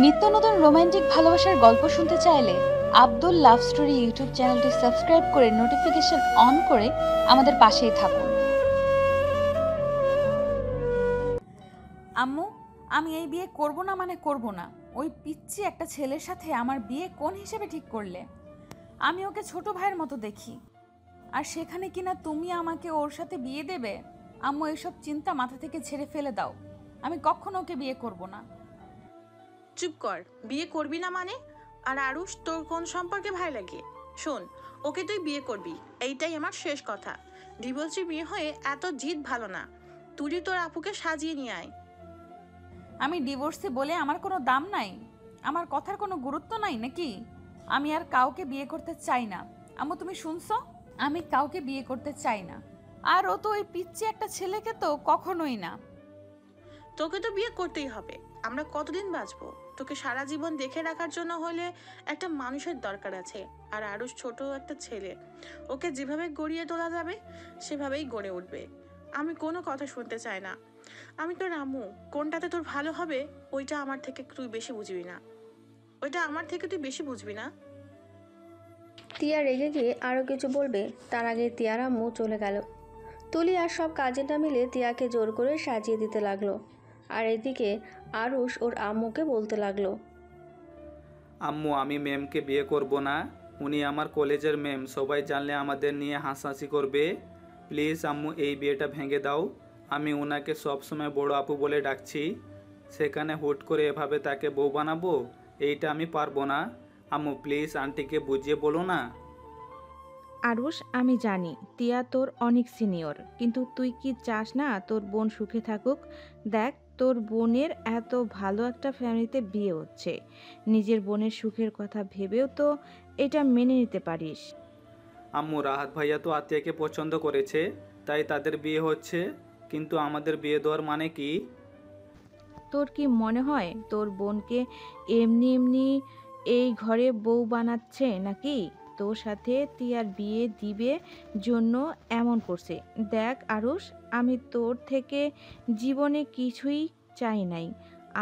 নিত্য নতুন রোমান্টিক ভালোবাসার গল্প শুনতে চাইলে আব্দুল লাভ স্টোরি ইউটিউব চ্যানেলটি সাবস্ক্রাইব করে নোটিফিকেশন অন করে আমাদের পাশেই থাকুন। আম্মু, আমি এই বিয়ে করব না মানে করব না। ওই পিচ্চি একটা ছেলের সাথে আমার বিয়ে কোন হিসেবে ঠিক করলে? আমি ওকে ছোট ভাইয়ের মতো দেখি, আর সেখানে কিনা তুমি আমাকে ওর সাথে বিয়ে দেবে? আম্মু, এসব চিন্তা মাথা থেকে ঝেড়ে ফেলে দাও। আমি কখনো ওকে বিয়ে করব না। চুপ কর, বিয়ে করবি না মানে? আর আরুষ, তোর কোন সম্পর্কে ভাই লাগে? শোন, ওকে তুই বিয়ে করবি, এইটাই আমার শেষ কথা। ডিভোর্সি বিয়ে হয়ে এত জিদ ভালো না। তুই তোর আপুকে সাজিয়ে নিয়ে আয়। আমি ডিভোর্সি বলে আমার কোনো দাম নাই? আমার কথার কোনো গুরুত্ব নাই নাকি? আমি আর কাউকে বিয়ে করতে চাই না। আম্মু, তুমি শুনছো? আমি কাউকে বিয়ে করতে চাই না। আর ও তো ওই পিচ্চি একটা ছেলেকে তো কখনোই না। তোকে তো বিয়ে করতেই হবে। আমরা কতদিন বাঁচবো? তোকে সারা জীবন দেখে রাখার জন্য হলে একটা মানুষের দরকার আছে। আর আরুষ ছোট একটা ছেলে, ওকে যেভাবে গড়িয়ে তোলা যাবে সেভাবেই গড়ে উঠবে। আমি কোনো কথা শুনতে চাই না। আমি তোর আম্মু, কোনটাতে তোর ভালো হবে ওইটা আমার থেকে তুই বেশি বুঝবি না। ওইটা আমার থেকে তুই বেশি বুঝবি না। টিয়া রেগে গিয়ে আরও কিছু বলবে, তার আগে টিয়ার আম্মু চলে গেল। তুলি আর সব কাজেটা মিলে টিয়াকে জোর করে সাজিয়ে দিতে লাগলো। আর এদিকে আরুষ ওর আম্মুকে বলতে লাগলো, আম্মু, আমি ম্যামকে বিয়ে করব না। উনি আমার কলেজের ম্যাম, সবাই জানলে আমাদের নিয়ে হাসাহাসি করবে। প্লিজ আম্মু, এই বিয়েটা ভেঙে দাও। আমি ওনাকে সবসময় বড় আপু বলে ডাকছি, সেখানে হুট করে এভাবে তাকে বউ বানাবো? এইটা আমি পারবো না। আম্মু প্লিজ আন্টিকে বুঝিয়ে বলো না। আরুষ, আমি জানি টিয়া তোর অনেক সিনিয়র, কিন্তু তুই কি চাস না তোর বোন সুখে থাকুক? দেখ, তোর বোনের এত ভালো একটা ফ্যামিলিতে বিয়ে হচ্ছে, নিজের বোনের সুখের কথা ভেবেও তো এটা মেনে নিতে পারিস। আম্মু, রাহাত ভাইয়া তো আতিয়াকে পছন্দ করেছে, তাই তাদের বিয়ে হচ্ছে, কিন্তু আমাদের বিয়ে দেওয়ার মানে কি? তোর কি মনে হয় তোর বোনকে এমনি এমনি এই ঘরে বউ বানাচ্ছে নাকি? তোর সাথে টিয়ার বিয়ে দিবে জন্য এমন করছে। দেখ আরুষ, আমি তোর থেকে জীবনে কিছুই চাই নাই।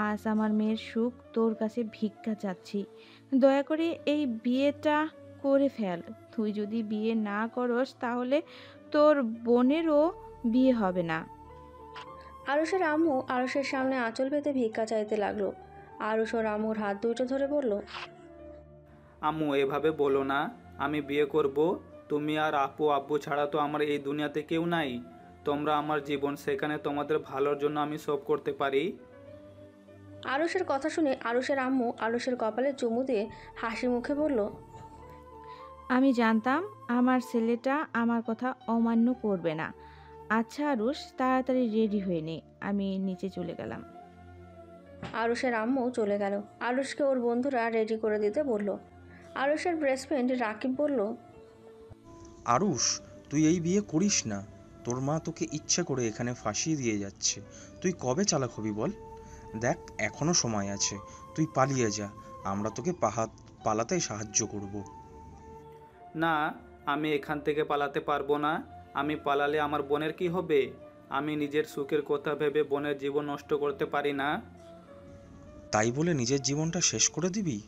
আজ আমার মেয়ের সুখ তোর কাছে ভিক্ষা চাচ্ছি। দয়া করে এই বিয়েটা করে ফেল। তুই যদি বিয়ে না করস তাহলে তোর বোনেরও বিয়ে হবে না। আরুষের আম্মু আরুষের সামনে আঁচল পেতে ভিক্ষা চাইতে লাগলো। আরুষ ওর আম্মুর হাত দুটো ধরে বলল, আম্মু এভাবে বলো না, আমি বিয়ে করব। তুমি আর আপু আব্বু ছাড়া তো আমার এই দুনিয়াতে কেউ নাই। তোমরা আমার জীবন, সেখানে তোমাদের ভালোর জন্য আমি সব করতে পারি। আরুষের কথা শুনে আরুষের আম্মু আরুষের কপালে চুমু দিয়ে হাসি মুখে বলল, আমি জানতাম আমার ছেলেটা আমার কথা অমান্য করবে না। আচ্ছা আরুষ, তাড়াতাড়ি রেডি হয়ে নে, আমি নিচে চলে গেলাম। আরুষের আম্মু চলে গেল। আরুষকে ওর বন্ধুরা রেডি করে দিতে বলল। আরুষের বেস্ট ফ্রেন্ড রাকিব বলল, আরুষ, তুই এই বিয়ে করিস না। তোর মা তোকে ইচ্ছে করে এখানে ফাঁসিয়ে দিয়ে যাচ্ছে। তুই কবে চালাক হবি বল? দেখ, এখনো সময় আছে, তুই পালিয়ে যা। আমরা তোকে পালাতে সাহায্য করব। না, আমি এখান থেকে পালাতে পারবো না। আমি পালালে আমার বোনের কি হবে? আমি নিজের সুখের কথা ভেবে বোনের জীবন নষ্ট করতে পারি না। তাই বলে নিজের জীবনটা শেষ করে দিবি?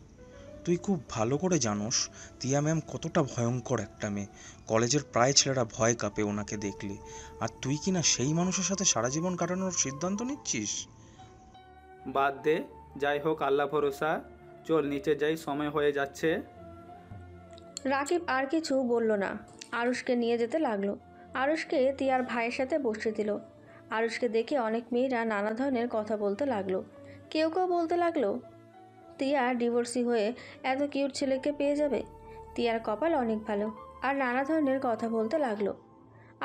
তুই খুব ভালো করে জানোস তিয়া ম্যাম কতটা ভয়ঙ্কর একটা মেয়ে। কলেজের প্রায় ছেলেরা ভয় কাঁপে ওনাকে দেখলে। আর তুই কি না সেই মানুষের সাথে সারা জীবন কাটানোর সিদ্ধান্ত নিচ্ছিস? বাদ দে, যাই হোক আল্লাহ ভরসা। চল নিচে যাই, সময় হয়ে যাচ্ছে। রাকিব আর কিছু বলল না, আরুষকে নিয়ে যেতে লাগলো। আরুষকে তিয়ার ভাইয়ের সাথে বসিয়ে দিল। আরুষকে দেখে অনেক মেয়েরা নানা ধরনের কথা বলতে লাগলো। কেউ কেউ বলতে লাগলো, তিয়া ডিভোর্সি হয়ে এত কিউট ছেলেকে পেয়ে যাবে, তিয়ার কপাল অনেক ভালো। আর নানা ধরনের কথা বলতে লাগলো।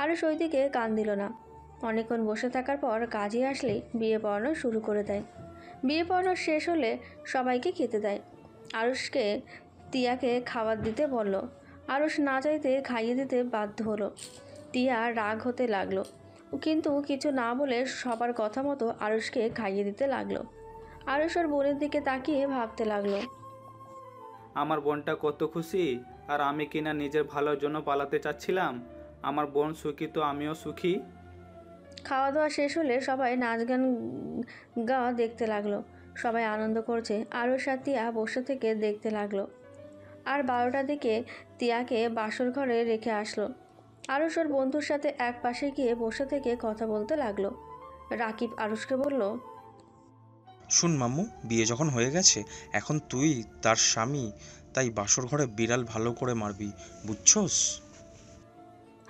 আরুষ ওইদিকে কান দিল না। অনেকক্ষণ বসে থাকার পর কাজী আসলে বিয়ে পড়ানো শুরু করে দেয়। বিয়ে পড়ানো শেষ হলে সবাইকে খেতে দেয়। আরুষকে টিয়াকে খাবার দিতে বলল। আরুষ না চাইতে খাইয়ে দিতে বাধ্য হলো। টিয়া রাগ হতে লাগলো, কিন্তু কিছু না বলে সবার কথা মতো আরুষকে খাইয়ে দিতে লাগলো। আরুষ ওর বোনের দিকে তাকিয়ে ভাবতে লাগলো, আমার বোনটা কত খুশি, আর আমি কিনা নিজের ভালোর জন্য পালাতে চাচ্ছিলাম। আমার বোন সুখী তো আমিও সুখী। খাওয়া দাওয়া শেষ হলে সবাই নাচ গান গাওয়া দেখতে লাগলো। সবাই আনন্দ করছে। আরুষ আর তিয়া বসে থেকে দেখতে লাগলো। আর 12টার দিকে তিয়াকে বাসর ঘরে রেখে আসলো। আরুষ ওর বন্ধুর সাথে এক পাশে গিয়ে বসে থেকে কথা বলতে লাগলো। রাকিব আরুষকে বলল, শুন মাম্মু, বিয়ে যখন হয়ে গেছে এখন তুই তার স্বামী, তাই বাসর ঘরে বিড়াল ভালো করে মারবি, বুঝছস?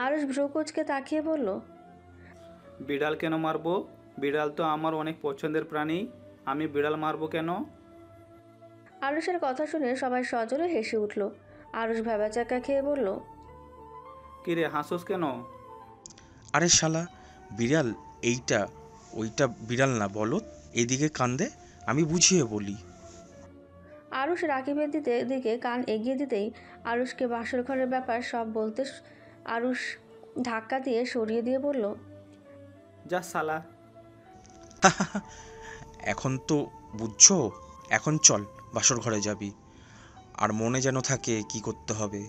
আরুষ ভ্রুকুচকে তাকিয়ে বলল, বিড়াল কেন মারবো? বিড়াল তো আমার অনেক পছন্দের প্রাণী, আমি বিড়াল মারবো কেন? আরুষের কথা শুনে সবাই সজোরে হেসে উঠল। আরুষ ভ্যাবাচাকা খেয়ে বলল, কিরে হাসোস কেন? আরে শালা, বিড়াল এইটা, ওইটা বিড়াল না বলত, এদিকে কান্দে, আমি বুঝিয়ে বলি। আরুষ রাকিবের দিকে কান এগিয়ে দিতেই আরুষকে বাসর ঘরের ব্যাপার সব বলতে আরুষ ধাক্কা দিয়ে সরিয়ে দিয়ে বলল, যা শালা। এখন তো বুঝছো, এখন চল বাসর ঘরে যাবি, আর মনে যেন থাকে কি করতে হবে।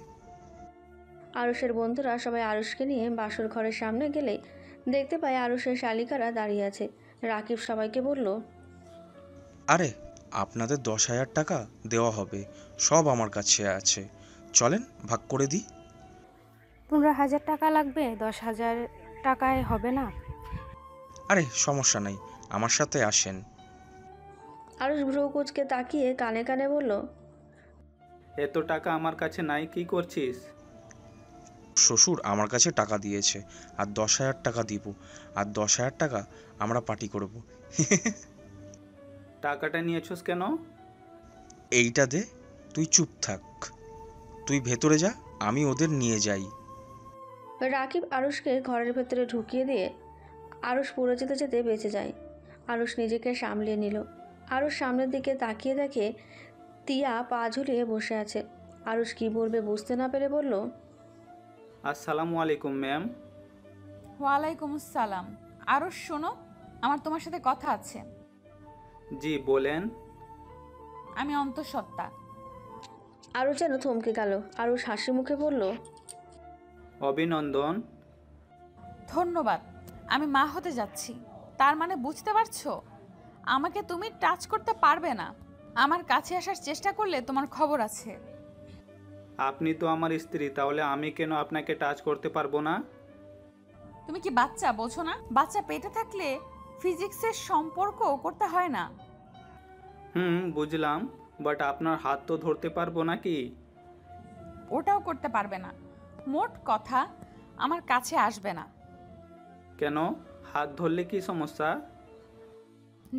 আরুষের বন্ধুরা সবাই আরুষকে নিয়ে বাসর ঘরের সামনে গেলে দেখতে পায় আরুষের শালিকারা দাঁড়িয়ে আছে। রাকিব সবাইকে বলল, আরে আপনাদের 10,000 টাকা দেওয়া হবে, সব আমার কাছে আছে, চলেন ভাগ করে দিই। 15,000 টাকা লাগবে, 10,000 টাকায় হবে না? আরে সমস্যা নাই, আমার সাথে আসেন। আরুষ ভ্রু কুচকে তাকিয়ে কানে কানে বলল, এত টাকা আমার কাছে নাই, কি করছিস? শ্বশুর আমার কাছে টাকা দিয়েছে, আর 10,000 টাকা দিব, আর 10,000 টাকা আমরা পার্টি করব। টাকাটা নিয়েছস কেন? এইটা দে, তুই চুপ থাক, তুই ভেতরে যা, আমি ওদের নিয়ে যাই। রাকিব আরুষকে ঘরের ভেতরে ঢুকিয়ে দিয়ে আরুষ পুরো যেতে যেতে বেঁচে যায়। আরুষ নিজেকে সামলিয়ে নিল। আরুষ সামনের দিকে তাকিয়ে দেখে তিয়া পা ঝুলিয়ে বসে আছে। আরুষ কি বলবে বুঝতে না পেরে বলল, আসসালামু আলাইকুম ম্যাম। ওয়ালাইকুম আসসালাম। আরুষ শোনো, আমার তোমার সাথে কথা আছে। জি বলেন। আমি অন্তঃসত্ত্বা। আরুষ যেন থমকে গেল। আরুষ হাসি মুখে বলল, অভিনন্দন। ধন্যবাদ। আমি মা হতে যাচ্ছি। তার মানে বুঝতে পারছো, আমাকে তুমি টাচ করতে পারবে না। আমার কাছে আসার চেষ্টা করলে তোমার খবর আছে। আপনি তো আমার স্ত্রী, তাহলে আমি কেন আপনাকে টাচ করতে পারবো না? তুমি কি বাচ্চা বোঝো না? বাচ্চা পেটে থাকলে ফিজিক্সের সম্পর্ক করতে হয় না। বুঝলাম, বাট আপনার হাত তো ধরতে পারবো নাকি? ওটাও করতে পারবে না। মোট কথা, আমার কাছে আসবে না। কেন? হাত ধরলে কি সমস্যা?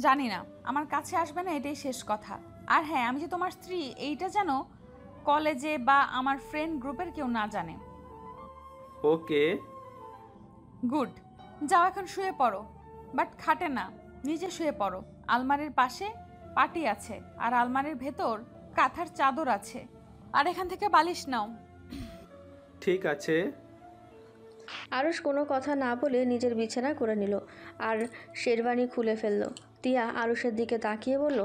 জানি না, আমার কাছে আসবে না, এটাই শেষ কথা। আর হ্যাঁ, আমি যে তোমার স্ত্রী এইটা যেন কলেজে বা আমার ফ্রেন্ড গ্রুপের কেউ না জানে। ওকে। গুড। যাও এখন শুয়ে পড়ো, বাট খাটে না, নিচে শুয়ে পড়ো। আলমারির পাশে পাটি আছে, আর আলমারির ভেতর কাঁথার চাদর আছে, আর এখান থেকে বালিশ নাও। ঠিক আছে। আরুষ কোনো কথা না বলে নিজের বিছানা করে নিল আর শেরওয়ানি খুলে ফেলল। তিয়া আরুষের দিকে তাকিয়ে বলল,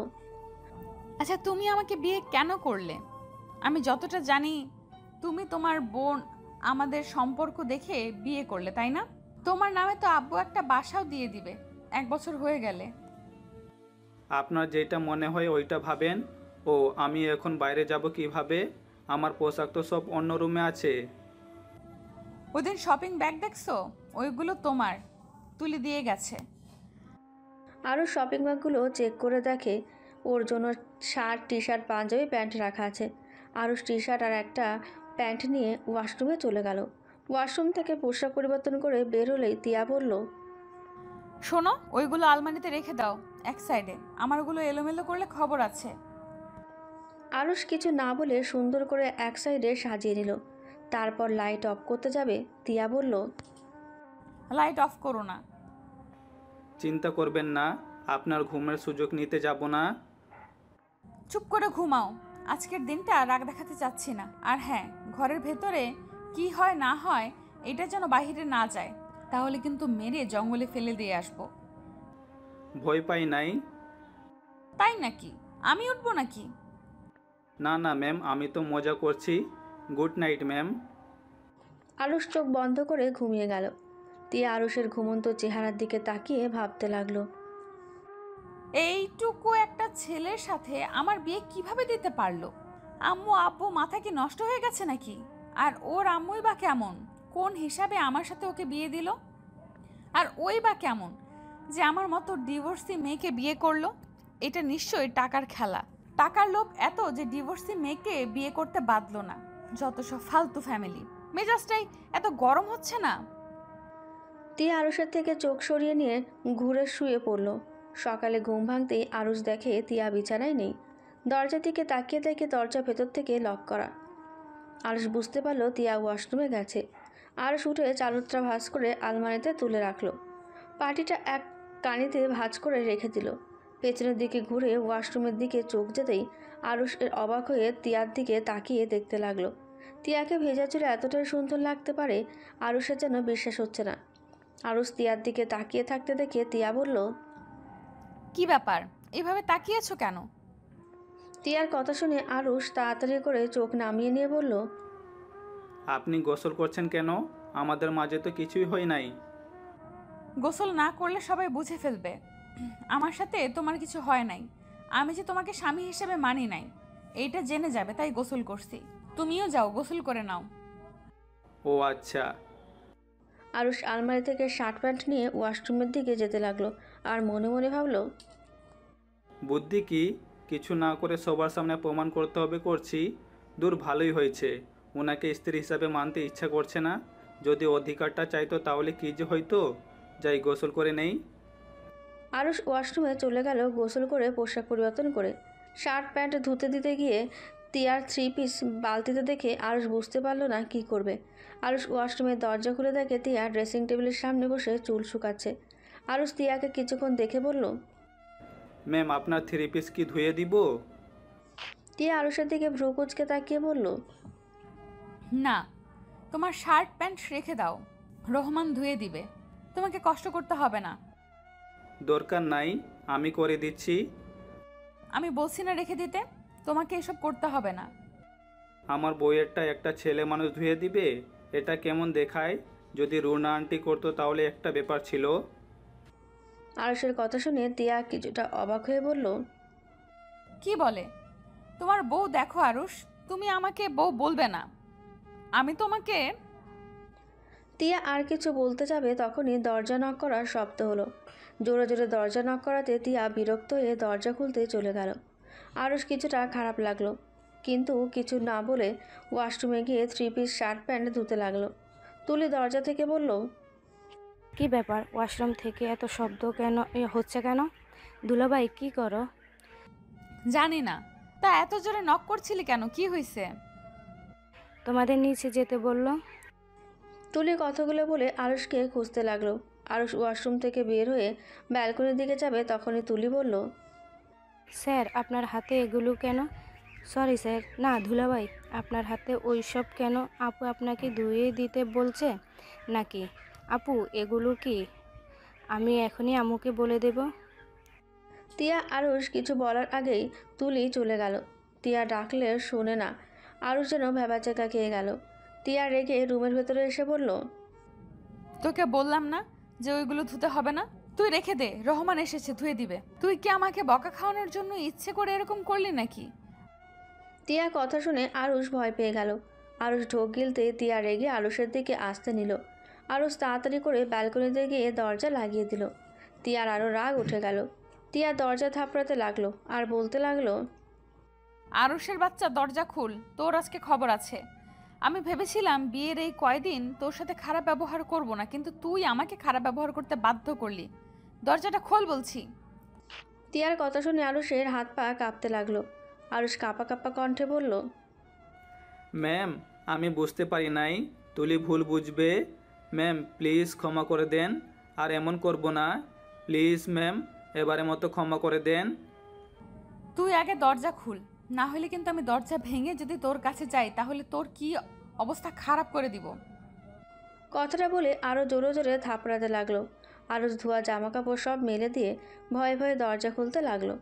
আচ্ছা, তুমি আমাকে বিয়ে কেন করলে? আমি যতটা জানি, তুমি তোমার বোন আমাদের সম্পর্ক দেখে বিয়ে করলে, তাই না? তোমার নামে তো আব্বু একটা বাসাও দিয়ে দিবে 1 বছর হয়ে গেলে। আপনার যেটা মনে হয় ওইটা ভাবেন। ও, আমি এখন বাইরে যাব কিভাবে? আমার পোশাক তো সব অন্য রুমে আছে। ওদিন শপিং ব্যাগ দেখছো? ওইগুলো তোমার, তুলে দিয়ে গেছে। আরুষ শপিং ব্যাগগুলো চেক করে দেখে ওর জন্য শার্ট, টি শার্ট, পাঞ্জাবি, প্যান্ট রাখা আছে। আরুষ টি শার্ট আর একটা প্যান্ট নিয়ে ওয়াশরুমে চলে গেল। ওয়াশরুম থেকে পোশাক পরিবর্তন করে বের হলেই তিয়া বলল, শোনো, ওইগুলো আলমারিতে রেখে দাও এক সাইডে। আমার ওগুলো এলোমেলো করলে খবর আছে। আরুষ কিছু না বলে সুন্দর করে এক সাইডে সাজিয়ে নিল। তারপর লাইট অফ করতে যাবে। তিয়া বলল, লাইট অফ করো না। চিন্তা করবেন না, আপনার ঘুমের সুযোগ নিতে যাব না। চুপ করে ঘুমাও। আজকের দিনটা রাগ দেখাতে চাচ্ছি না। আর হ্যাঁ, ঘরের ভেতরে কি হয় না হয় এটা যেন বাইরে না যায়, তাহলে কিন্তু মেরে জঙ্গলে ফেলে দিয়ে আসবো। ভয় পাই নাই। তাই নাকি? আমি উঠবো নাকি? না না ম্যাম, আমি তো মজা করছি। Good night ma'am. আরুষ চোখ বন্ধ করে ঘুমিয়ে গেল। তিয়া আরুষের ঘুমন্ত চেহারার দিকে তাকিয়ে ভাবতে লাগলো। এইটুকু একটা ছেলের সাথে আমার বিয়ে কিভাবে দিতে পারলো? আম্মু আব্বু মাথা কি নষ্ট হয়ে গেছে নাকি? আর ওর আম্মুই বা কেমন? কোন হিসাবে আমার সাথে ওকে বিয়ে দিল? আর ওই বা কেমন যে আমার মতো ডিভোর্সি মেয়েকে বিয়ে করলো? এটা নিশ্চয়ই টাকার খেলা। টাকার লোভ এত যে ডিভোর্সি মেয়েকে বিয়ে করতে বাধ্য না। যত সব ফালতু ফ্যামিলি। মেজাজটাই এত গরম হচ্ছে না? তিয়া আরুষের থেকে চোখ সরিয়ে নিয়ে ঘুরে শুয়ে পড়ল। সকালে ঘুম ভাঙতেই আরুষ দেখে তিয়া বিছানায় নেই। দরজার দিকে তাকিয়ে দেখে দরজা ভেতর থেকে লক করা। আরুষ বুঝতে পারল তিয়া ওয়াশরুমে গেছে। আরুষ উঠে চালুত্রা ভাঁজ করে আলমারিতে তুলে রাখলো। পাটিটা এক কানিতে ভাঁজ করে রেখে দিল। পেছনের দিকে ঘুরে ওয়াশরুমের দিকে চোখ যেতেই আরুষ এর অবাক হয়ে তিয়ার দিকে তাকিয়ে দেখতে লাগলো। তিয়াকে ভেজা চুলে এতটাই সুন্দর লাগতে পারে আরুষের যেন বিশ্বাস হচ্ছে না। আরুষ তিয়ার দিকে তাকিয়ে থাকতে দেখে তিয়া বলল, কি ব্যাপার, এভাবে তাকিয়েছো কেন? তিয়ার কথা শুনে আরুষ তাড়াতাড়ি করে চোখ নামিয়ে নিয়ে বলল, আপনি গোসল করছেন কেন? আমাদের মাঝে তো কিছুই হয় নাই। গোসল না করলে সবাই বুঝে ফেলবে আমার সাথে তোমার কিছু হয় নাই। আমি যে তোমাকে স্বামী হিসেবে মানি নাই এইটা জেনে যাবে, তাই গোসল করছি। তুমিও যাও, গোসল করে নাও। ও আচ্ছা। আরুষ আলমারি থেকে শার্ট প্যান্ট নিয়ে ওয়াশরুমের দিকে যেতে লাগলো আর মনে মনে ভাবলো, বুদ্ধি কি, কিছু না করে সবার সামনে প্রমাণ করতে হবে করছি। দূর, ভালোই হয়েছে ওনাকে স্ত্রী হিসাবে মানতে ইচ্ছা করছে না। যদি অধিকারটা চাইতো তাহলে কি যে হইতো। যাই গোসল করে নেই। আরুষ ওয়াশরুমে চলে গেল গোসল করে পোশাক পরিবর্তন করে। শার্ট প্যান্ট ধুতে দিতে গিয়ে তিয়ার 3 পিস বালতিতে দেখে আরুষ বুঝতে পারলো না কি করবে। আরুষ ওয়াশরুমের দরজা খুলে দেখে তিয়া ড্রেসিং টেবিলের সামনে বসে চুল শুকাচ্ছে। আরুষ তিয়াকে কিছুক্ষণ দেখে বলল, ম্যাম, আপনার 3 পিস কি ধুয়ে দিব? তিয়া আরুষের দিকে ভ্রু কুঁচকে তাকিয়ে বলল, না, তোমার শার্ট প্যান্ট রেখে দাও, রহমান ধুয়ে দিবে, তোমাকে কষ্ট করতে হবে না। দরকার নাই, আমি করে দিচ্ছি। আমি বলছি না রেখে দিতে, তোমাকে এসব করতে হবে না। আমার বইয়েরটা একটা ছেলে মানুষ ধুয়ে দিবে? এটা কেমন দেখায়? যদি রুনা আন্টি করতো তাহলে একটা ব্যাপার ছিল। আরুষের কথা শুনে তিয়া কিছুটা অবাক হয়ে বলল, কি বলে? তোমার বউ দেখো আরুষ, তুমি আমাকে বউ বলবে না। আমি তোমাকে। তিয়া আর কিছু বলতে যাবে তখনই দরজা নক করার শব্দ হলো। জোরে জোরে দরজা নক করাতে তিয়া বিরক্ত হয়ে দরজা খুলতে চলে গেল। আরুষ কিছুটা খারাপ লাগলো, কিন্তু কিছু না বলে ওয়াশরুমে গিয়ে 3 পিস শার্ট প্যান্ট ধুতে লাগলো। তুলি দরজা থেকে বলল, কি ব্যাপার, ওয়াশরুম থেকে এত শব্দ কেন হচ্ছে কেন? দুলাভাই কি করো? জানি না, তা এত জোরে নক করছিলি কেন? কি হয়েছে? তোমাদের নিচে যেতে বললো। তুলি কথাগুলো বলে আরুষকে খুঁজতে লাগলো। আরুষ ওয়াশরুম থেকে বের হয়ে ব্যালকনির দিকে যাবে তখনই তুলি বলল, স্যার আপনার হাতে এগুলো কেন? সরি স্যার, না দুলাভাই, আপনার হাতে ওই সব কেন? আপু আপনাকে ধুয়ে দিতে বলছে নাকি? আপু এগুলো কি? আমি এখনই আম্মুকে বলে দেব। তিয়া আরুষ কিছু বলার আগেই তুলি চলে গেল। তিয়া ডাকলে শোনে না। আরুষ যেন ভ্যাবাচেকা খেয়ে গেল। তিয়া রেগে রুমের ভেতরে এসে বলল, তোকে বললাম না যে ওইগুলো ধুতে হবে না? তুই রেখে দে, রহমান এসেছে ধুয়ে দিবে। তুই কি আমাকে বকা খাওয়ানোর জন্য ইচ্ছে করে এরকম করলি নাকি? তিয়া কথা শুনে আরুষ ভয় পেয়ে গেল। আরুষ ঢোক গিলতে তিয়া রেগে আরুষের দিকে আসতে নিল। আরুষ তাড়াতাড়ি করে ব্যালকনিতে গিয়ে দরজা লাগিয়ে দিল। তিয়ার আরও রাগ উঠে গেল। তিয়া দরজা থাপড়াতে লাগলো আর বলতে লাগলো, আরুষের বাচ্চা, দরজা খুল, তোর আজকে খবর আছে। আমি ভেবেছিলাম বিয়ের এই কয়দিন তোর সাথে খারাপ ব্যবহার করব না, কিন্তু তুই আমাকে খারাপ ব্যবহার করতে বাধ্য করলি। দরজাটা খোল বলছি। তিয়ার কথা শুনে আরুষের হাত পা কাঁপতে লাগলো। আরুষ কাঁপা কাঁপা কণ্ঠে বলল, ম্যাম, আমি বুঝতে পারি নাই। তুলি ভুল বুঝবে। ম্যাম প্লিজ ক্ষমা করে দেন, আর এমন করব না। প্লিজ ম্যাম, এবারের মতো ক্ষমা করে দেন। তুই আগে দরজা খুল, না হলে কিন্তু আমি দরজা ভেঙে যদি তোর কাছে যাই তাহলে তোর কি অবস্থা খারাপ করে দিব। কথাটা বলে আরও জোরে জোরে থাপড়াতে লাগলো। আরুষ ধোয়া জামা কাপড় সব মেলে দিয়ে ভয়ে ভয়ে দরজা খুলতে লাগলো।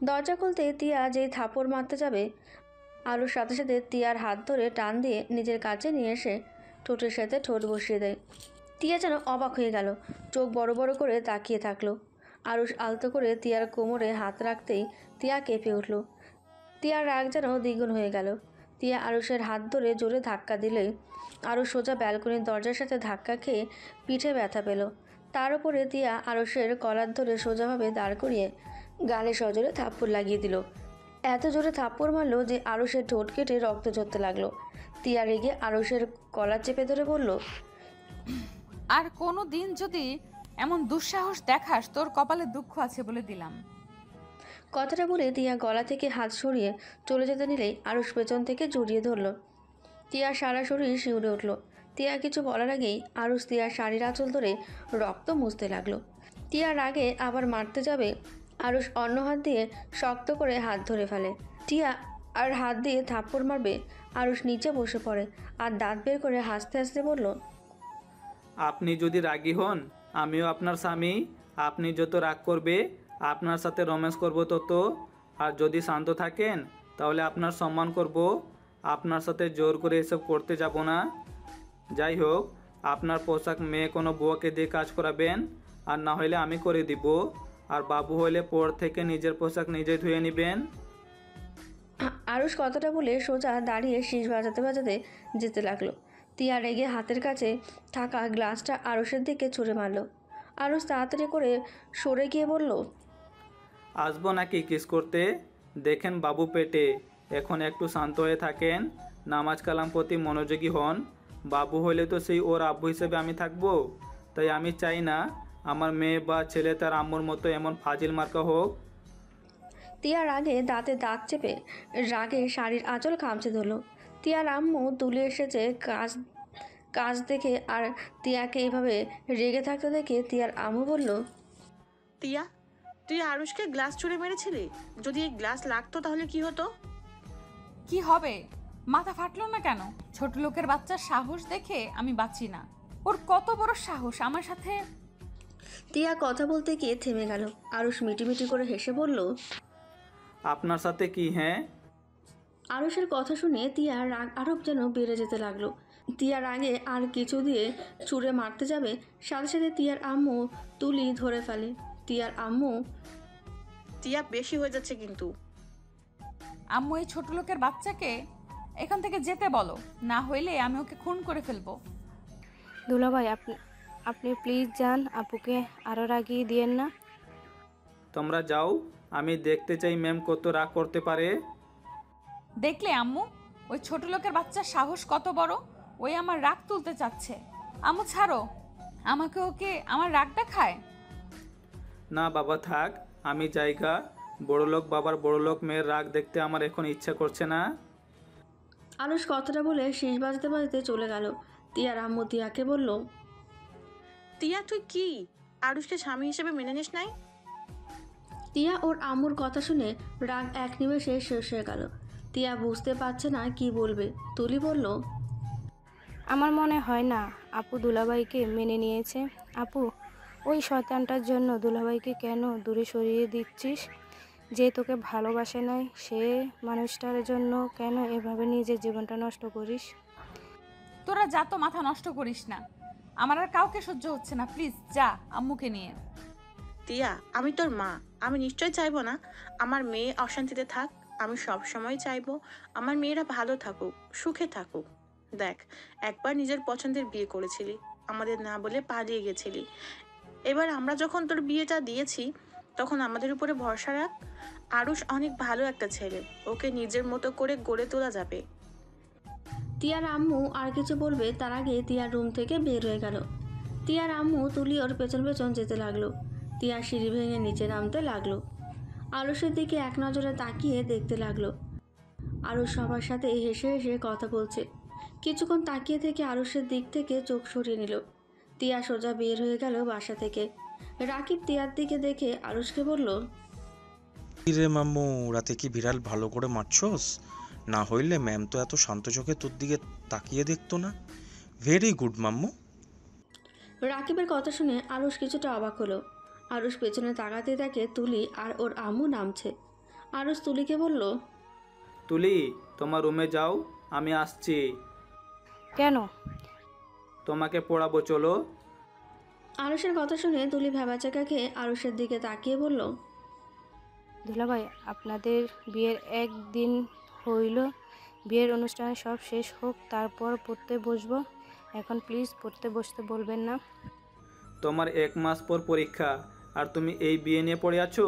দরজা খুলতে তিয়া যেই থাপড় মারতে যাবে, আরুষ সাথে সাথে তিয়ার হাত ধরে টান দিয়ে নিজের কাছে নিয়ে এসে ঠোঁটের সাথে ঠোঁট বসিয়ে দেয়। তিয়া যেন অবাক হয়ে গেল, চোখ বড় বড় করে তাকিয়ে থাকলো। আরুষ আলতো করে তিয়ার কোমরে হাত রাখতেই তিয়া কেঁপে উঠল। তিয়ার রাগ যেন দ্বিগুণ হয়ে গেল। তিয়া আরুষের হাত ধরে জোরে ধাক্কা দিলে আরুষ সোজা ব্যালকনির দরজার সাথে ধাক্কা খেয়ে পিঠে ব্যথা পেল। তার উপরে তিয়া আরুষের কলার ধরে সোজাভাবে দাঁড় করিয়ে গালে সজোরে থাপ্পড় লাগিয়ে দিল। এত জোরে থাপ্পড় মারল যে আরুষের ঠোঁট কেটে রক্ত ঝরতে লাগলো। তিয়া রেগে আরুষের কলার চেপে ধরে বলল, আর কোনো দিন যদি এমন দুঃসাহস দেখাস তোর কপালে দুঃখ আছে বলে দিলাম। কথাটা বলে তিয়া গলা থেকে হাত সরিয়ে চলে যেতে নিলেই আরুষ পেছন থেকে জড়িয়ে ধরল। তিয়া সারা শরীর শিউরে উঠল। তিয়া কিছু বলার আগেই আরুষ তিয়ার শাড়ির আঁচল ধরে রক্ত মুছতে লাগলো। তিয়া রাগে আবার মারতে যাবে, আরুষ অন্য হাত দিয়ে শক্ত করে হাত ধরে ফেলে। টিয়া আর হাত দিয়ে থাপ্পড় মারবে, আরুষ নিচে বসে পড়ে আর দাঁত বের করে হাসতে হাসতে বলল, আপনি যদি রাগী হন, আমিও আপনার স্বামী। আপনি যত রাগ করবে আপনার সাথে রোম্যান্স করব তত। আর যদি শান্ত থাকেন তাহলে আপনার সম্মান করব। আপনার সাথে জোর করে এসব করতে যাব না। যাই হোক, আপনার পোশাক মেয়ে কোনো বুয়াকে দিয়ে কাজ করাবেন, আর না হলে আমি করে দিব। আর বাবু হলে পর থেকে নিজের পোশাক নিজে ধুয়ে নেবেন। আরুষ কথাটা বলে সোজা দাঁড়িয়ে শীষ বাজাতে বাজাতে যেতে লাগলো। তিয়া রেগে হাতের কাছে থাকা গ্লাসটা আরুষের দিকে ছুঁড়ে মারল। আরুষ তাড়াতাড়ি করে সরে গিয়ে বলল, আসবো নাকি কিস করতে? দেখেন বাবু পেটে। এখন একটু শান্ত হয়ে থাকেন, নামাজ কালাম প্রতি মনোযোগী হন। বাবু হলে তো সেই ওর আব্বু হিসেবে আমি থাকবো। তাই আমি চাই না আমার মেয়ে বা ছেলে তার আম্মুর মতো এমন ফাজিল মার্কা হোক। তিয়ার আগে দাঁতে দাঁত চেপে রাগে শাড়ির আঁচল খামচে ধরল। তিয়ার আম্মু তুলে এসেছে কাজ দেখে আর তিয়াকে এইভাবে রেগে থাকতে দেখে তিয়ার আম্মু বলল, তিয়া, তুই আরুষকে গ্লাস ছুঁড়ে মেরেছিলি? যদি এই গ্লাস লাগতো তাহলে কি হতো? কি হবে? মাথা ফাটলো না কেন? ছোট লোকের বাচ্চার সাহস দেখে আমি বাঁচি না। ওর কত বড় সাহস আমার সাথে। তিয়া কথা বলতে গিয়ে থেমে গেল। আরুষ মিটিমিটি করে হেসে বলল, আপনার সাথে কি? হ্যাঁ। আরুষের কথা শুনে তিয়ার রাগ আরও যেন বেড়ে যেতে লাগলো। তিয়ার রাগে আর কিছু দিয়ে ছুঁড়ে মারতে যাবে, সাথে সাথে তিয়ার আম্মু তুলি ধরে ফেলে। তিয়ার আম্মু, তিয়া বেশি হয়ে যাচ্ছে কিন্তু। আম্মু এই ছোট লোকের বাচ্চাকে এখান থেকে যেতে বলো, না হইলে আমি ওকে খুন করে ফেলবো। দুলাভাই, আপনি প্লিজ যান, আপুকে আরও রাগিয়ে দিয়েন না। তোমরা যাও, আমি দেখতে চাই ম্যাম কত রাগ করতে পারে। দেখলে আম্মু, ওই ছোট লোকের বাচ্চার সাহস কত বড়। ওই আমার রাগ তুলতে চাচ্ছে। আম্মু ছাড়ো আমাকে, ওকে আমার রাগ দেখায়। না বাবা থাক, আমি জায়গা। বড়লোক বাবার বড়লোক মেয়ের রাগ দেখতে আমার এখন ইচ্ছা করছে না। আরুষ কথাটা বলে শীষ বাজতে বাজতে চলে গেল। তিয়ার আম্মু তিয়াকে বলল, তিয়া, তুই কি আরুষকে স্বামী হিসেবে মেনে নিস নাই? তিয়া ওর আম্মুর কথা শুনে রাগ এক নিমেষে শেষ হয়ে গেল। তিয়া বুঝতে পারছে না কি বলবে। তুলি বলল, আমার মনে হয় না আপু দুলাভাইকে মেনে নিয়েছে। আপু, ওই শয়তানটার জন্য দুলাভাইকে কেন দূরে সরিয়ে দিচ্ছিস? যে তোকে ভালোবাসে নাই, সে মানুষটার জন্য কেন এভাবে নিজের জীবনটা নষ্ট করিস? তোরা যা তো, মাথা নষ্ট করিস না। আমার আর কাউকে সহ্য হচ্ছে না। প্লিজ যা আম্মুকে নিয়ে। তিয়া, আমি তোর মা। আমি নিশ্চয় চাইবো না আমার মেয়ে অশান্তিতে থাক। আমি সব সময় চাইবো আমার মেয়েরা ভালো থাকুক, সুখে থাকুক। দেখ, একবার নিজের পছন্দের বিয়ে করেছিলি, আমাদের না বলে পালিয়ে গেছিলি। এবার আমরা যখন তোর বিয়েটা দিয়েছি তখন আমাদের উপরে ভরসা রাখ। আরুষ অনেক ভালো একটা ছেলে, ওকে নিজের মতো করে গড়ে তোলা যাবে। তিয়ার আম্মু আর কিছু বলবে তার আগে তিয়ার রুম থেকে বের হয়ে গেল। তিয়ার আম্মু তুলি ওর পেছন পেছন যেতে লাগলো। তিয়া সিঁড়ি ভেঙে নিচে নামতে লাগলো। আরুষের দিকে এক নজরে তাকিয়ে দেখতে লাগলো। আরুষ সবার সাথে হেসে হেসে কথা বলছে। কিছুক্ষণ তাকিয়ে থেকে আরুষের দিক থেকে চোখ সরিয়ে নিল। তিয়া সোজা বের হয়ে গেল বাসা থেকে। রাকিব তিয়ার দিকে দেখে আরুষকে বলল, কি রে মাম্মু, রাতে কি বিড়াল ভালো করে মারছস? না হইলে ম্যাম তো এত শান্ত চোখে তোর দিকে তাকিয়ে দেখতো না। ভেরি গুড মাম্মু। রাকিবের কথা শুনে আরুষ কিছুটা অবাক হলো। আরুষ পেছনে তাকাতে দেখে তুলি আর ওর আম্মু নামছে। আরুষ তুলিকে বলল, তুলি, তোমার রুমে যাও, আমি আসছি। কেন? তোমাকে পড়াবো, চলো। আরুষের কথা শুনে তুলি ভ্যাবাচাকা খেয়ে আরুষের দিকে তাকিয়ে বলল, দুলাভাই, আপনাদের বিয়ের একদিন হইল, বিয়ের অনুষ্ঠানে সব শেষ হোক, তারপর পড়তে বসবো। এখন প্লিজ পড়তে বসতে বলবেন না। তোমার 1 মাস পর পরীক্ষা আর তুমি এই বিয়ে নিয়ে পড়ে আছো?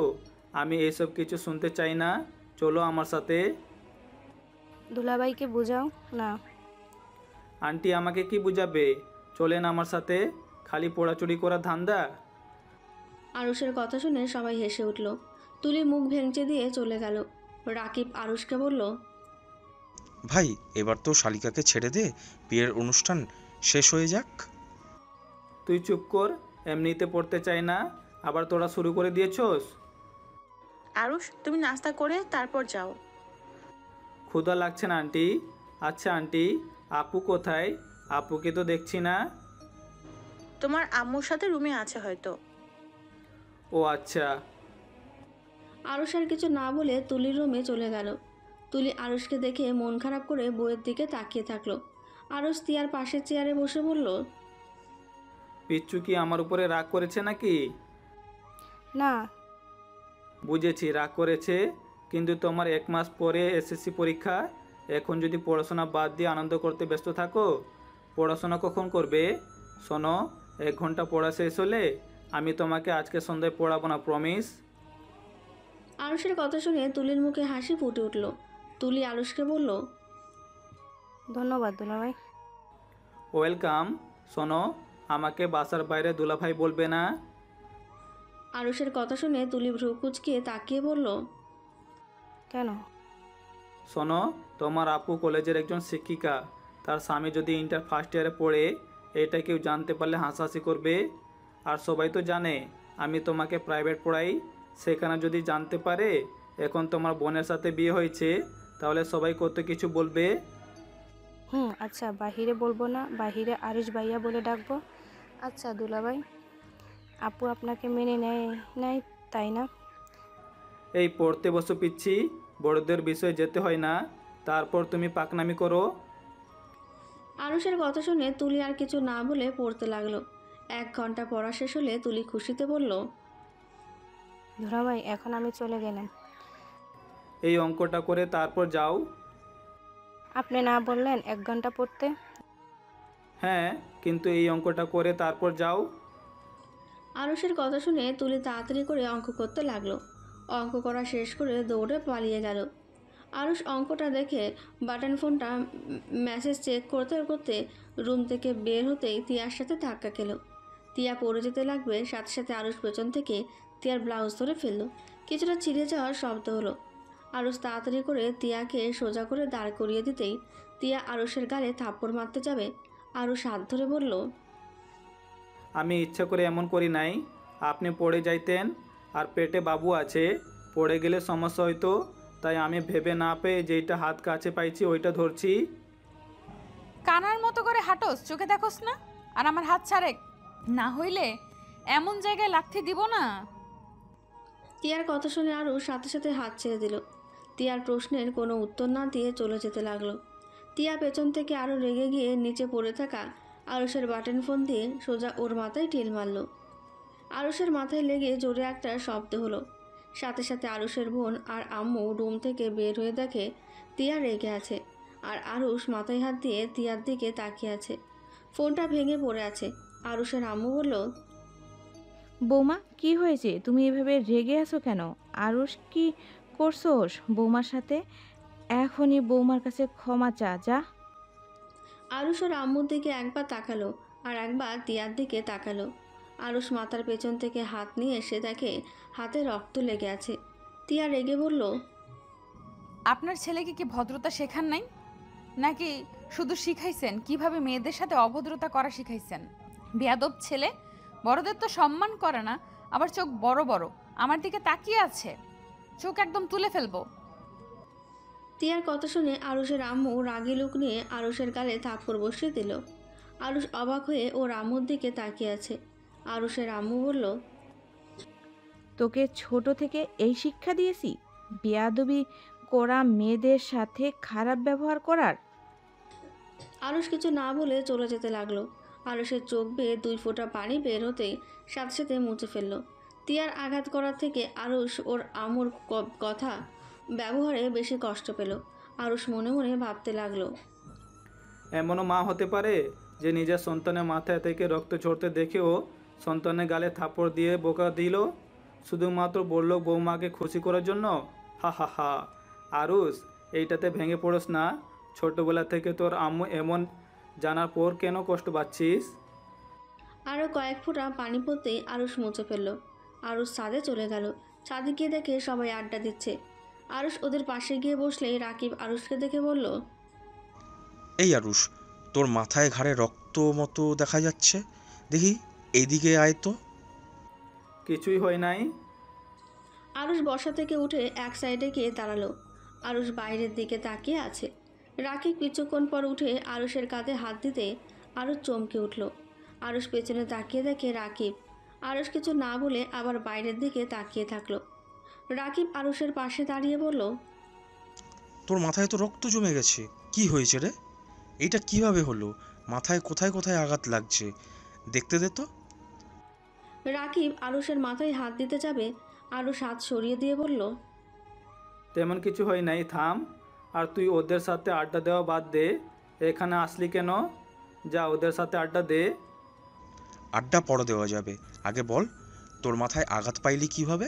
আমি এইসব কিছু শুনতে চাই না, চলো আমার সাথে। দুলাভাইকে বোঝাও না। আন্টি আমাকে কি বুঝাবে? চলেন আমার সাথে, খালি পড়াচুরি করা ধান্দা। আরুষের কথা শুনে সবাই হেসে উঠল। তুলি মুখ ভেঙচে দিয়ে চলে গেল। রাকিব আরুষকে বলল, ভাই এবার তো শালিকাকে ছেড়ে দে, বিয়ের অনুষ্ঠান শেষ হয়ে যাক। তুই চুপ কর, এমনিতে পড়তে চাই না, আবার তোরা শুরু করে দিয়েছস। আরুষ, তুমি নাস্তা করে তারপর যাও। ক্ষুধা লাগছে না আন্টি? আচ্ছা আন্টি, আপু কোথায়? আপুকে তো দেখছি না। তোমার আম্মুর সাথে রুমে আছে হয়তো। ও আচ্ছা। আরুষ আর কিছু না বলে তুলির রুমে চলে গেল। তুলি আরুষকে দেখে মন খারাপ করে বইয়ের দিকে তাকিয়ে থাকলো। আরুষ তিয়ার পাশের চেয়ারে বসে বলল, পিচ্চু কি আমার উপরে রাগ করেছে নাকি? না। বুঝেছি রাগ করেছে, কিন্তু তোমার 1 মাস পরে এসএসসি পরীক্ষা, এখন যদি পড়াশোনা বাদ দিয়ে আনন্দ করতে ব্যস্ত থাকো, পড়াশোনা কখন করবে? শোনো, 1 ঘন্টা পড়া শেষ হলে আমি তোমাকে আজকে সন্ধ্যায় পড়াবো না, প্রমিস। আরুষের কথা শুনে তুলির মুখে হাসি ফুটে উঠল। তুলি আরুষকে বলল, ধন্যবাদ দুলাভাই। ওয়েলকাম। শোনো, আমাকে বাসার বাইরে দুলাভাই বলবে না। আরুষের কথা শুনে তুলি ভ্রু কুঁচকিয়ে তাকিয়ে বলল, কেন? শোনো, তোমার আপু কলেজের একজন শিক্ষিকা, তার স্বামী যদি ইন্টার ফার্স্ট ইয়ারে পড়ে, এটা কেউ জানতে পারলে হাসাহাসি করবে। আর সবাই তো জানে আমি তোমাকে প্রাইভেট পড়াই, সেখানে যদি জানতে পারে এখন তোমার বোনের সাথে বিয়ে হয়েছে, তাহলে সবাই কত কিছু বলবে। আচ্ছা, বাহিরে বলবো না, বাহিরে আরিশ ভাইয়া বলে ডাকবো। আচ্ছা দুলাভাই, আপু আপনাকে মেনে নেয় নাই তাই না? এই পড়তে বসো পিচ্ছি, বড়দের বিষয়ে যেতে হয় না, তারপর তুমি পাকনামি করো। আরুষের কথা শুনে তুলি আর কিছু না বলে পড়তে লাগলো। 1 ঘন্টা পড়া শেষ হলে তুলি খুশিতে বলল, দুলাভাই, এখন আমি চলে গেলাম। এই অঙ্কটা করে তারপর যাও। আপনি না বললেন 1 ঘন্টা পড়তে? হ্যাঁ, কিন্তু এই অঙ্কটা করে তারপর যাও। আরুষের কথা শুনে তুলি তাড়াতাড়ি করে অঙ্ক করতে লাগলো। অঙ্ক করা শেষ করে দৌড়ে পালিয়ে গেল। আরুষ অঙ্কটা দেখে বাটন ফোনটা মেসেজ চেক করতে করতে রুম থেকে বের হতেই তিয়ার সাথে ধাক্কা খেলো। তিয়া পড়ে যেতে লাগবে, সাথে সাথে আরুষ পেছন থেকে তিয়ার ব্লাউজ ধরে ফেললো। কিছুটা ছিঁড়ে যাওয়ার শব্দ হলো। আরুষ তাড়াতাড়ি করে তিয়াকে সোজা করে দাঁড় করিয়ে দিতেই তিয়া আরুষের গালে থাপ্পড় মারতে যাবে। আরুষ হাত ধরে বলল, আমি ইচ্ছা করে এমন করি নাই, আপনি পড়ে যাইতেন, আর পেটে বাবু আছে, পড়ে গেলে সমস্যা হইতো, তাই আমি ভেবে না পেয়ে যেইটা হাত কাছে পাইছি ওইটা ধরছি। কানার মতো করে হাঁটোস, চোখে দেখোস না? আর আমার হাত ছাড়ে, না হইলে এমন জায়গায় লাথি দিব না। তিয়ার কথা শুনে আরও সাথে সাথে হাত ছেড়ে দিল। তিয়ার প্রশ্নের কোনো উত্তর না দিয়ে চলে যেতে লাগলো। তিয়া পেছন থেকে আরও রেগে গিয়ে নিচে পড়ে থাকা আরুষের বাটন ফোন দিয়ে সোজা ওর মাথায় ঢিল মারল। আরুষের মাথায় লেগে জোরে একটা শব্দ হলো। সাথে সাথে আরুষের বোন আর আম্মু রুম থেকে বের হয়ে দেখে তিয়া রেগে আছে, আর আরুষ মাথায় হাত দিয়ে তিয়ার দিকে তাকিয়ে আছে। ফোনটা ভেঙে পড়ে আছে। আরুষের আম্মু বলল, বৌমা কি হয়েছে, তুমি এভাবে রেগে আছো কেন? আরুষ কি করছোস বৌমার সাথে? এখনই বৌমার কাছে ক্ষমা চা যা। আরুষ ওর আম্মুর দিকে একবার তাকালো আর একবার তিয়ার দিকে তাকালো। আরুষ মাথার পেছন থেকে হাত নিয়ে এসে দেখে হাতে রক্ত লেগে আছে। তিয়া রেগে বলল, আপনার ছেলেকে কি ভদ্রতা শেখান নাই, নাকি শুধু শিখাইছেন কিভাবে মেয়েদের সাথে অভদ্রতা করা শিখাইছেন? বেয়াদব ছেলে, বড়দের তো সম্মান করে না, আবার চোখ বড় বড় আমার দিকে তাকিয়ে আছে, চোখ একদম তুলে ফেলবো। তিয়ার কথা শুনে আরুষের আম্মু রাগি লুক নিয়ে আরুষের গালে থাপ্পড় বসিয়ে দিল। আরুষ অবাক হয়ে ওর আম্মুর দিকে তাকিয়ে আছে। আরুষের আম্মু বলল, তোকে ছোট থেকে এই শিক্ষা দিয়েছি, বেয়াদবি করা, মেয়েদের সাথে খারাপ ব্যবহার করার? আরুষ কিছু না বলে চলে যেতে লাগলো। আরুষের চোখ বেয়ে 2 ফোঁটা পানি বের হতেই সাথে সাথে মুছে ফেলল। তিয়ার আঘাত করার থেকে আরুষ ওর আমুর কথা ব্যবহারে বেশি কষ্ট পেল। আরুষ মনে মনে ভাবতে লাগলো, এমনও মা হতে পারে যে নিজের সন্তানের মাথায় থেকে রক্ত ঝরতে দেখেও সন্তানের গালে থাপড় দিয়ে বোকা দিল, শুধুমাত্র বলল বৌমাকে খুশি করার জন্য। হা হা হা। আরুষ, এইটাতে ভেঙে পড়োস না। ছোটবেলা থেকে তোর আম্মু এমন জানার পর কেন কষ্ট পাচ্ছিস? আরও কয়েক ফোঁটা পানি পড়তেই আরুষ মুছে ফেলল। আরুষ ছাদে চলে গেল। ছাদে গিয়ে দেখে সবাই আড্ডা দিচ্ছে। আরুষ ওদের পাশে গিয়ে বসলেই রাকিব আরুষকে দেখে বলল, এই আরুষ, তোর মাথায় ঘাড়ে রক্ত মতো দেখা যাচ্ছে, দেখি এইদিকে আয় তো। কিছুই হয় নাই। আরুষ বসা থেকে উঠে এক সাইডে গিয়ে দাঁড়ালো। আরুষ বাইরের দিকে তাকিয়ে আছে। রাকিব কিছুক্ষণ পর উঠে আরুষের কাঁধে হাত দিতে আরুষ চমকে উঠল। আরুষ পেছনে তাকিয়ে দেখে রাকিব। আরুষ কিছু না বলে আবার বাইরের দিকে তাকিয়ে থাকলো। রাকিব আরুষের পাশে দাঁড়িয়ে বলল, তোর মাথায় তো রক্ত জমে গেছে, কি হয়েছে রে? এইটা কিভাবে হলো? মাথায় কোথায় কোথায় আঘাত লাগছে, দেখতে দে তো। রাকিব আরুষের মাথায় হাত দিতে যাবে, আরুষ হাত সরিয়ে দিয়ে বলল, তেমন কিছু হয় নাই, থাম। আর তুই ওদের সাথে আড্ডা দেওয়া বাদ দে। এখানে আসলি কেন? যা ওদের সাথে আড্ডা দে। আড্ডা পরে দেওয়া যাবে, আগে বল তোর মাথায় আঘাত পাইলি কিভাবে?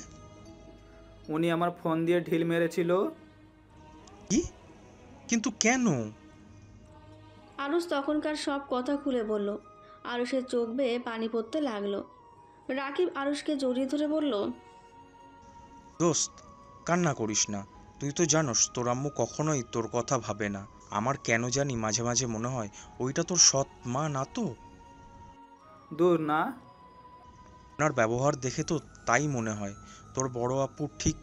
উনি আমার ফোন দিয়ে ঢিল মেরেছিল। কি? কিন্তু কেন? আরুষ তখনকার সব কথা খুলে বলল। আরুষের চোখ বেয়ে পানি পড়তে লাগলো। রাকিব আরুষকে জড়িয়ে ধরে বলল, দোস্ত, কান্না করিস না। তুই তো জানোস তোর আম্মু কখনোই তোর কথা ভাবে না। আমার কেন জানি মাঝে মাঝে মনে হয় ওইটা তোর সৎ মা না তো। দূর না। ওনার ব্যবহার দেখে তো তাই মনে হয়। তোর বড় আপু ঠিক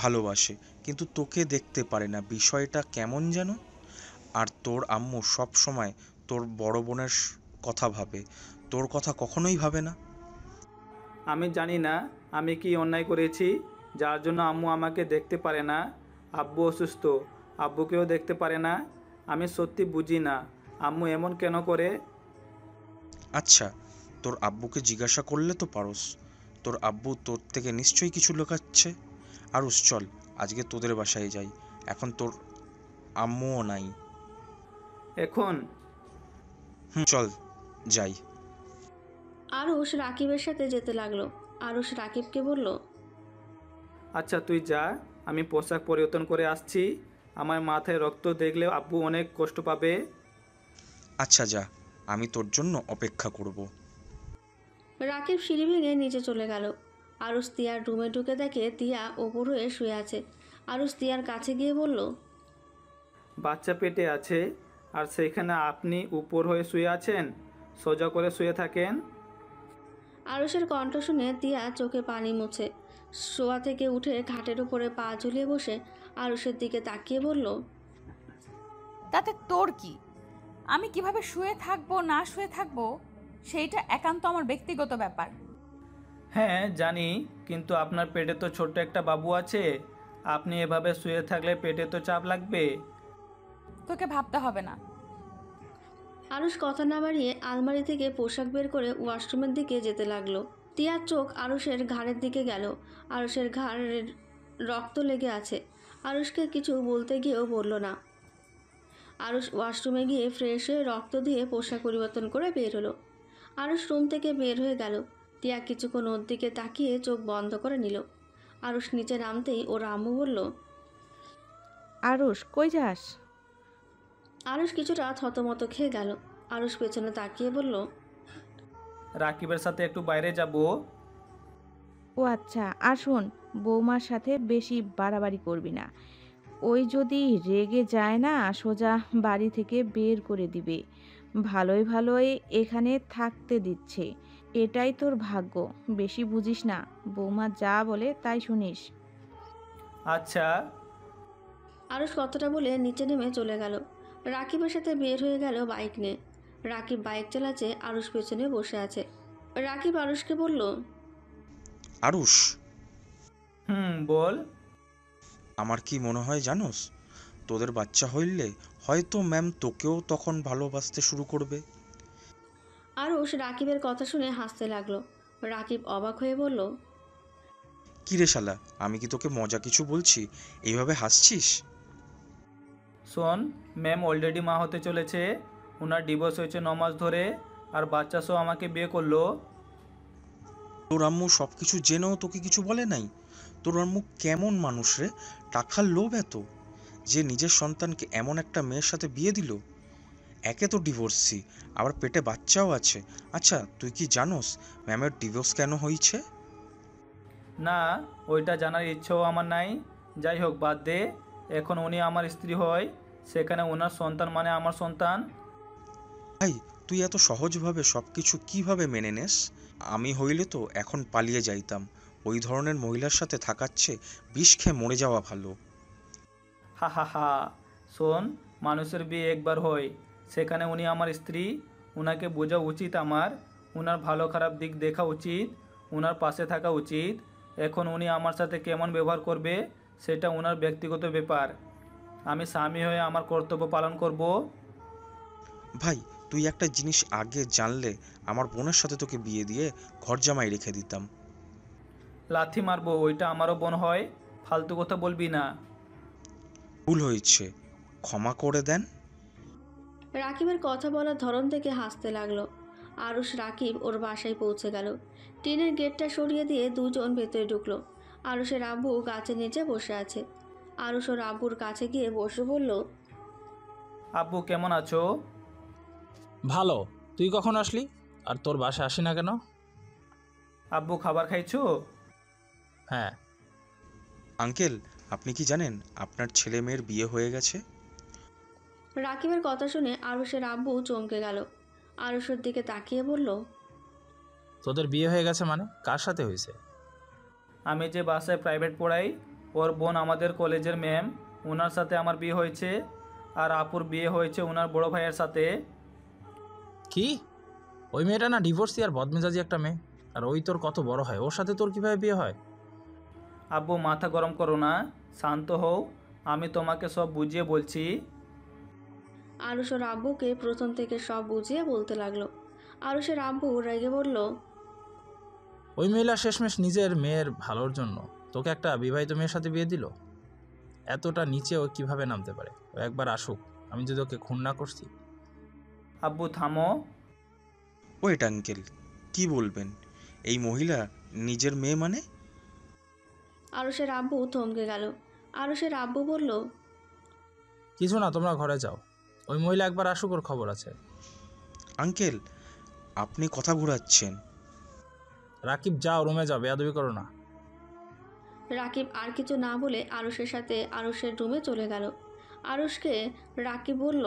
ভালোবাসে, কিন্তু তোকে দেখতে পারে না, বিষয়টা কেমন যেন। আর তোর আম্মু সব সময় তোর বড় বোনের কথা ভাবে, তোর কথা কখনোই ভাবে না। আমি জানি না আমি কি অন্যায় করেছি যার জন্য আম্মু আমাকে দেখতে পারে না। আব্বু অসুস্থ, আব্বুকেও দেখতে পারে না। আমি সত্যি বুঝি না আম্মু এমন কেন করে। আচ্ছা, তোর আব্বুকে জিজ্ঞাসা করলে তো পারোস। তোর আব্বু তোর থেকে নিশ্চয়ই কিছু লুকাচ্ছে। আরুষ, চল আজকে তোদের বাসায় যাই, এখন তোর আম্মুও নাই। এখন? চল যাই। আরুষ রাকিবের সাথে যেতে লাগলো। আরুষ রাকিবকে বলল, আচ্ছা তুই যা, আমি পোশাক পরিবর্তন করে আসছি। আমার মাথায় রক্ত দেখলে আব্বু অনেক কষ্ট পাবে। আচ্ছা যা, আমি তোর জন্য অপেক্ষা করব। রাকিব সিঁড়ি ভেঙে নিচে চলে গেল। আরুষ তিয়ার রুমে ঢুকে দেখে তিয়া ওপর হয়ে শুয়ে আছে। আরুষ তিয়ার কাছে গিয়ে বলল, বাচ্চা পেটে আছে আর সেইখানে আপনি উপর হয়ে শুয়ে আছেন? সোজা করে শুয়ে থাকেন। আরুষের কণ্ঠ শুনে তিয়া চোখে পানি মুছে শোয়া থেকে উঠে খাটের উপরে পা ঝুলিয়ে বসে আরুষের দিকে তাকিয়ে বলল, তাতে তোর কি? আমি কিভাবে শুয়ে থাকবো না শুয়ে থাকবো সেইটা একান্ত আমার ব্যক্তিগত ব্যাপার। হ্যাঁ জানি, কিন্তু আপনার পেটে তো ছোট্ট একটা বাবু আছে। আপনি এভাবে শুয়ে থাকলে পেটে তো চাপ লাগবে। তোকে ভাবতে হবে না। আরুষ কথা না বাড়িয়ে আলমারি থেকে পোশাক বের করে ওয়াশরুমের দিকে যেতে লাগলো। তিয়ার চোখ আরুষের ঘাড়ের দিকে গেল। আরুষের ঘাড়ের রক্ত লেগে আছে। আরুষকে কিছু বলতে গিয়েও বলল না। আরুষ ওয়াশরুমে গিয়ে ফ্রেশ হয়ে রক্ত দিয়ে পোশাক পরিবর্তন করে বের হলো। আরুষ রুম থেকে বের হয়ে গেল। টিয়া কিছুক্ষণ ওর দিকে তাকিয়ে চোখ বন্ধ করে নিল। আরুষ নিচে নামতেই ওর আম্মু বলল, আরুষ, কই যাস? আরুষ কিছুটা থতমত খেয়ে গেল। আরুষ পেছনে তাকিয়ে বলল, রাকিবের সাথে একটু বাইরে যাব। ও আচ্ছা, আর শোন, বৌমার সাথে বেশি বাড়াবাড়ি করবি না। ওই যদি রেগে যায় না, সোজা বাড়ি থেকে বের করে দিবে। ভালোই ভালোই এখানে থাকতে দিচ্ছে, এটাই তোর ভাগ্য। বেশি বুঝিস না, বৌমা যা বলে তাই শুনিস। আচ্ছা। আরুষ কথাটা বলে নিচে নেমে চলে গেল। রাকিবের সাথে বের হয়ে গেল বাইক নিয়ে। রাকিব বাইক চালাচ্ছে, আরুষ পেছনে বসে আছে। রাকিব আরুষকে বলল, আরুষ, বল। আমার কি মনে হয় জানোস, তোদের বাচ্চা হইলে হয়তো ম্যাম তোকেও তখন ভালোবাসতে শুরু করবে। আরুষ রাকিবের কথা শুনে হাসতে লাগলো। রাকিব অবাক হয়ে বলল, কি রে শালা, আমি কি তোকে মজা কিছু বলছি এইভাবে হাসছিস? শোন, ম্যাম অলরেডি মা হতে চলেছে। ওনার ডিভোর্স হয়েছে 9 মাস ধরে, আর বাচ্চা সহ আমাকে বিয়ে করলো। তোর আম্মু সব কিছু জেনেও তোকে কিছু বলে নাই? তোর আম্মু কেমন মানুষ রে? টাকার লোভ এত যে নিজের সন্তানকে এমন একটা মেয়ের সাথে বিয়ে দিল? একে তো ডিভোর্সি, আবার পেটে বাচ্চাও আছে। আচ্ছা, তুই কি জানোস ম্যামের ডিভোর্স কেন হয়েছে? না, ওইটা জানার ইচ্ছেও আমার নাই। যাই হোক, বাদ দে। এখন উনি আমার স্ত্রী হয়, সেখানে ওনার সন্তান মানে আমার সন্তান। ভাই, তুই এত সহজভাবে সব কিছু কীভাবে মেনে নেস? আমি হইলে তো এখন পালিয়ে যাইতাম। ওই ধরনের মহিলার সাথে থাকার চেয়ে বিষ খেয়ে মরে যাওয়া ভালো। হা হা হা। শোন, মানুষের বিয়ে একবার হয়, সেখানে উনি আমার স্ত্রী। ওনাকে বোঝা উচিত আমার, ওনার ভালো খারাপ দিক দেখা উচিত, ওনার পাশে থাকা উচিত। এখন উনি আমার সাথে কেমন ব্যবহার করবে সেটা ওনার ব্যক্তিগত ব্যাপার। আমি স্বামী হয়ে আমার কর্তব্য পালন করব। ভাই, তুই একটা জিনিস আগে জানলে আমার বোনের সাথে তোকে বিয়ে দিয়ে ঘর জামাই রেখে দিতাম। লাথি মারবো, ওইটা আমারও বোন হয়। ফালতু কথা বলবি না। ভুল হয়েছে, ক্ষমা করে দেন। রাকিবের কথা বলার ধরন থেকে হাসতে লাগলো। আরুষ রাকিব ওর বাসায় পৌঁছে গেল। টিনের গেটটা সরিয়ে দিয়ে দুজন ভেতরে ঢুকলো। আরুষের আব্বু গাছের নিচে বসে আছে। আরুষ ওর আব্বুর কাছে গিয়ে বসে বলল, আব্বু কেমন আছো? ভালো। তুই কখন আসলি? আর তোর বাসায় আসি না কেন? আব্বু খাবার খাইছো? হ্যাঁ। আঙ্কেল, আপনি কি জানেন আপনার ছেলে মেয়ের বিয়ে হয়ে গেছে? রাকিবের কথা শুনে আরুষের আব্বু চমকে গেল। আরুষের দিকে তাকিয়ে বলল, তোদের বিয়ে হয়ে গেছে মানে? কার সাথে হয়েছে? আমি যে বাসায় প্রাইভেট পড়াই, ওর বোন আমাদের কলেজের ম্যাম, ওনার সাথে আমার বিয়ে হয়েছে। আর আপুর বিয়ে হয়েছে ওনার বড় ভাইয়ের সাথে। কি? ওই মেয়েটা না ডিভোর্সি আর বদমেজাজি একটা মেয়ে। আর ওই তোর কত বড় হয়, ওর সাথে তোর কিভাবে বিয়ে হয়? আব্বু মাথা গরম করো না, শান্ত হও। আমি তোমাকে সব বুঝিয়ে বলছি। আরুষ ওর আব্বুকে প্রথম থেকে সব বুঝিয়ে বলতে লাগলো। আরুষের আব্বু রেগে বলল, ওই মহিলা শেষমেশ নিজের মেয়ের ভালোর জন্য তোকে একটা বিবাহিত মেয়ের সাথে বিয়ে দিল। এতটা নিচে ও কিভাবে নামতে পারে? ও একবার আসুক, আমি যদি ওকে খুন না করছি। আব্বু থামো। ওয়েট আঙ্কেল, কি বলবেন? এই মহিলা নিজের মেয়ে মানে? আরুষের আব্বু থমকে গেল। আরুষের আব্বু বলল, কিছু না, তোমরা ঘরে যাও। ওই মহিলা একবার আসুক, ওর খবর আছে। আঙ্কেল, আপনি কথা ঘোরাচ্ছেন। রাকিব, যাও রুমে যাও, বেয়াদবি করো না। রাকিব আর কিছু না বলে আরুষের সাথে আরুষের রুমে চলে গেল। আরুষকে রাকিব বলল,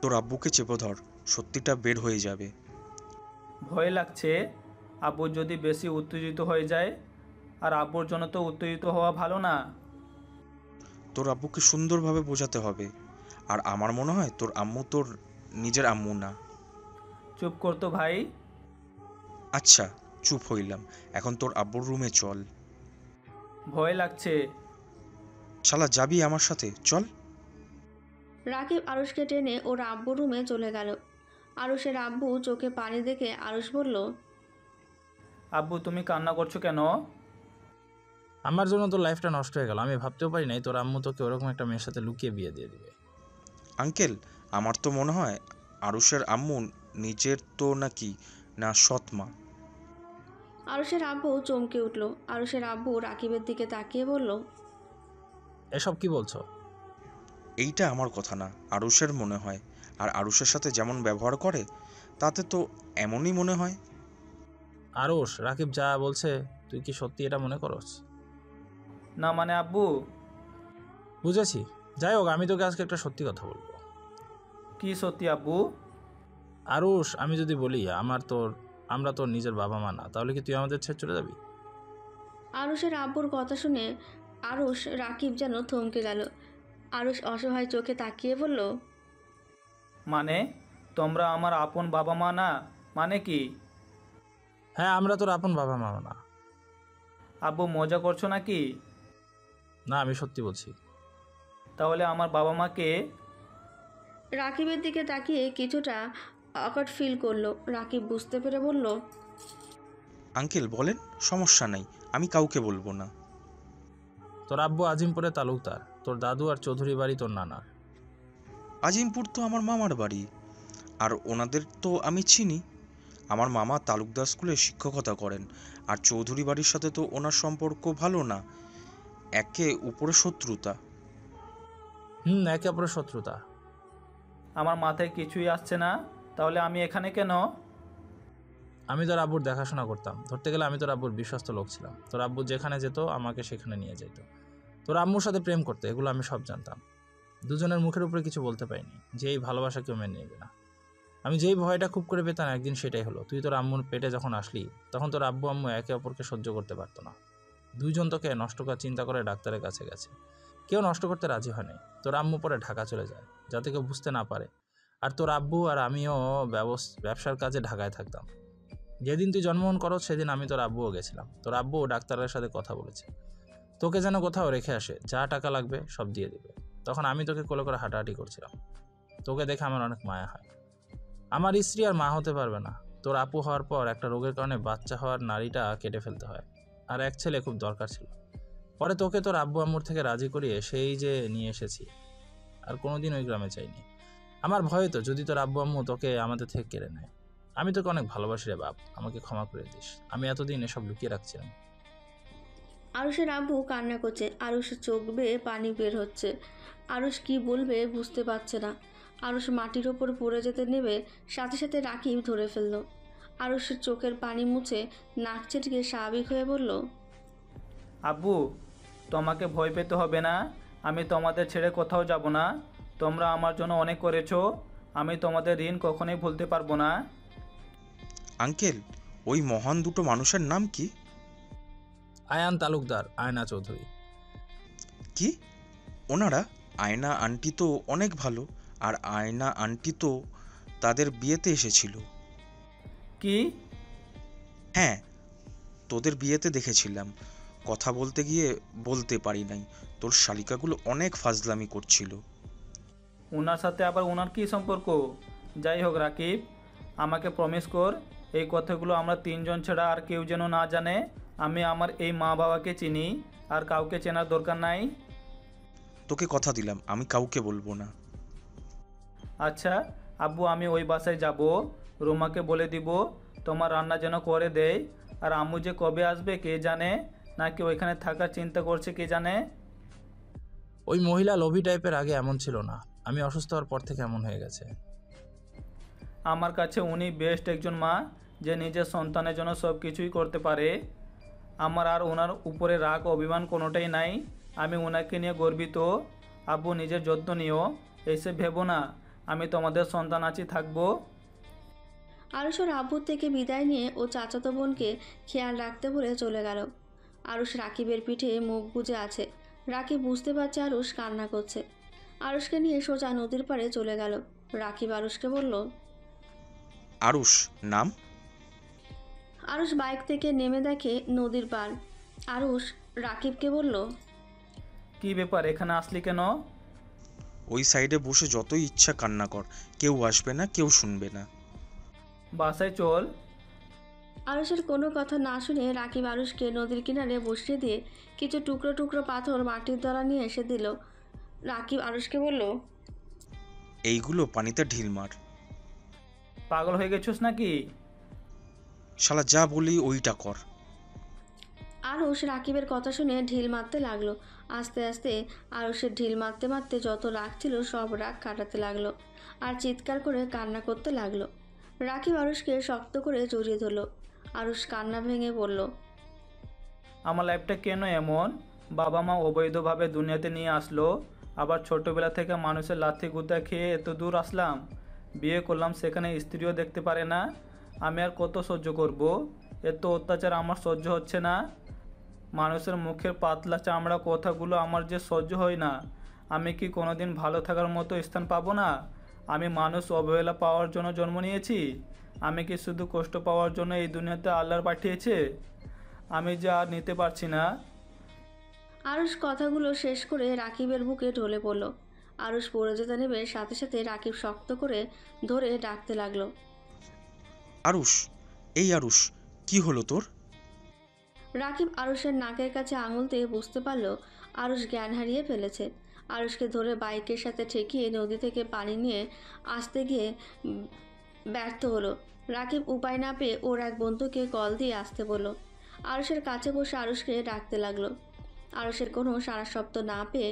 তোর আব্বুকে চেপে ধর, সত্যিটা বের হয়ে যাবে। ভয় লাগছে। আব্বু যদি বেশি উত্তেজিত হয়ে যায়, আর আব্বুর জন্য তো উত্তেজিত হওয়া ভালো না। তোর আব্বুকে সুন্দরভাবে বোঝাতে হবে। আর আমার মনে হয় তোর আম্মু তোর নিজের আম্মু না। চুপ করতো ভাই। আচ্ছা, চুপ হইলাম। এখন তোর আব্বুর রুমে চল। ভয় লাগছে। শালা, যাবি আমার সাথে? চল। রাকিব আরুষকে টেনে ওর আব্বুর রুমে চলে গেল। আরুষের আব্বু চোখে পানি দেখে আরুষ বলল, আব্বু তুমি কান্না করছো কেন? আমার জন্য তোর লাইফটা নষ্ট হয়ে গেল। আমি ভাবতেও পারি নাই তোর আম্মু তোকে ওরকম একটা মেয়ের সাথে লুকিয়ে বিয়ে দিয়ে দিবে। আঙ্কেল, আমার তো মনে হয় আরুষের আম্মু নিজের তো নাকি না সৎ মা। আরুষের আব্বু চমকে উঠল। আরুষের আব্বু রাকিবের দিকে তাকিয়ে বলল, এসব কি বলছো? এইটা আমার কথা না, আরুষের মনে হয়। আর আরুষের সাথে যেমন ব্যবহার করে তাতে তো এমনই মনে হয়। আরুষ, রাকিব যা বলছে তুই কি সত্যি এটা মনে করস? না মানে আব্বু। বুঝেছি। যাই হোক, আমি তোকে আজকে একটা সত্যি কথা বলবো। কি সত্যি আব্বু? আরুষ, আমি যদি বলি আমরা তোর নিজের বাবা মা না, তাহলে কি তুই আমাদের ছেড়ে চলে যাবি? আরুষের আব্বুর কথা শুনে আরুষ রাকিব যেন থমকে গেল। আরুষ অসহায় চোখে তাকিয়ে বলল, মানে তোমরা আমার আপন বাবা মা না মানে কি? হ্যাঁ, আমরা তোর আপন বাবা মা না। আব্বু মজা করছো নাকি? না, আমি সত্যি বলছি। তাহলে আমার বাবা মাকে? রাকিবের দিকে তাকিয়ে কিছুটা অকওয়ার্ড ফিল করলো। রাকিব বুঝতে পেরে বলল, আঙ্কেল বলেন, সমস্যা নাই, আমি কাউকে বলবো না। তোর আব্বু আজিমপুরে তালুকদার, তোর দাদু আর চৌধুরী বাড়ি তোর নানার। আজিমপুর তো আমার মামার বাড়ি, আর ওনাদের তো আমি চিনি। আমার মামা তালুকদার স্কুলে শিক্ষকতা করেন, আর চৌধুরী বাড়ির সাথে তো ওনার সম্পর্ক ভালো না, একে উপরে শত্রুতা। একে অপরের শত্রুতা। আমার মাথায় কিছুই আসছে না, তাহলে আমি এখানে কেন? আমি তোর আব্বুর দেখাশোনা করতাম, ধরতে গেলে আমি তোর আব্বুর বিশ্বস্ত লোক ছিলাম। তোর আব্বু যেখানে যেত আমাকে সেখানে নিয়ে যেত। তোর আম্মুর সাথে প্রেম করতে, এগুলো আমি সব জানতাম। দুজনের মুখের উপরে কিছু বলতে পারিনি যে এই ভালোবাসা কেউ মেনে নেবে না। আমি যেই ভয়টা খুব করে পেতাম একদিন সেটাই হলো। তুই তোর আম্মুর পেটে যখন আসলি তখন তোর আব্বু আম্মু একে অপরকে সহ্য করতে পারতো না। দুইজন তোকে নষ্ট করার চিন্তা করে ডাক্তারের কাছে গেছে, কেউ নষ্ট করতে রাজি হয়নি। তোর আম্মু পরে ঢাকা চলে যায় যাতে কেউ বুঝতে না পারে। আর তোর আব্বু আর আমিও ব্যবসার কাজে ঢাকায় থাকতাম। যেদিন তুই জন্মগ্রহণ করো সেদিন আমি তোর আব্বুও গেছিলাম। তোর আব্বু ডাক্তারের সাথে কথা বলেছে, তোকে যেন কোথাও রেখে আসে, যা টাকা লাগবে সব দিয়ে দিবে। তখন আমি তোকে কোলে করে হাঁটাহাঁটি করছিলাম। তোকে দেখে আমার অনেক মায়া হয়। আমার স্ত্রী আর মা হতে পারবে না। তোর আপু হওয়ার পর একটা রোগের কারণে বাচ্চা হওয়ার নাড়িটা কেটে ফেলতে হয়, আর এক ছেলে খুব দরকার ছিল। পরে তোকে তোর আব্বু আম্মুর থেকে রাজি করিয়ে সেই যে নিয়ে এসেছি, আর কোনোদিন ওই গ্রামে চাইনি। আমার ভয় তো যদি তোর আব্বু আম্মু তোকে আমাদের থেকে কেড়ে নেয়। আমি তোকে অনেক ভালোবাসি রে বাপ, আমাকে ক্ষমা করে দিস। আমি এতদিন এসব লুকিয়ে রাখছিলাম। আরুষের আব্বু কান্না করছে। আরুষের চোখ বেয়ে পানি বের হচ্ছে। আরুষ কি বলবে বুঝতে পারছে না। আরুষ মাটির ওপর পড়ে যেতে নেবে, সাথে সাথে রাকিব ধরে ফেলল। আরুষের চোখের পানি মুছে নাক ছিটকে স্বাভাবিক হয়ে বলল, আব্বু, তোমাকে ভয় পেতে হবে না, আমি তোমাদের ছেড়ে কোথাও যাব না। তোমরা আমার জন্য অনেক করেছো, আমি তোমাদের ঋণ কখনোই ভুলতে পারবো না। আঙ্কেল, ওই মহান দুটো মানুষের নাম কি? আয়ান তালুকদার, আয়না চৌধুরী। কি? ওনারা? আয়না আন্টি তো অনেক ভালো, আর আয়না আন্টি তো তাদের বিয়েতে এসেছিল। কি? হ্যাঁ, তোদের বিয়েতে দেখেছিলাম। কথা বলতে গিয়ে বলতে পারি নাই, তোর শালিকাগুলো অনেক ফাজলামি করছিল। ওনার সাথে আবার ওনার কি সম্পর্ক? যাই হোক রাকিব, আমাকে প্রমিস কর এই কথাগুলো আমরা তিনজন ছাড়া আর কেউ যেন না জানে। আমি আমার এই মা বাবাকে চিনি, আর কাউকে চেনার দরকার নাই। তোকে কথা দিলাম, আমি কাউকে বলবো না। আচ্ছা আব্বু, আমি ওই বাসায় যাব, রোমাকে বলে দিব তোমার রান্না যেন করে দেয়। আর আম্মু যে কবে আসবে কে জানে, নাকি ওইখানে থাকার চিন্তা করছে কে জানে। ওই মহিলা লোভী টাইপের, আগে এমন ছিল না। আমি অসুস্থ হওয়ার পর থেকে এমন হয়ে গেছে। আমার কাছে উনি বেস্ট একজন মা, যে নিজের সন্তানের জন্য সব কিছুই করতে পারে। আমার আর ওনার উপরে রাগ অভিমান কোনোটাই নাই। আমি ওনাকে নিয়ে গর্বিত। আব্বু, নিজের যত্ন নিও, এসে ভেবো না আমি তোমাদের সন্তান আছি, থাকবো। আরুষ ওর আব্বুর থেকে বিদায় নিয়ে ও চাচাতো বোনকে খেয়াল রাখতে বলে চলে গেল। আরুষ রাকিবের পিঠে মুখ গুজে আছে। রাকিব বুঝতে পারছে আরুষ কান্না করছে। আরুষকে নিয়ে সোজা নদীর পাড়ে চলে গেল। রাকিব আরুষকে বলল, আরুষ নাম? আরুষ বাইক থেকে নেমে দেখে নদীর পাড়। আরুষ রাকিবকে বলল, কি ব্যাপার, এখানে আসলি কেন? ওই সাইডে বসে যতই ইচ্ছা কান্না কর, কেউ আসবে না, কেউ শুনবে না। বাসায় চল। আরুষের কোনো কথা না শুনে রাকিব আরুষকে নদীর কিনারে বসিয়ে দিয়ে কিছু টুকরো টুকরো পাথর মাটির দ্বারা নিয়ে এসে দিল। রাকিব আরুষকে বলল, এইগুলো পানিতে ঢিল মার। পাগল হয়ে গেছিস নাকি? শালা যা বলি ওইটা কর। আরুষ রাকিবের কথা শুনে ঢিল মারতে লাগলো। আস্তে আস্তে আরুষের ঢিল মারতে মারতে যত রাগ ছিল সব রাগ কাটাতে লাগলো, আর চিৎকার করে কান্না করতে লাগলো। রাকিব আরুষকে শক্ত করে জড়িয়ে ধরল। আরুষ কান্না ভেঙে বলল, আমার লাইফটা কেন এমন? বাবা মা অবৈধভাবে দুনিয়াতে নিয়ে আসলো, আবার ছোটবেলা থেকে মানুষের লাথি গুঁতা খেয়ে এত দূর আসলাম। বিয়ে করলাম, সেখানে স্ত্রীও দেখতে পারে না। আমি আর কত সহ্য করব? এত অত্যাচার আমার সহ্য হচ্ছে না। মানুষের মুখের পাতলা চামড়া কথাগুলো আমার যে সহ্য হয় না। আমি কি কোনোদিন ভালো থাকার মতো স্থান পাবো না? আমি মানুষ অবহেলা পাওয়ার জন্য জন্ম নিয়েছি? আমি কি শুধু কষ্ট পাওয়ার জন্য এই দুনিয়াতে আল্লাহর পাঠিয়েছে? আমি যে আর নিতে পারছি না। আরুষ কথাগুলো শেষ করে রাকিবের বুকে ঢলে পড়ল। আরুষ পড়ে যেতে নেবে সাথে সাথে রাকিব শক্ত করে ধরে ডাকতে লাগলো। আরুষ, এই আরুষ, কি হলো তোর? রাকিব আরুষের নাকের কাছে আঙুল দিয়ে বুঝতে পারলো আরুষ জ্ঞান হারিয়ে ফেলেছে। আরুষকে ধরে বাইকের সাথে ঠেকিয়ে নদী থেকে পানি নিয়ে আসতে গিয়ে ব্যর্থ হলো। রাকিব উপায় না পেয়ে ওর এক বন্ধুকে কল দিয়ে আসতে বলল। আরুষের কাছে বসে আরুষকে ডাকতে লাগলো। আরুষের কোনো সারা শব্দ না পেয়ে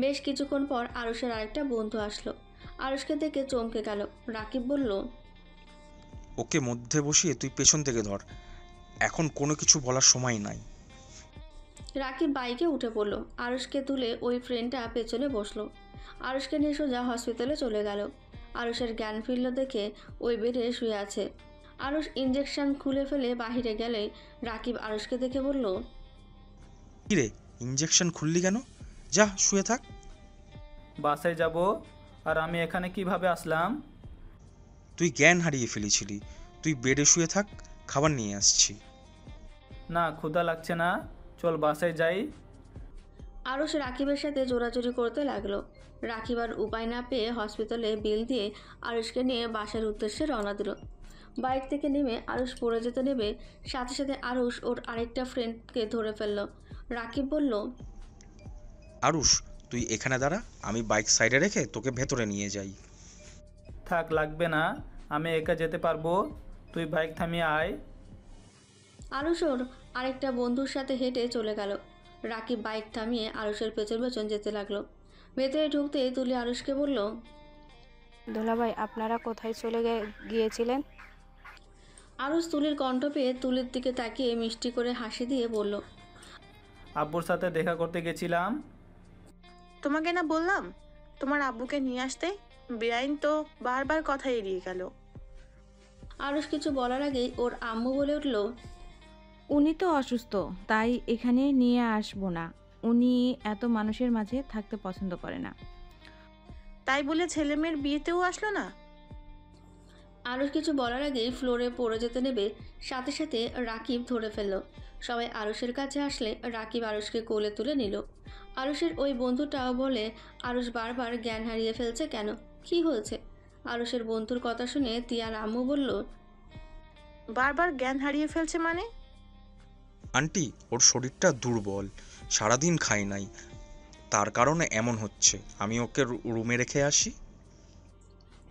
বেশ কিছুক্ষণ পর আরুষের আরেকটা বন্ধু আসলো। আরুষকে দেখে চমকে গেল। রাকিব বলল, ওকে মধ্যে বসিয়ে তুই পেছন থেকে ধর, এখন কোনো কিছু বলার সময় নাই। রাকিব বাইকে উঠে পড়ল। আরুষকে তুলে ওই ফ্রেন্ডটা পেছনে বসলো। আরুষকে নিয়ে সোজা হসপিটালে চলে গেল। আরুষের জ্ঞান ফিরল দেখে ওই বেডে শুয়ে আছে। আরুষ ইঞ্জেকশন খুলে ফেলে বাহিরে গেলে রাকিব আরুষকে দেখে বলল, কি রে, ইঞ্জেকশন খুললি কেন? যা শুয়ে থাক। বাসায় যাব, আর আমি এখানে কিভাবে আসলাম? তুই জ্ঞান হারিয়ে ফেলেছিলি, তুই বেডে শুয়ে থাক, খাবার নিয়ে আসছি। না, ক্ষুধা লাগছে না, চল বাসায় যাই। আরুষ রাকিবের সাথে জোরাজুরি করতে লাগলো। রাকিব আর উপায় না পেয়ে হসপিটালে বিল দিয়ে আরুষকে নিয়ে বাসার উদ্দেশ্যে রওনা দিল। বাইক থেকে নেমে আরুষ পড়ে যেতে নেবে সাথে সাথে আরুষ ওর আরেকটা ফ্রেন্ডকে ধরে ফেলল। রাকিব বলল, আরুষ, তুই এখানে দাঁড়া, আমি বাইক সাইডে রেখে তোকে ভেতরে নিয়ে যাই। থাক, লাগবে না, আমি একা যেতে পারবো, তুই বাইক থামিয়ে আয়। আরুষ ওর আরেকটা বন্ধুর সাথে হেঁটে চলে গেল। রাকিব বাইক থামিয়ে আরুষের পেছন পেছন যেতে লাগলো। ভেতরে ঢুকতে তুলি আরুষকে বলল, দুলাভাই আপনারা কোথায় চলে গিয়েছিলেন? আরুষ তুলির কণ্ঠ পেয়ে তুলির দিকে তাকিয়ে মিষ্টি করে হাসি দিয়ে বলল, আব্বুর সাথে দেখা করতে গেছিলাম। তোমাকে না বললাম তোমার আব্বুকে নিয়ে আসতে? বেআইন তো বারবার কথা এড়িয়ে গেল। আরুষ কিছু বলার আগেই ওর আম্মু বলে উঠল, উনি তো অসুস্থ, তাই এখানে নিয়ে আসবো না। উনি এত মানুষের মাঝে থাকতে পছন্দ করে না। তাই বলে ছেলে মেয়ের বিয়েতেও আসলো না? আরুষ কিছু বলার আগেই ফ্লোরে পড়ে যেতে নেবে সাথে সাথে রাকিব ধরে ফেলল। সবাই আরুষের কাছে আসলে রাকিব আরুষকে কোলে তুলে নিল। আরুষের ওই বন্ধুটাও বলে, আরুষ বারবার জ্ঞান হারিয়ে ফেলছে কেন, কি হয়েছে? আরুষের বন্ধুর কথা শুনে তিয়ার আম্মু বলল, বারবার জ্ঞান হারিয়ে ফেলছে মানে? আন্টি, ওর শরীরটা দুর্বল, সারাদিন খাই নাই, তার কারণে এমন হচ্ছে। আমি ওকে রুমে রেখে আসি।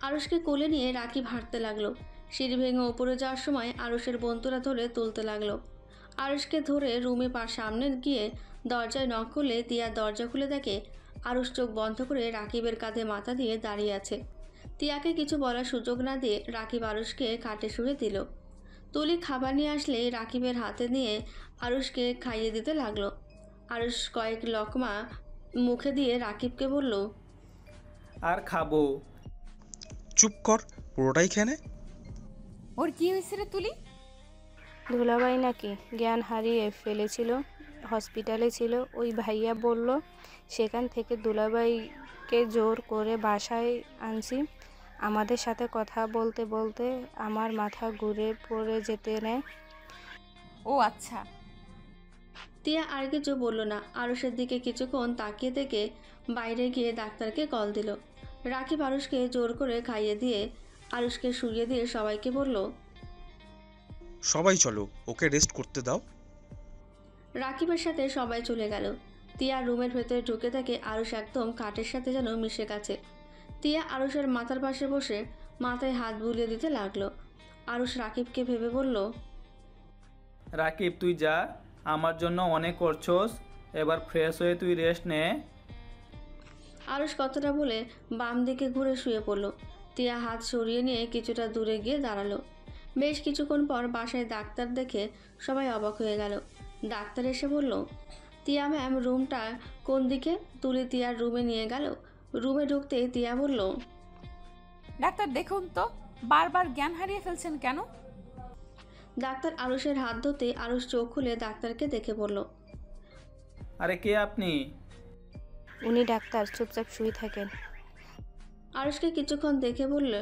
আরুষকে কোলে নিয়ে রাকিব হাঁটতে লাগলো। সিঁড়ি ভেঙে ওপরে যাওয়ার সময় আরুষের বন্ধুরা ধরে তুলতে লাগলো। আরুষকে ধরে রুমে সামনে গিয়ে দরজায় নক করলে তিয়া দরজা খুলে দেখে আরুষ চোখ বন্ধ করে রাকিবের কাঁধে মাথা দিয়ে দাঁড়িয়ে আছে। তিয়াকে কিছু বলার সুযোগ না দিয়ে রাকিব আরুষকে খাটে শুয়ে দিল। তুলি খাবার নিয়ে আসলে রাকিবের হাতে নিয়ে আরুষকে খাইয়ে দিতে লাগলো। আরুষ কয়েক লকমা মুখে দিয়ে রাকিবকে বলল, আর খাবো? চুপ কর, পুরোটাই খেয়ে। ওর কি হয়েছে রে তুলি? দুলাভাই নাকি জ্ঞান হারিয়ে ফেলেছিল, হসপিটালে ছিল। ওই ভাইয়া বলল সেখান থেকে দুলাভাইকে জোর করে বাসায় আনছি। আমাদের সাথে কথা বলতে বলতে আমার মাথা ঘুরে পড়ে যেতে নেয়। ও আচ্ছা। তিয়া আর কিছু বলল না। আরুষের দিকে কিছুক্ষণ তাকিয়ে থেকে বাইরে গিয়ে ডাক্তারকে কল দিল। রাকিব আরুষকে জোর করে খাইয়ে দিয়ে আরুষকে শুইয়ে দিয়ে সবাইকে বলল, সবাই চলো, ওকে রেস্ট করতে দাও। রাকিবের সাথে সবাই চলে গেল। তিয়া রুমের ভেতরে ঢুকে থাকে আরুষ একদম কাঠের সাথে যেন মিশে গেছে। তিয়া আরুষের মাথার পাশে বসে মাথায় হাত বুলিয়ে দিতে লাগলো। আরুষ রাকিবকে ভেবে বলল, রাকিব, তুই যা, আমার জন্য অনেক করছস, এবার ফ্রেশ হয়ে তুই রেস্ট নে। আরুষ কথাটা বলে বাম দিকে ঘুরে শুয়ে পড়ল। তিয়া হাত সরিয়ে নিয়ে কিছুটা দূরে গিয়ে দাঁড়ালো। বেশ কিছুক্ষণ পর বাসায় ডাক্তার দেখে সবাই অবাক হয়ে গেল। ডাক্তার এসে বলল, তিয়া ম্যাম, রুমটা কোন দিকে? তুলি তিয়ার রুমে নিয়ে গেল। রুমে ঢুকতেই তিয়া বলল, ডাক্তার দেখুন তো, বারবার জ্ঞান হারিয়ে ফেলছেন কেন? ডাক্তার আরুষের হাত ধরতে আরুষ চোখ খুলে ডাক্তারকে দেখে বলল, আরে কে আপনি? উনি ডাক্তার, চুপচাপ শুয়ে থাকেন। আরুষকে কিছুক্ষণ দেখে বলল,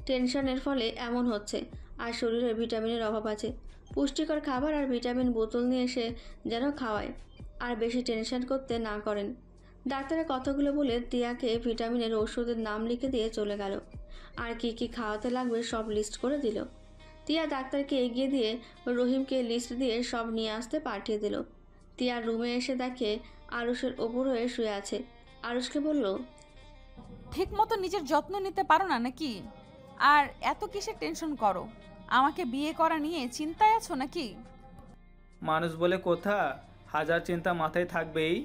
টেনশনের ফলে এমন হচ্ছে, আর শরীরে ভিটামিনের অভাব আছে। পুষ্টিকর খাবার আর ভিটামিন বোতল নিয়ে এসে যেন খাওয়ায়, আর বেশি টেনশন করতে না করেন। ডাক্তারের কথাগুলো বলে টিয়াকে ভিটামিনের ওষুধের নাম লিখে দিয়ে চলে গেল। আর কি কি খাওয়াতে লাগবে সব লিস্ট করে দিল। টিয়া ডাক্তারকে এগিয়ে দিয়ে রহিমকে লিস্ট দিয়ে সব নিয়ে আসতে পাঠিয়ে দিল। টিয়ার রুমে এসে দেখে আরুষের ওপর হয়ে শুয়ে আছে। আরুষকে বলল, ঠিক মতো নিজের যত্ন নিতে পারো না নাকি? আর এত কিসের টেনশন করো? আমাকে বিয়ে করা নিয়ে চিন্তায় আছো নাকি? মানুষ বলে কথা, হাজার চিন্তা মাথায় থাকবেই।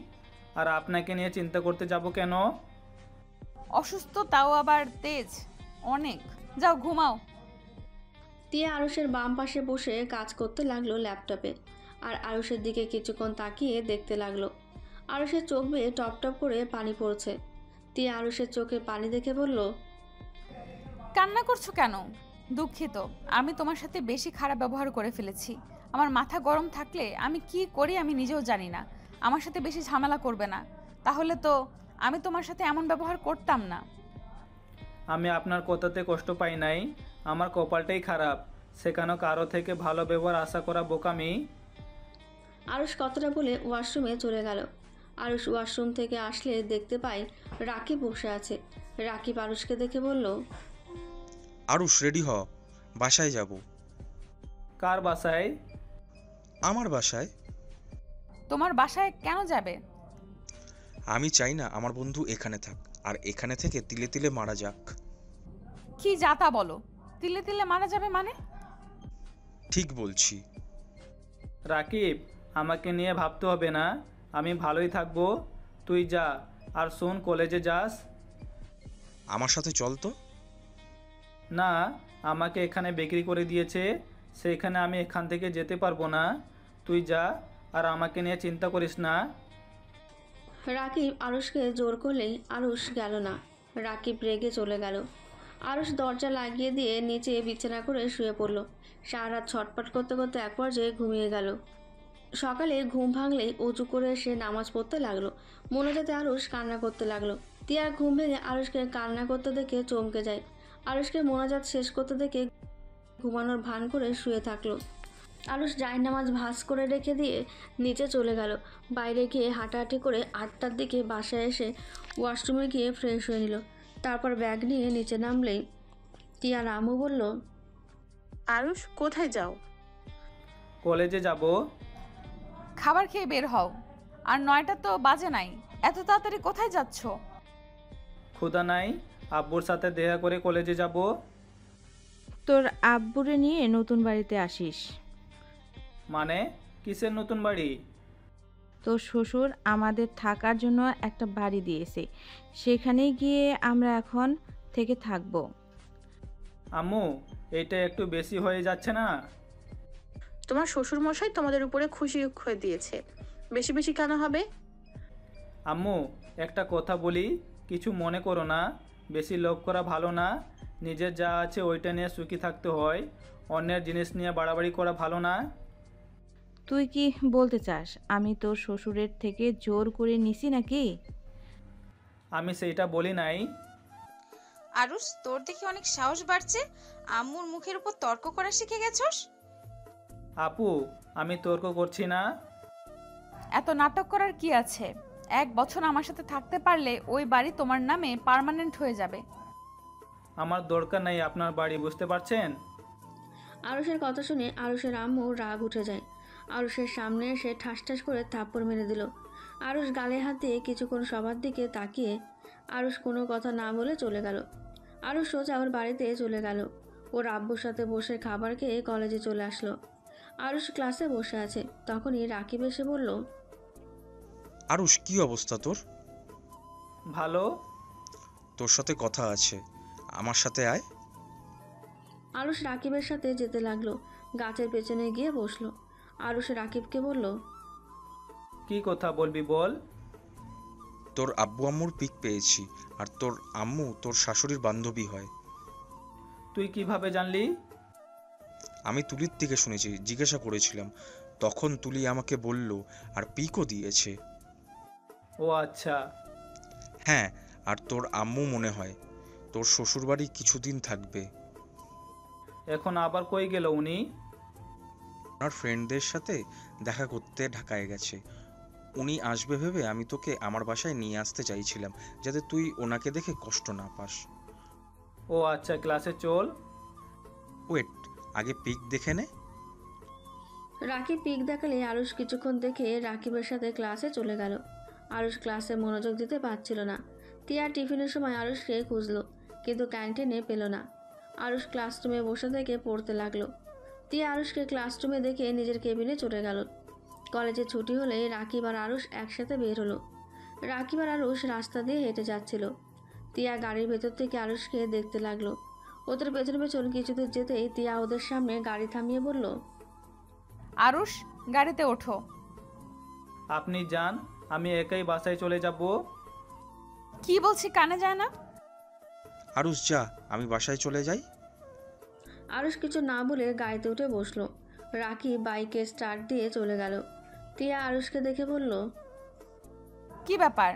আর আপনাকে নিয়ে চিন্তা করতে যাব কেন? অসুস্থ তাও আবার তেজ অনেক। যাও ঘুমাও। টিয়া আরুষের বাম পাশে বসে কাজ করতে লাগলো ল্যাপটপে। আর আরুষের দিকে কিছুক্ষণ তাকিয়ে দেখতে লাগলো। আরুষের চোখ বেয়ে টপ টপ করে পানি পড়ছে। টিয়া আরুষের চোখে পানি দেখে বলল, কান্না করছো কেন? দুঃখিত, আমি তোমার সাথে বেশি খারাপ ব্যবহার করে ফেলেছি। আমার মাথা গরম থাকলে আমি কি করি আমি নিজেও জানি না। আমার সাথে বেশি ঝামেলা করবে না, তাহলে তো আমি তোমার সাথে এমন ব্যবহার করতাম না। আমি আপনার কথাতে কষ্ট পাই নাই, আমার কপালটাই খারাপ। সেখানেও কারো থেকে ভালো ব্যবহার আশা করা বোকামি। আরুষ কথাটা বলে ওয়াশরুমে চলে গেল। আরুষ ওয়াশরুম থেকে আসলে দেখতে পায় রাকিব বসে আছে। রাকিব আরুষকে দেখে বলল, আরুষ রেডি হ, বাসায় যাব। কার বাসায়? আমার বাসায়। তোমার বাসায় কেন যাবে? আমি চাই না আমার বন্ধু এখানে থাক, আর এখানে থেকে তিলে তিলে মারা যাক। কি যাতা বলো? তিলে তিলে মারা যাবে মানে? ঠিক বলছি। রাকিব, আমাকে নিয়ে ভাবতে হবে না, আমি ভালোই থাকবো। তুই যা, আর শোন, কলেজে যাস। আমার সাথে চল তো। না, আমাকে এখানে বিক্রি করে দিয়েছে, সেখানে আমি এখান থেকে যেতে পারবো না। তুই যা, আর আমাকে নিয়ে চিন্তা করিস না। রাকিব আরুষকে জোর করলেই আরুষ গেল না। রাকিব রেগে চলে গেল। আরুষ দরজা লাগিয়ে দিয়ে নিচে বিছানা করে শুয়ে পড়ল। সারা রাত ছটপট করতে করতে এক পর্যায়ে ঘুমিয়ে গেল। সকালে ঘুম ভাঙলেই উঁচু করে এসে নামাজ পড়তে লাগলো। মনোজাতে আরুষ কান্না করতে লাগলো। টিয়ার ঘুম ভেঙে আরুষকে কান্না করতে দেখে চমকে যায়। আরুষকে মোনাজাত শেষ করতে দেখে ঘুমানোর ভান করে শুয়ে থাকলো। আরুষ জায়নামাজ ভাঁজ করে রেখে দিয়ে নিচে চলে গেল। বাইরে গিয়ে হাঁটাহাঁটি করে 8টার দিকে বাসায় এসে ওয়াশরুমে গিয়ে ফ্রেশ হয়ে নিল। তারপর ব্যাগ নিয়ে নিচে নামলেই টিয়ার আম্মু বলল, আরুষ, কোথায় যাও? কলেজে যাব। খাবার খেয়ে বের হও। আর 9টা তো বাজে নাই, এত তাড়াতাড়ি কোথায় যাচ্ছ? ক্ষুধা নাই, আব্বুর সাথে দেখা করে কলেজে যাব। তোর আব্বুরে নিয়ে নতুন বাড়িতে আসিস। মানে কিসের নতুন বাড়ি? তোর শ্বশুর আমাদের থাকার জন্য একটা বাড়ি দিয়েছে, সেখানেই গিয়ে আমরা এখন থেকে থাকবো। আম্মু, এটা একটু বেশি হয়ে যাচ্ছে না? তোমার শ্বশুর মশাই তোমাদের উপরে খুশি হয়ে দিয়েছে, বেশি বেশি কেন হবে? আম্মু, একটা কথা বলি, কিছু মনে করো না। বেশি লোভ করা ভালো না। নিজের যা আছে ওইটা নিয়ে সুখী থাকতে হয়, অন্যের জিনিস নিয়ে বাড়াবাড়ি করা ভালো না। তুই কি বলতে চাস আমি তোর শ্বশুরের থেকে জোর করে নিছি নাকি? আমি সেইটা বলি নাই। আরুষ, তোর দেখে অনেক সাহস বাড়ছে। আম্মুর মুখের উপর তর্ক করা শিখে গেছস? আপু, আমি তর্ক করছি না। এত নাটক করার কি আছে? 1 বছর আমার সাথে থাকতে পারলে ওই বাড়ি তোমার নামে পার্মানেন্ট হয়ে যাবে। আমার দরকার নাই আপনার বাড়ি, বুঝতে পারছেন? আরুষের কথা শুনে আরুষের আম্মু রাগ উঠে যায়। আরুষের সামনে এসে ঠাস ঠাস করে থাপ্পড় মেরে দিল। আরুষ গালে হাত দিয়ে কিছুক্ষণ সবার দিকে তাকিয়ে আরুষ কোনো কথা না বলে চলে গেল। আরুষ সোজা ওর বাড়িতে চলে গেল। ওর আব্বুর সাথে বসে খাবার খেয়ে কলেজে চলে আসলো। আরুষ ক্লাসে বসে আছে, তখনই রাকিব এসে বলল, আরুষ, কি অবস্থা তোর? ভালো। তোর সাথে কথা আছে, আমার সাথে আয়। আরুষ রাকিবের সাথে যেতে লাগলো। গাছের পেছনে গিয়ে বসলো। আরুষ রাকিবকে বলল, কি কথা বলবি বল। তোর আব্বু আম্মুর পিক পেয়েছি, আর তোর আম্মু তোর শাশুড়ির বান্ধবী হয়। তুই কিভাবে জানলি? আমি তুলির থেকে শুনেছি, জিজ্ঞাসা করেছিলাম, তখন তুলি আমাকে বলল, আর পিকও দিয়েছে। ও আচ্ছা। হ্যাঁ, আর তোর আম্মু মনে হয় তোর শ্বশুরবাড়ি কিছুদিন থাকবে। এখন আবার কই গেল উনি? ওনার ফ্রেন্ডদের সাথে দেখা করতে ঢাকায় গেছে। উনি আসবে ভেবে আমি তোকে আমার বাসায় নিয়ে আসতে চাইছিলাম, যাতে তুই ওনাকে দেখে কষ্ট না পাস। ও আচ্ছা, ক্লাসে চল। ওয়েট, আগে পিক দেখে নে। রাকিব পিক দেখালে আরুষ কিছুক্ষণ দেখে রাকিবের সাথে ক্লাসে চলে গেল। আরুষ ক্লাসে মনোযোগ দিতে পারছিল না। টিয়া টিফিনের সময় আরুষকে খুঁজলো, কিন্তু ক্যান্টিনে পেল না। আরুষ ক্লাসরুমে বসে থেকে পড়তে লাগলো। টিয়া আরুষকে ক্লাসরুমে দেখে নিজের কেবিনে চলে গেল। কলেজে ছুটি হলে রাকিব আর আরুষ একসাথে বের হলো। রাকিব আর আরুষ রাস্তা দিয়ে হেঁটে যাচ্ছিল। টিয়া গাড়ির ভেতর থেকে আরুষকে দেখতে লাগলো। ওদের পেছন পেছন কিছু দূর যেতেই টিয়া ওদের সামনে গাড়ি থামিয়ে বলল, আরুষ, গাড়িতে ওঠো। আপনি যান, আমি একাই বাসায় চলে যাব। কি বলছি কানে যায় না? আরুষ যা, আমি বাসায় চলে যাই। আরুষ কিছু না বলে গাড়িতে উঠে বসলো। রাকিব বাইকে স্টার্ট দিয়ে চলে গেল। টিয়া আরুষকে দেখে বলল, কি ব্যাপার,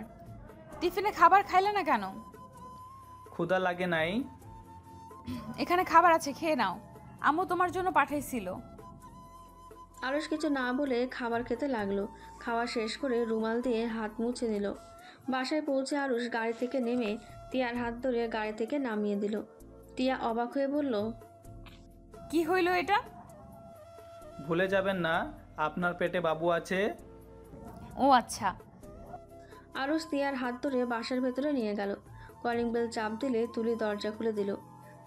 টিফিনে খাবার খাইলে না কেন? ক্ষুধা লাগে নাই? এখানে খাবার আছে, খেয়ে নাও, আম্মু তোমার জন্য পাঠাইছিল। আরুষ কিছু না বলে খাবার খেতে লাগলো। খাওয়া শেষ করে রুমাল দিয়ে হাত মুছে নিল। বাসায় পৌঁছে আরুষ গাড়ি থেকে নেমে টিয়ার হাত ধরে গাড়ি থেকে নামিয়ে দিল। টিয়া অবাক হয়ে বলল, কি হইল এটা? ভুলে যাবেন না, আপনার পেটে বাবু আছে। ও আচ্ছা। আরুষ টিয়ার হাত ধরে বাসার ভেতরে নিয়ে গেল। কলিং বেল চাপ দিলে তুলি দরজা খুলে দিল।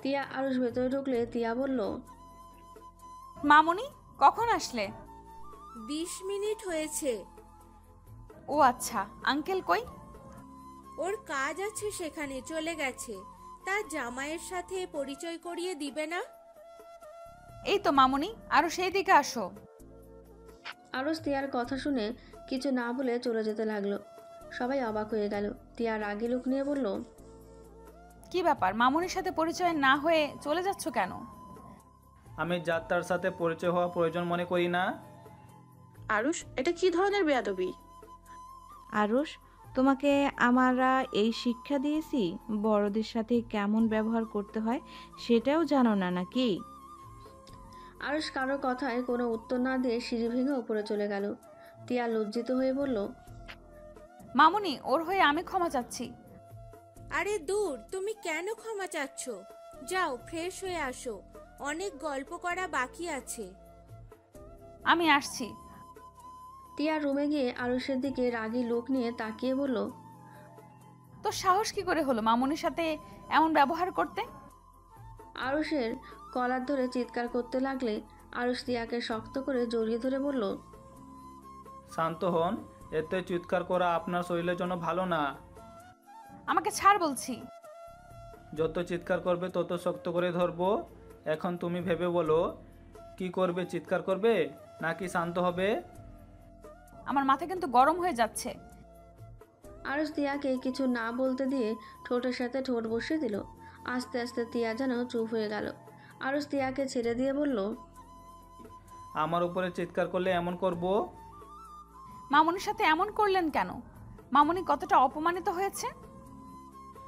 টিয়া আরুষ ভেতরে ঢুকলে টিয়া বলল, মামুনি, কখন আসলে? 20 মিনিট হয়েছে। ও আচ্ছা, আঙ্কেল কই? ওর কাজ আছে, সেখানে চলে গেছে। তার জামাইয়ের সাথে পরিচয় করিয়ে দিবে না? এই তো মামুনি, আরো সেই দিকে আসো। আরুষ টিয়ার কথা শুনে কিছু না বলে চলে যেতে লাগলো। সবাই অবাক হয়ে গেল। টিয়া রাগী লুক নিয়ে বলল, কি ব্যাপার, মামুনির সাথে পরিচয় না হয়ে চলে যাচ্ছ কেন? আমি যাত্রার সাথে পরিচয় হওয়া প্রয়োজন মনে করি না। আরুষ, এটা কি ধরনের বেয়াদবি? আরুষ, তোমাকে আমরা এই শিক্ষা দিয়েছি, বড়দের সাথে কেমন ব্যবহার করতে হয় সেটাও জানো না নাকি? আরুষ কারো কথায় কোনো উত্তর না দিয়ে সিঁড়ি ভেঙে উপরে চলে গেল। টিয়া লজ্জিত হয়ে বলল, মামুনি, ওর হয়ে আমি ক্ষমা চাচ্ছি। আরে দূর, তুমি কেন ক্ষমা চাচ্ছ? যাও ফ্রেশ হয়ে আসো, অনেক গল্প করা বাকি আছে। আমি আসছি। টিয়া রুমে গিয়ে আরুষের দিকে রাগী লুক নিয়ে তাকিয়ে বলল, তো সাহস কি করে হলো মামুনির সাথে এমন ব্যবহার করতে? আরুষের কলার ধরে চিৎকার করতে লাগলে আরুষ টিয়াকে শক্ত করে জড়িয়ে ধরে বলল, শান্ত হন, এতে চিৎকার করা আপনার শরীরের জন্য ভালো না। আমাকে ছাড় বলছি। যত চিৎকার করবে তত শক্ত করে ধরবো। এখন তুমি ভেবে বলো, কি করবে? চিৎকার করবে নাকি শান্ত হবে? আমার মাথা কিন্তু গরম হয়ে যাচ্ছে। আরুষ টিয়াকে কিছু না বলতে দিয়ে ঠোঁটের সাথে ঠোঁট বসিয়ে দিল। আস্তে আস্তে টিয়া যেন চুপ হয়ে গেল। আরুষ টিয়াকে ছেড়ে দিয়ে বলল, আমার উপরে চিৎকার করলে এমন করব? মামুনির সাথে এমন করলেন কেন? মামুনি কতটা অপমানিত হয়েছে।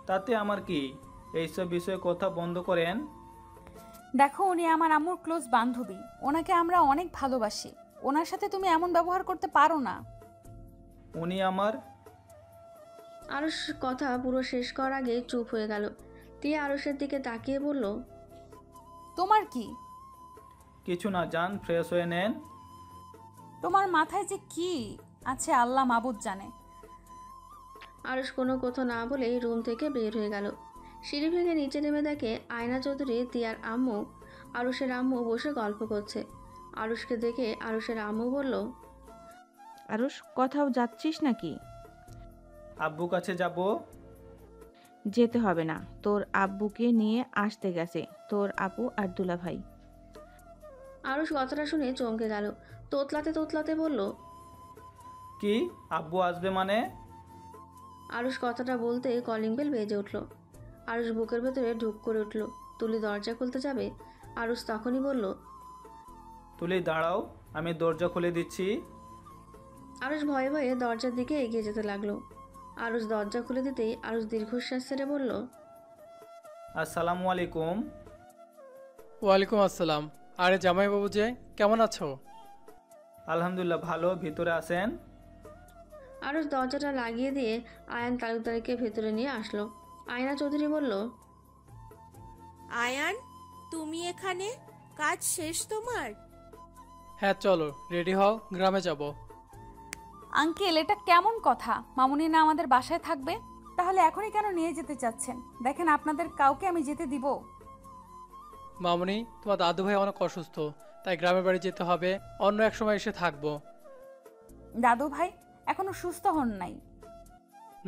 তাতে আমার কি? এইসব বিষয়ে কথা বন্ধ করেন। দেখো, উনি আমার আম্মুর ক্লোজ বান্ধবী, ওনাকে আমরা অনেক ভালোবাসি। ওনার সাথে তুমি এমন ব্যবহার করতে পারো না। উনি আমার। আরুষ কথা পুরো শেষ করার আগে চুপ হয়ে গেল। টিয়া আরুষের দিকে তাকিয়ে বলল, তোমার কি? কিছু না, যান ফ্রেশ হয়ে নেন। তোমার মাথায় যে কি আছে আল্লাহ মাবুদ জানে। আরুষ কোনো কথা না বলেই রুম থেকে বের হয়ে গেল। সিঁড়ি ভেঙে নিচে নেমে দেখে আয়না চৌধুরী টিয়ার আম্মু আরুষের আম্মু বসে গল্প করছে। আরুষকে দেখে আরুষের আম্মু বলল, আরুষ, কোথাও যাচ্ছিস নাকি? আব্বু কাছে যাব। যেতে হবে না, তোর আব্বুকে নিয়ে আসতে গেছে তোর আপু আর দুলা ভাই। আরুষ কথাটা শুনে চমকে গেল। তোতলাতে তোতলাতে বলল, কি? আব্বু আসবে মানে? আরুষ কথাটা বলতে কলিং বেল বেজে উঠল। আরুষ বুকের ভেতরে ঢুক করে উঠল। তুলি দরজা খুলতে যাবে, আরুষ তখনই বলল, তুলি দাঁড়াও, আমি দরজা খুলে দিচ্ছি। আরুষ ভয়ে ভয়ে দরজার দিকে এগিয়ে যেতে লাগলো। আরুষ দরজা খুলে দিতেই আরুষ দীর্ঘশ্বাস ছেড়ে বলল, আসসালামু আলাইকুম। ওয়ালাইকুম আসসালাম। আরে জামাইবাবু যে, কেমন আছো? আলহামদুলিল্লাহ ভালো, ভিতরে আসেন। আরুষ দরজাটা লাগিয়ে দিয়ে আয়ান তালুকদারকে ভেতরে নিয়ে আসলো। আয়না চৌধুরী বলল, আয়ান, তুমি এখানে? কাজ শেষ তোমার? হ্যাঁ চলো, রেডি হও, গ্রামে যাব। আঙ্কেল, এটা কেমন কথা? মামুনি না আমাদের বাসায় থাকবে? তাহলে এখনই কেন নিয়ে যেতে চাচ্ছেন? দেখেন, আপনাদের কাউকে আমি যেতে দিব? মামুনি, তোমার দাদু ভাই অনেক অসুস্থ, তাই গ্রামের বাড়ি যেতে হবে। অন্য এক সময় এসে থাকবো। দাদু ভাই এখনো সুস্থ হন নাই?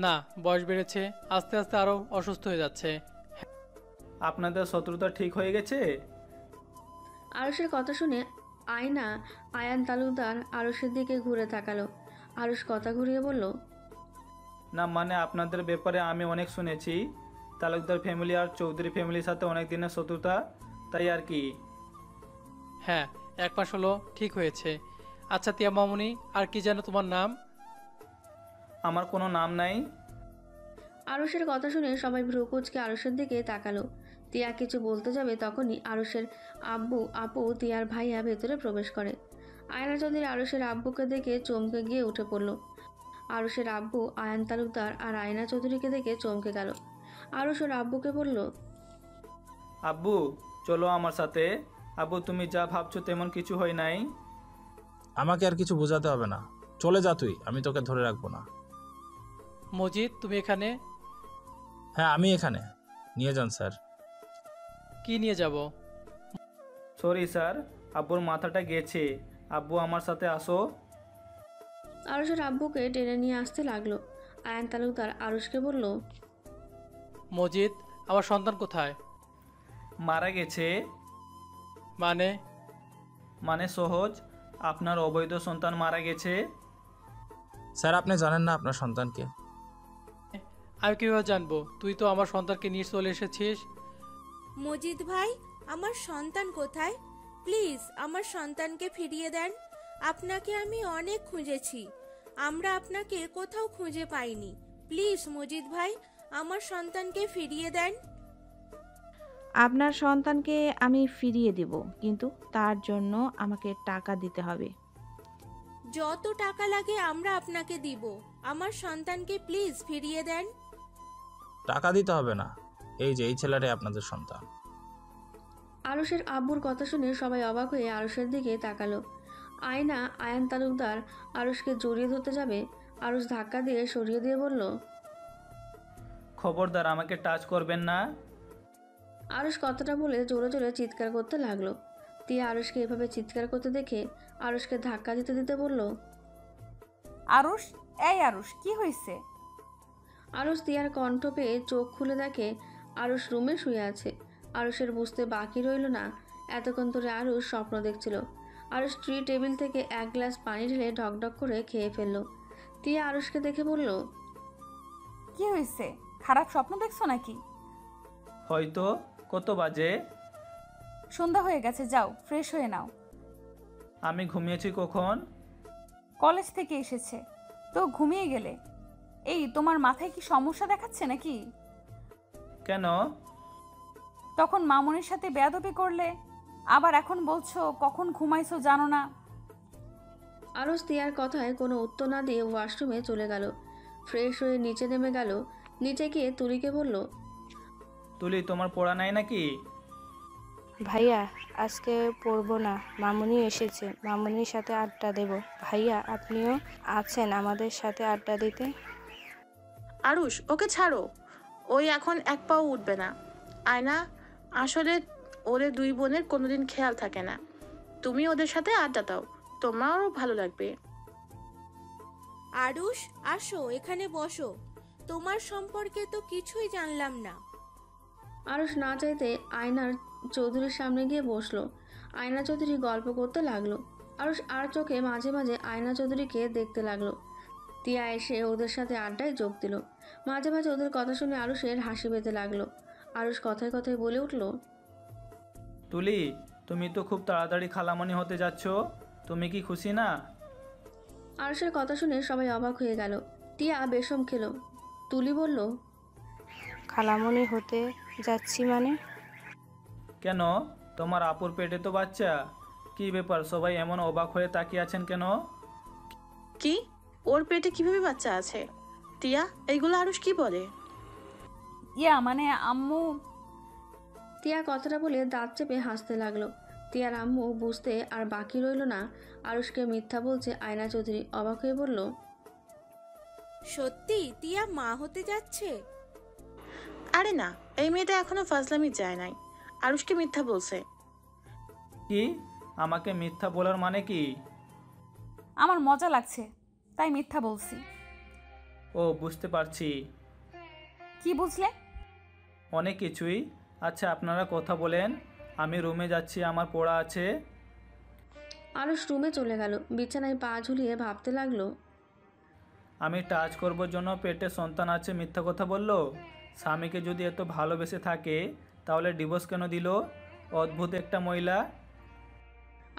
না, বয়স বেড়েছে, আস্তে আস্তে আরো অসুস্থ হয়ে যাচ্ছে। আপনাদের শত্রুতা ঠিক হয়ে গেছে? আরুষের কথা শুনে আয়না আয়ান তালুকদার আরুষের দিকে ঘুরে তাকালো। আরুষ কথা ঘুরিয়ে বলল, না মানে আপনাদের ব্যাপারে আমি অনেক শুনেছি। তালুকদার ফ্যামিলি আর চৌধুরী ফ্যামিলির সাথে অনেক দিনের শত্রুতা, তাই আর কি। হ্যাঁ, 1 মাস হলো ঠিক হয়েছে। আচ্ছা তিয়া মামুনি, আর কি যেন তোমার নাম? আমার কোনো নাম নাই। আরুষের কথা শুনে সবাই ভ্রুকুচকে আরুষের দিকে তাকালো। তিয়া কিছু বলতে যাবে তখনই আরুষের আব্বু, আপু, তিয়ার ভাইয়া ভেতরে প্রবেশ করে। আয়না চৌধুরী আরুষের আব্বুকে দেখে চমকে গিয়ে উঠে পড়ল। আরুষের আব্বু আয়ান তালুকদার আর আয়না চৌধুরীকে দেখে চমকে গেল। আরুষ ওর আব্বুকে বলল, আব্বু চলো আমার সাথে। আব্বু তুমি যা ভাবছো তেমন কিছু হয় নাই। আমাকে আর কিছু বোঝাতে হবে না, চলে যা তুই, আমি তোকে ধরে রাখবো না। মজিদ, তুমি এখানে? হ্যাঁ আমি এখানে, নিয়ে যান স্যার। কি নিয়ে যাব? সরি স্যার, আব্বুর মাথাটা গেছে। আব্বু আমার সাথে আসো। আরুষের আব্বুকে টেনে নিয়ে আসতে লাগলো। আয়ান তালুকদার আরুষকে বলল, মজিদ, আমার সন্তান কোথায়? মারা গেছে। মানে সহজ, আপনার অবৈধ সন্তান মারা গেছে। স্যার আপনি জানেন না আপনার সন্তানকে? আমি কিভাবে জানবো? তুই তো আমার সন্তানকে নিয়ে চলে এসেছিস। মজিদ ভাই, আমার সন্তান কোথায়? প্লিজ আমার সন্তানকে ফিরিয়ে দেন। আপনাকে আমি অনেক খুঁজেছি, আমরা আপনাকে কোথাও খুঁজে পাইনি। প্লিজ মজিদ ভাই, আমার সন্তানকে ফিরিয়ে দেন। আপনার সন্তানকে আমি ফিরিয়ে দেব, কিন্তু তার জন্য আমাকে টাকা দিতে হবে। যত টাকা লাগে আমরা আপনাকে দিব। আমার সন্তানকে প্লিজ ফিরিয়ে দেন। টাকা দিতে হবে না, এই যে এই ছেলেটাই আপনাদের সন্তান। আরুষের আব্বুর কথা শুনে সবাই অবাক হয়ে আরুষের দিকে তাকালো। আয়না আয়ান তালুকদার আরুষকে জড়িয়ে ধরতে যাবে, আরুষ ধাক্কা দিয়ে সরিয়ে দিয়ে বলল, খবরদার আমাকে টাচ করবেন না। আরুষ কথাটা বলে জোরে জোরে চিৎকার করতে লাগলো। তিয়া আরুষকে এভাবে চিৎকার করতে দেখে আরুষকে ধাক্কা দিতে দিতে বলল, আরুষ, এই আরুষ, কি হয়েছে? আরুষ তিয়ার কণ্ঠ পেয়ে চোখ খুলে দেখে আরুষ রুমে শুয়ে আছে। আরুষের বুঝতে বাকি রইল না এতক্ষণ ধরে আরুষ স্বপ্ন দেখছিল। আরুষ ট্রি টেবিল থেকে 1 গ্লাস পানি ঢেলে ঢকঢক করে খেয়ে ফেলল। তিয়া আরুষকে দেখে বলল, কি হয়েছে? খারাপ স্বপ্ন দেখছো নাকি? হয়তো। কত বাজে? সন্ধ্যা হয়ে গেছে, যাও ফ্রেশ হয়ে নাও। আমি ঘুমিয়েছি কখন? কলেজ থেকে এসেছে তো ঘুমিয়ে গেলে? এই তোমার মাথায় কি সমস্যা দেখাচ্ছে নাকি? কেন? তখন মামুনির সাথে বেয়াদবি করলে, আবার এখন বলছো কখন ঘুমাইছো জানো না। আরুষ তিয়ার কথায় কোনো উত্তর না দিয়ে ওয়াশরুমে চলে গেল। ফ্রেশ হয়ে নিচে নেমে গেল। নিচে গিয়ে তুলিকে বলল, তুলি তোমার পড়া নাই নাকি? ভাইয়া আজকে পড়বো না, মামুনি এসেছে, মামুনির সাথে আড্ডা দেব। ভাইয়া আপনিও আছেন আমাদের সাথে আড্ডা দিতে? আরুষ, ওকে ছাড়ো, ওই এখন 1 পাও উঠবে না। আয়না, আসলে ওদের 2 বোনের কোনোদিন খেয়াল থাকে না। তুমি ওদের সাথে আড্ডা দাও, তোমারও ভালো লাগবে। আরুষ, আসো এখানে বসো। তোমার সম্পর্কে তো কিছুই জানলাম না। আরুষ না চাইতে আয়নার চৌধুরীর সামনে গিয়ে বসলো। আয়না চৌধুরী গল্প করতে লাগলো। আরুষ আর চোখে মাঝে মাঝে আয়না চৌধুরীকে দেখতে লাগলো। তিয়া এসে ওদের সাথে আড্ডায় যোগ দিল। মাঝে মাঝে ওদের কথা শুনে আরুষের হাসি পেতে লাগলো। আরুষ কথায় কথায় বলে উঠল, তুলি তুমি তো খুব তাড়াতাড়ি খালামণি হতে যাচ্ছ, তুমি কি খুশি না? আরুষের কথা শুনে সবাই অবাক হয়ে গেল। টিয়া বেশম খেলো। তুলি বলল, খালামণি হতে যাচ্ছি মানে? কেন, তোমার আপুর পেটে তো বাচ্চা। কি ব্যাপার, সবাই এমন অবাক হয়ে তাকিয়ে আছেন কেন? কি? ওর পেটে কিভাবে বাচ্চা আছে? টিয়া, এইগুলো আরুষ কি বলে? মানে আম্মু। টিয়া কথাটা বলে দাঁত চেপে হাসতে লাগলো। টিয়ার আম্মু বুঝতে আর বাকি রইল না আরুষকে মিথ্যা বলছে আয়না চৌধুরী অবাক হয়ে বলল, সত্যি টিয়া মা হতে যাচ্ছে? আরে না, এই মেয়েটা এখনো ফাজলামি যায় নাই। আরুষকে মিথ্যা বলছে। কি? আমাকে মিথ্যা বলার মানে কি? আমার মজা লাগছে তাই মিথ্যা বলছি। ও, বুঝতে পারছি। কি বুঝলে? অনেক কিছুই। আচ্ছা, আপনারা কথা বলেন, আমি রুমে যাচ্ছি, আমার পড়া আছে। আরুষ রুমে চলে গেল। বিছানায় পা ঝুলিয়ে ভাবতে লাগলো, আমি টাচ করবার জন্য পেটে সন্তান আছে মিথ্যা কথা বলল। স্বামীকে যদি এত ভালোবেসে থাকে তাহলে ডিভোর্স কেন দিল? অদ্ভুত একটা মহিলা।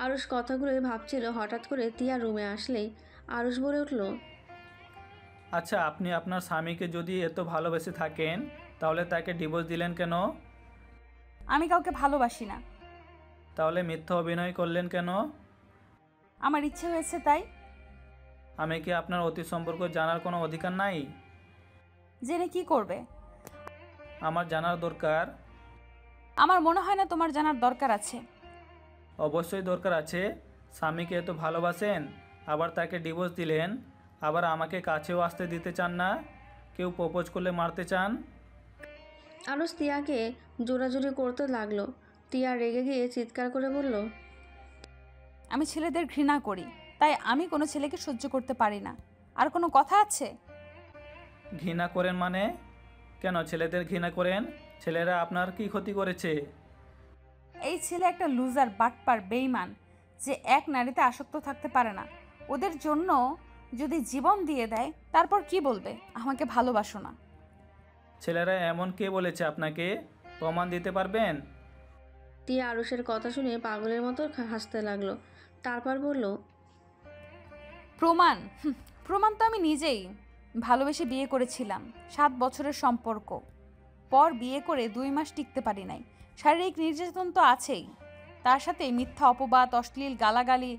আরুষ কথাগুলো ভাবছিল, হঠাৎ করে টিয়া রুমে আসলেই আরুষ বলে উঠল, আচ্ছা, আপনি আপনার স্বামীকে যদি এত ভালোবেসে থাকেন তাহলে তাকে ডিভোর্স দিলেন কেন? আমি কাউকে ভালোবাসি না। তাহলে মিথ্যা অভিনয় করলেন কেন? আমার ইচ্ছে হয়েছে তাই। আমি কি আপনার অতীত সম্পর্ক জানার কোনো অধিকার নাই? জেনে কি করবে? আমার জানার দরকার। আমার মনে হয় না তোমার জানার দরকার আছে। অবশ্যই দরকার আছে। স্বামীকে এত ভালোবাসেন, আবার তাকে ডিভোর্স দিলেন, আবার আমাকে কাছেও আসতে দিতে চান না। কেউ প্রপোজ করলে মারতে চান। আরুষ টিয়াকে জোরাজুরি করতে লাগলো। টিয়া রেগে গিয়ে চিৎকার করে বলল, আমি ছেলেদের ঘৃণা করি, তাই আমি কোনো ছেলেকে সহ্য করতে পারি না। আর কোনো কথা আছে? ঘৃণা করেন মানে? কেন ছেলেদের ঘৃণা করেন? ছেলেরা আপনার কি ক্ষতি করেছে? এই ছেলে একটা লুজার, বাটপার, বেইমান, যে এক নারীতে আসক্ত থাকতে পারে না। ওদের জন্য যদি জীবন দিয়ে দেয় তারপর কি বলবে আমাকে ভালোবাসো না? ছেলেরা এমন কে বলেছে আপনাকে? প্রমাণ দিতে পারবেন? টিয়া আরুষের কথা শুনে পাগলের মতো হাসতে লাগলো। তারপর বলল, প্রমাণ? প্রমাণ তো আমি নিজেই। ভালোবেসে বিয়ে করেছিলাম, 7 বছরের সম্পর্ক। পর বিয়ে করে 2 মাস টিকতে পারি নাই। শারীরিক নির্যাতন তো আছেই, তার সাথে মিথ্যা অপবাদ, অশ্লীল গালাগালি।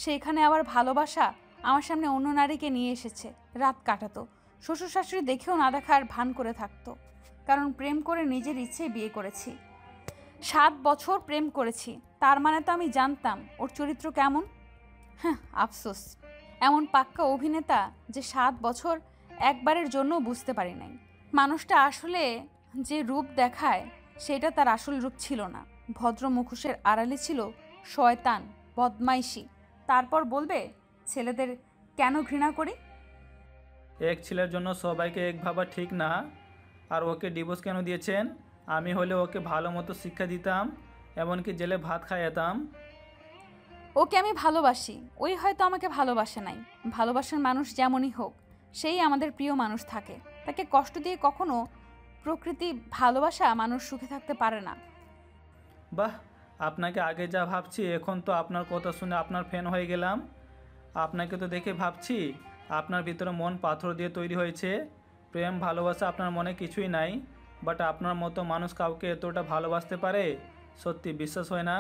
সেখানে আবার ভালোবাসা। আমার সামনে অন্য নারীকে নিয়ে এসেছে, রাত কাটাতো। শ্বশুর শাশুড়ি দেখেও না দেখার ভান করে থাকতো, কারণ প্রেম করে নিজের ইচ্ছেই বিয়ে করেছি। 7 বছর প্রেম করেছি, তার মানে তো আমি জানতাম ওর চরিত্র কেমন। হ্যাঁ, আফসোস, এমন পাক্কা অভিনেতা যে 7 বছর একবারের জন্য বুঝতে পারি নাই মানুষটা আসলে যে রূপ দেখায় সেটা তার আসল রূপ ছিল না। ভদ্র মুখোশের আড়ালে ছিল শয়তান, বদমাইশি। তারপর বলবে ছেলেদের কেন ঘৃণা করি? এক ছেলের জন্য সবাইকে এক ভাবা ঠিক না। আর ওকে ডিভোর্স কেন দিয়েছেন? আমি হলে ওকে ভালো মতো শিক্ষা দিতাম, এমনকি জেলে ভাত খাইয়াতাম। ওকে আমি ভালোবাসি, ওই হয়তো আমাকে ভালোবাসে নাই। ভালোবাসার মানুষ যেমনই হোক, সেই আমাদের প্রিয় মানুষ থাকে। তাকে কষ্ট দিয়ে কখনো প্রকৃতি ভালোবাসা মানুষ সুখে থাকতে পারে না। বাহ, আপনাকে আগে যা ভাবছি এখন তো আপনার কথা শুনে আপনার ফ্যান হয়ে গেলাম। আপনাকে তো দেখে ভাবছি আপনার ভিতরে মন পাথর দিয়ে তৈরি হয়েছে। প্রেম ভালোবাসা আপনার মনে কিছুই নাই, বাট আপনার মতো মানুষ কাউকে এতটা ভালোবাসতে পারে? সত্যি বিশ্বাস হয় না।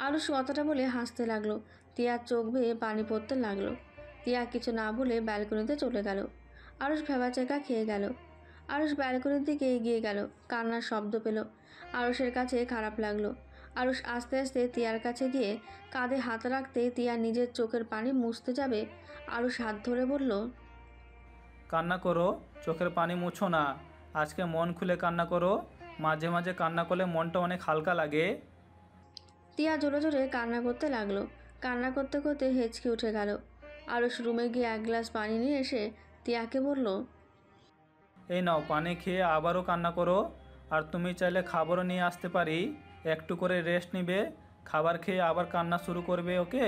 আরুষ কথাটা বলে হাসতে লাগলো। টিয়ার চোখ বেয়ে পানি পড়তে লাগলো। টিয়া কিছু না বলে ব্যালকনিতে চলে গেল। আরুষ ভেবাচেকা খেয়ে গেল। আরুষ ব্যালকনির দিকে এগিয়ে গেল, কান্নার শব্দ পেল। আরুষের কাছে খারাপ লাগলো। আরুষ আস্তে আস্তে টিয়ার কাছে গিয়ে কাঁধে হাত রাখতে টিয়া নিজের চোখের পানি মুছতে যাবে। আরুষ হাত ধরে বলল, কান্না করো, চোখের পানি মুছো না। আজকে মন খুলে কান্না করো। মাঝে মাঝে কান্না করলে মনটা অনেক হালকা লাগে। টিয়া জোরে জোরে কান্না করতে লাগলো। কান্না করতে করতে হেঁচকে উঠে গেল। আরুষ রুমে গিয়ে 1 গ্লাস পানি নিয়ে এসে টিয়াকে বলল, এই নাও, পানি খেয়ে আবারও কান্না করো। আর তুমি চাইলে খাবারও নিয়ে আসতে পারি, একটু করে রেস্ট নিবে, খাবার খেয়ে আবার কান্না শুরু করবে, ওকে?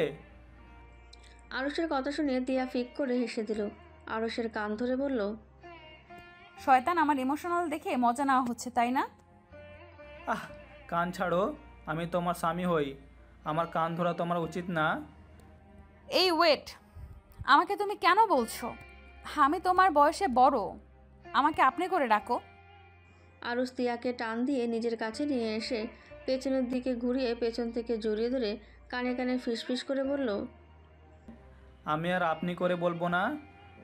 আরুষের কথা শুনে টিয়া ফিক করে হেসে দিল। আরুষের কান ধরে বলল, শয়তান, আমার ইমোশনাল দেখে মজা নেওয়া হচ্ছে তাই না? আহ, কান ছাড়ো, আমি তোমার স্বামী হই, আমার কান ধরা তোমার উচিত না। এই ওয়েট, আমাকে তুমি কেন বলছো? আমি তোমার বয়সে বড়, আমাকে আপনি করে ডাকো। আরুষ টিয়াকে টান দিয়ে নিজের কাছে নিয়ে এসে পেছনের দিকে ঘুরিয়ে পেছন থেকে জড়িয়ে ধরে কানে কানে ফিসফিস করে বলল, আমি আর আপনি করে বলবো না।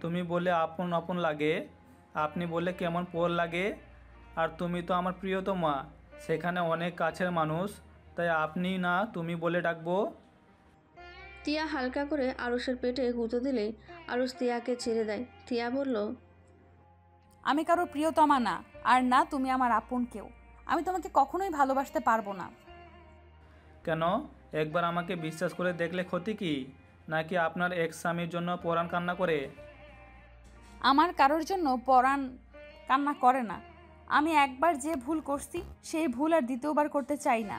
তুমি বলে আপন আপন লাগে, আপনি বলে কেমন পর লাগে। আর তুমি তো আমার প্রিয়তমা, সেখানে অনেক কাছের মানুষ, তাই আপনি না তুমি বলে ডাকবো। তিয়া হালকা করে আরুষের পেটে গুঁতো দিলেই আরুষ তিয়াকে ছেড়ে দেয়। তিয়া বলল, আমি কারো প্রিয়তমা না, আর না তুমি আমার আপন কেউ। আমি তোমাকে কখনোই ভালোবাসতে পারবো না। কেন? একবার আমাকে বিশ্বাস করে দেখলে ক্ষতি কি? নাকি আপনার এক্স স্বামীর জন্য পরাণ কান্না করে? আমার কারোর জন্য পরাণ কান্না করে না। আমি একবার যে ভুল করছি সেই ভুল আর দ্বিতীয়বার করতে চাই না।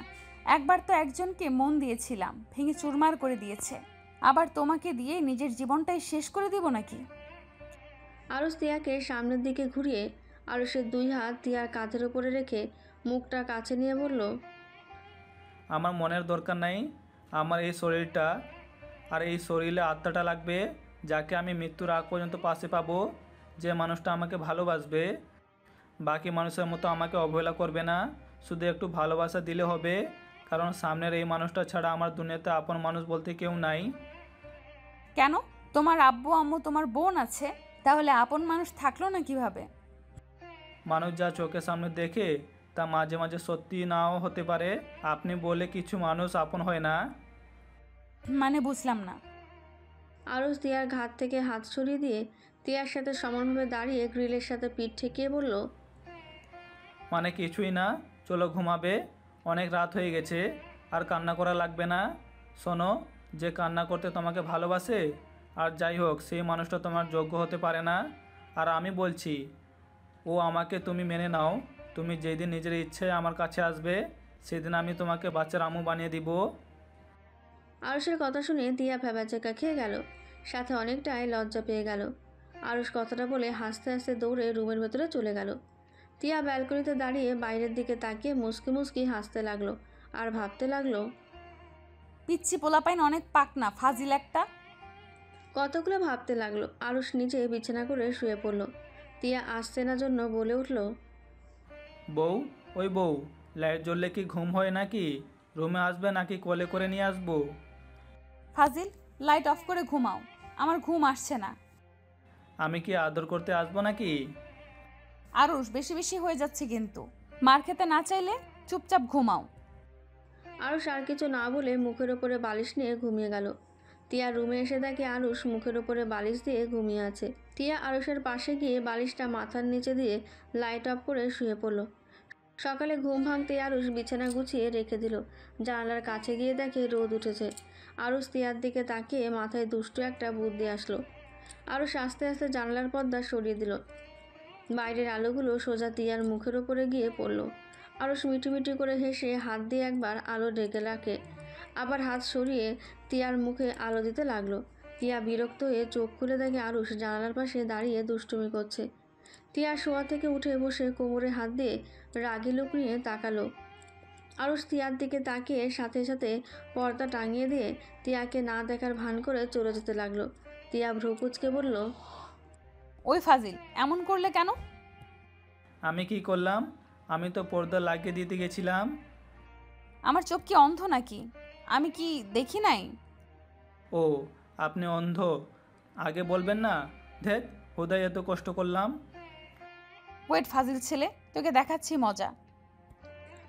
একবার তো একজনকে মন দিয়েছিলাম, ভেঙে চুরমার করে দিয়েছে। আবার তোমাকে দিয়ে নিজের জীবনটাই শেষ করে দিব নাকি? আরুষ তিয়াকে সামনের দিকে ঘুরিয়ে আরুষের 2 হাত তিয়ার কাঁধের ওপরে রেখে মুখটা কাছে নিয়ে বলল, আমার মনের দরকার নাই। আমার এই শরীরটা আর এই শরীরে আত্মাটা লাগবে, যাকে আমি মৃত্যুর আগ পর্যন্ত পাশে পাবো, যে মানুষটা আমাকে ভালোবাসবে, বাকি মানুষের মতো আমাকে অবহেলা করবে না, শুধু একটু ভালোবাসা দিলে হবে। কারণ সামনের এই মানুষটা ছাড়া আমার দুনিয়াতে আপন মানুষ বলতে কেউ নাই। কেন? তোমার আব্বু আম্মু, তোমার বোন আছে, তাহলে আপন মানুষ থাকলো না কিভাবে? মানুষ যা চোখের সামনে দেখে তা মাঝে মাঝে সত্যি নাও হতে পারে। আপনি বলে কিছু মানুষ আপন হয় না। মানে বুঝলাম না। আরুষ তিয়ার ঘাট থেকে হাত সরিয়ে দিয়ে তিয়ার সাথে সমানভাবে দাঁড়িয়ে গ্রিলের সাথে পিঠ ঠেকিয়ে বলল, মানে কিছুই না, চলো ঘুমাবে, অনেক রাত হয়ে গেছে, আর কান্না করা লাগবে না। শোনো, যে কান্না করতে তোমাকে ভালোবাসে আর যাই হোক সেই মানুষটা তোমার যোগ্য হতে পারে না। আর আমি বলছি, ও আমাকে তুমি মেনে নাও। তুমি যেদিন নিজের ইচ্ছায় আমার কাছে আসবে, সেদিন আমি তোমাকে বাচ্চার আম্মু বানিয়ে দিব। আরুষের কথা শুনে তিয়া ভ্যাবাচাকা খেয়ে গেল, সাথে অনেকটাই লজ্জা পেয়ে গেল। আরুষ কথাটা বলে হাসতে হাসতে দৌড়ে রুমের ভেতরে চলে গেল। তিয়া ব্যালকনিতে দাঁড়িয়ে বাইরের দিকে তাকিয়ে মুসকি মুসকি হাসতে লাগলো আর ভাবতে লাগলো, পিচ্ছি পোলাপাইন অনেক পাকনা, ফাজিল একটা। কতগুলো ভাবতে লাগলো। আরুষ নিচে বিছানা করে শুয়ে পড়ল। তিয়া আসছে না জন্য বলে উঠল, বউ, ওই বউ, লাইট জ্বললে কি ঘুম হয় নাকি? রুমে আসবে নাকি কোলে করে নিয়ে আসবো? ফাজিল, লাইট অফ করে ঘুমাও, আমার ঘুম আসছে না। আমি কি আদর করতে আসবো নাকি? আরুষ, বেশি বেশি হয়ে যাচ্ছে কিন্তু। মার খেতে না চাইলে চুপচাপ ঘুমাও। আরুষ আর কিছু না বলে মুখের ওপরে বালিশ নিয়ে ঘুমিয়ে গেল। টিয়া রুমে এসে দেখে আরুষ মুখের ওপরে বালিশ দিয়ে ঘুমিয়ে আছে। টিয়া আরুষের পাশে গিয়ে বালিশটা মাথার নিচে দিয়ে লাইট অফ করে শুয়ে পড়ল। সকালে ঘুম ভাঙতে আরুষ বিছানা গুছিয়ে রেখে দিল। জানালার কাছে গিয়ে দেখে রোদ উঠেছে। আরুষ টিয়ার দিকে তাকিয়ে মাথায় দুষ্টু একটা বুদ্ধি আসলো। আরুষ আস্তে আস্তে জানালার পর্দা সরিয়ে দিল। বাইরের আলোগুলো সোজা টিয়ার মুখের ওপরে গিয়ে পড়ল। আরুষ মিটিমিটি করে হেসে হাত দিয়ে একবার আলো ঢেকে রাখে, আবার হাত সরিয়ে টিয়ার মুখে আলো দিতে লাগলো। টিয়া বিরক্ত হয়ে চোখ খুলে দেখে আরুষ জানালার পাশে দাঁড়িয়ে দুষ্টুমি করছে। টিয়া শোয়া থেকে উঠে বসে কোমরে হাত দিয়ে রাগি লুক নিয়ে তাকালো। আরুষ টিয়ার দিকে তাকিয়ে সাথে সাথে পর্দা টাঙিয়ে দিয়ে টিয়াকে না দেখার ভান করে চলে যেতে লাগলো। টিয়া ভ্রু কুঁচকে বলল, ওই ফাজিল, এমন করলে কেন? আমি কি করলাম? আমি তো পর্দা লাগিয়ে দিতে গেছিলাম। আমার চোখ কি অন্ধ নাকি? আমি কি দেখি নাই? ও, আপনি অন্ধ? আগে বলবেন না। ধেৎ, হুদাই এত কষ্ট করলাম। ওয়েট ফাজিল ছেলে, তোকে দেখাচ্ছি মজা।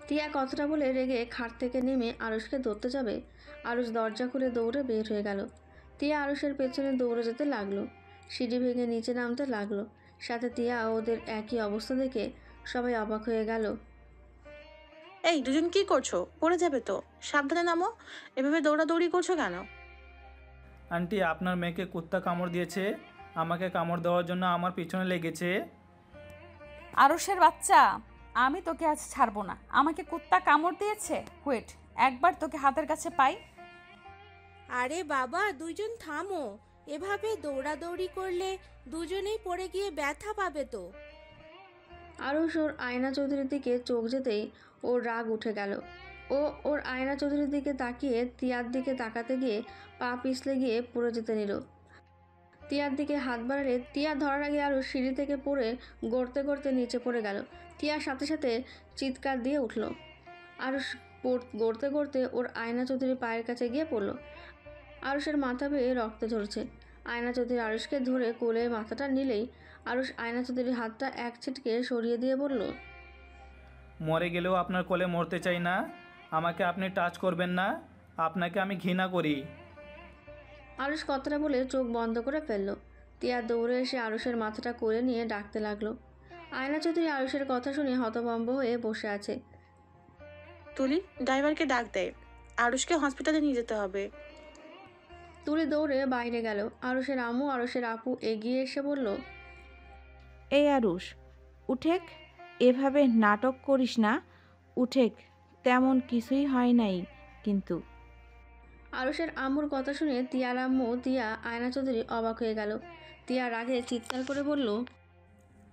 টিয়া কথাটা বলে রেগে খাট থেকে নেমে আরুষকে ধরতে যাবে। আরুষ দরজা খুলে দৌড়ে বের হয়ে গেল। টিয়া আরুষের পেছনে দৌড়ে যেতে লাগলো। সিঁড়ি ভেঙে নিচে নামতে লাগলো। সাথে টিয়া ওদের একই অবস্থা দেখে সবাই অবাক হয়ে গেল। এই দুজন কি করছো? পড়ে যাবে তো, সাবধানে নামো। এভাবে দৌড়াদৌড়ি করছো কেন? আন্টি, আপনার মেয়েকে কুত্তা কামড় দিয়েছে। আমাকে কামড় দেওয়ার জন্য আমার পিছনে লেগেছে। আরুষের বাচ্চা, আমি তোকে আজ ছাড়বো না। আমাকে কুত্তা কামড় দিয়েছে? ওয়েট, একবার তোকে হাতের কাছে পাই। আরে বাবা, দুইজন থামো। এভাবে দৌড়াদৌড়ি করলে দুজনেই পড়ে গিয়ে ব্যথা পাবে তো। আরুষ ওর আয়না চৌধুরীর দিকে চোখ যেতেই ওর রাগ উঠে গেল। ও ওর আয়না চৌধুরীর দিকে তাকিয়ে টিয়ার দিকে তাকাতে গিয়ে পা পিছলে গিয়ে পড়ে যেতে নিল। টিয়ার দিকে হাত বাড়ালে টিয়া ধরার আগে আরুষ সিঁড়ি থেকে পড়ে গড়তে গড়তে নিচে পড়ে গেল। টিয়ার সাথে সাথে চিৎকার দিয়ে উঠল। আরুষ গড়তে গড়তে ওর আয়না চৌধুরীর পায়ের কাছে গিয়ে পড়ল। আরুষের মাথা বেয়ে রক্ত ঝরছে। আয়না চৌধুরী আরুষকে ধরে কোলে মাথাটা নিলেই আরুষ আয়না চৌধুরীর হাতটা এক ছিটকে সরিয়ে দিয়ে বলল, মরে গেলেও আপনার কোলে মরতে চাই না। আমাকে আপনি টাচ করবেন না, আপনাকে আমি ঘৃণা করি। আরুষ কথাটা বলে চোখ বন্ধ করে ফেলল। তিয়া দৌড়ে এসে আরুষের মাথাটা কোলে নিয়ে ডাকতে লাগলো। আয়না চৌধুরী আরুষের কথা শুনে হতভম্ব হয়ে বসে আছে। তুলি, ড্রাইভারকে ডাক দেয়, আরুষকে হসপিটালে নিয়ে যেতে হবে। তুলি দৌড়ে বাইরে গেল। আরুষের আম্মু আরুষের আপু এগিয়ে এসে বলল, এই আরুষ, উঠেক, এভাবে নাটক করিস না, উঠেক, তেমন কিছুই হয় নাই কিন্তু। আরুষের আম্মুর কথা শুনে তিয়ার আম্মু তিয়া আয়না চৌধুরী অবাক হয়ে গেল। তিয়া রাগে চিৎকার করে বলল,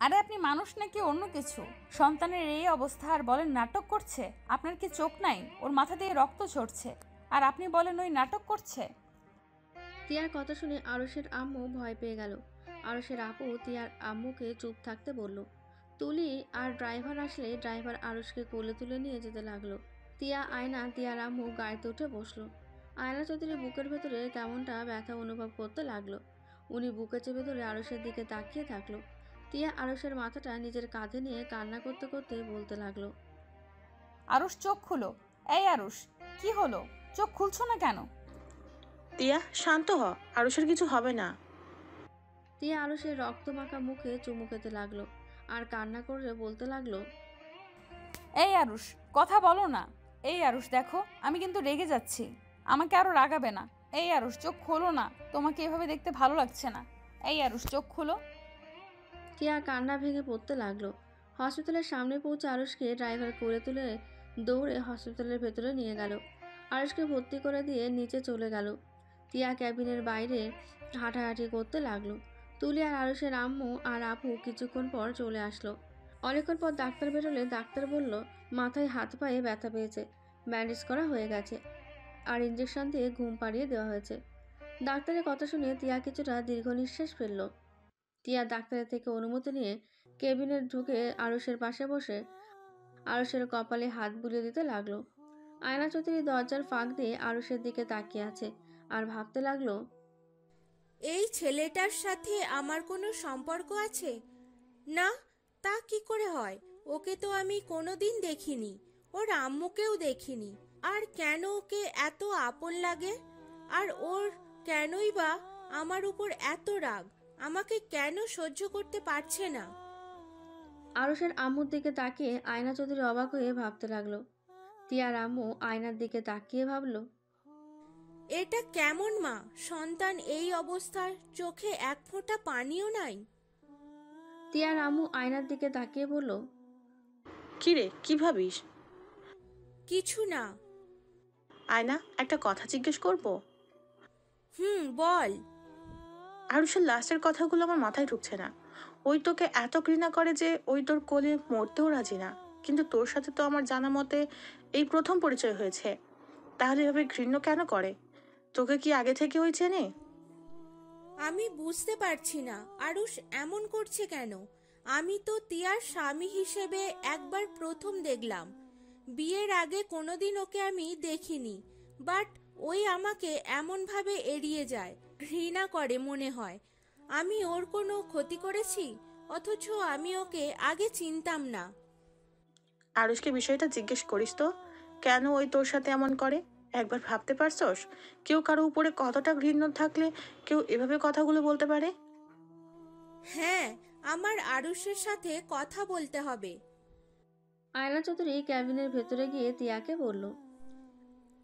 আরে আপনি মানুষ নাকি অন্য কিছু? সন্তানের এই অবস্থা আর বলেন নাটক করছে? আপনার কি চোখ নাই? ওর মাথা দিয়ে রক্ত ঝরছে আর আপনি বলেন ওই নাটক করছে? তিয়ার কথা শুনে আরুষের আম্মু ভয় পেয়ে গেল। আরুষের আপু তিয়ার আম্মুকে চুপ থাকতে বলল। তুলি আর ড্রাইভার আসলে ড্রাইভার আরুষকে কোলে তুলে নিয়ে যেতে লাগলো। তিয়া আয়না তিয়ার আম্মু গাড়িতে উঠে বসলো। আয়না চৌধুরী বুকের ভেতরে কেমনটা ব্যথা অনুভব করতে লাগলো। উনি বুকে চেপে ধরে আরুষের দিকে তাকিয়ে থাকলো। তিয়া আরুষের মাথাটা নিজের কাঁধে নিয়ে কান্না করতে করতে বলতে লাগলো, আরুষ চোখ খুলো। এই আরুষ, কি হলো? চোখ খুলছো না কেন? তিয়া, শান্ত হ, আরুষের কিছু হবে না। তিয়া আরুষের রক্তমাখা মুখে চুমু খেতে লাগলো আর কান্না করে বলতে লাগলো, এই আরুষ, কথা বলো না। এই আরুষ দেখো, আমি কিন্তু রেগে যাচ্ছি, আমাকে আরো রাগাবে না। এই আরুষ, চোখ খোলো না, তোমাকে এভাবে দেখতে ভালো লাগছে না। এই আরুষ, চোখ খোলো। টিয়া কান্না ভেঙে পড়তে লাগলো। হসপিটালের সামনে পৌঁছে আরুষকে ড্রাইভার করে তুলে দৌড়ে হসপিটালের ভেতরে নিয়ে গেল। আরুষকে ভর্তি করে দিয়ে নিচে চলে গেল। টিয়া ক্যাবিনের বাইরে হাঁটাহাঁটি করতে লাগলো। তুলি আর আরুষের আম্মু আর আপু কিছুক্ষণ পর চলে আসলো। অনেকক্ষণ পর ডাক্তার বেরোলে ডাক্তার বলল মাথায় হাত পায়ে ব্যথা পেয়েছে, ব্যান্ডেজ করা হয়ে গেছে আর ইঞ্জেকশন দিয়ে ঘুম পাড়িয়ে দেওয়া হয়েছে। ডাক্তারের কথা শুনে টিয়া কিছুটা দীর্ঘ নিঃশ্বাস ফেলল। টিয়া ডাক্তারের থেকে অনুমতি নিয়ে কেবিনে ঢুকে আরুষের পাশে বসে আরুষের কপালে হাত বুলিয়ে দিতে লাগলো। আয়না চৌধুরী দরজার ফাঁক দিয়ে আরুষের দিকে তাকিয়ে আছে আর ভাবতে লাগলো, এই ছেলেটার সাথে আমার কোনো সম্পর্ক আছে? না, তা কি করে হয়? ওকে তো আমি কোনোদিন দেখিনি, ওর আম্মুকেও দেখিনি। আর কেন ওকে এত আপন লাগে? আর ওর কেনই বা আমার উপর এত রাগ? আমাকে কেন সহ্য করতে পারছে না? আরুষের আম্মুর দিকে তাকিয়ে আয়না চৌধুরী অবাক হয়ে ভাবতে লাগলো। টিয়ার আম্মু আয়নার দিকে তাকিয়ে ভাবলো, এটা কেমন মা? সন্তান এই অবস্থার, চোখে এক ফোঁটা পানিও নাই। টিয়ার আম্মু আয়নার দিকে তাকিয়ে বলল, কিরে, কি ভাবিস? কিছু না। আয়না, একটা কথা জিজ্ঞেস করবো? বল। আরুষের লাস্টের কথাগুলো আমার মাথায় ঢুকছে না। ওই তোকে এত ঘৃণা করে যে ওই তোর কোলে মরতেও রাজি না, কিন্তু তোর সাথে তো আমার জানা মতে এই প্রথম পরিচয় হয়েছে। তাহলে এভাবে ঘৃণ্য কেন করে? তোকে কি আগে থেকে ওই চেনে? আমি বুঝতে পারছি না আরুষ এমন করছে কেন। আমি তো তিয়ার স্বামী হিসেবে একবার প্রথম দেখলাম। বিয়ের আগে কোনোদিন ওকে আমি দেখিনি, বাট ওই আমাকে এমনভাবে এড়িয়ে যায়, ঘৃণা করে মনে হয়। আমি ওর কোনো ক্ষতি করেছি? অথচ আমি ওকে আগে চিনতাম না। আরুষকে বিষয়টা জিজ্ঞেস করিস তো, কেন ওই তোর সাথে এমন করে? একবার ভাবতে পারছস কেউ কারো উপরে কতটা ঘৃণ্য থাকলে কেউ এভাবে কথাগুলো বলতে পারে? হ্যাঁ, আমার আরুষের সাথে কথা বলতে হবে। আয়না চৌধুরী ক্যাবিনের ভেতরে গিয়ে টিয়াকে বলল,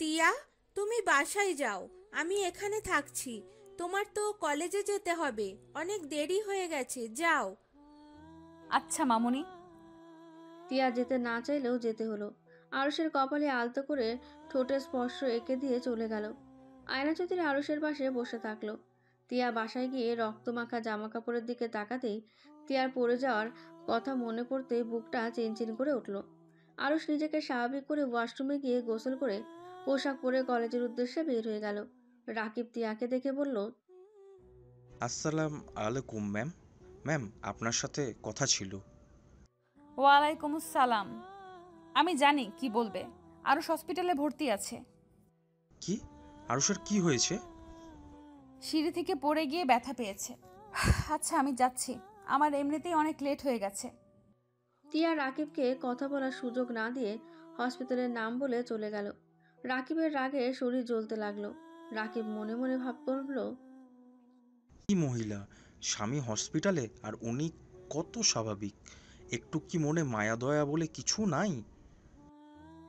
টিয়া, তুমি বাসায় যাও, আমি এখানে থাকছি। তোমার তো কলেজে যেতে হবে, অনেক দেরি হয়ে গেছে, যাও। আচ্ছা মামুনি। টিয়া যেতে না চাইলেও যেতে হলো। আরুষের কপালে আলতো করে ঠোঁটে স্পর্শ এঁকে দিয়ে চলে গেল। আয়না চৌধুরী আরুষের পাশে বসে থাকলো। টিয়া বাসায় গিয়ে রক্তমাখা জামা কাপড়ের দিকে তাকাতেই টিয়ার পড়ে যাওয়ার কথা মনে পড়তে বুকটা চিনচিন করে উঠল। আরুষ নিজেকে স্বাভাবিক করে ওয়াশরুমে গিয়ে গোসল করে পোশাক পরে কলেজের উদ্দেশ্যে বের হয়ে গেল। রাকিব টিয়াকে দেখে বলল, আসসালাম আলাইকুম ম্যাম। ম্যাম, আপনার সাথে কথা ছিল। ওয়ালাইকুম আসসালাম। আমি জানি কি বলবে। আরুষ হসপিটালে ভর্তি আছে। কি? আরুষের কি হয়েছে? সিঁড়ি থেকে পড়ে গিয়ে ব্যথা পেয়েছে। আচ্ছা আমি যাচ্ছি, আমার এমনিতেই অনেক লেট হয়ে গেছে। তিয়া রাকিবকে কথা বলার সুযোগ না দিয়ে হসপিটালের নাম বলে চলে গেল। রাকিবের রাগে শরীর জ্বলতে লাগলো। রাকিব মনে মনে ভাব করলো, কি মহিলা, স্বামী হসপিটালে আর উনি কত স্বাভাবিক, একটু কি মনে মায়া দয়া বলে কিছু নাই?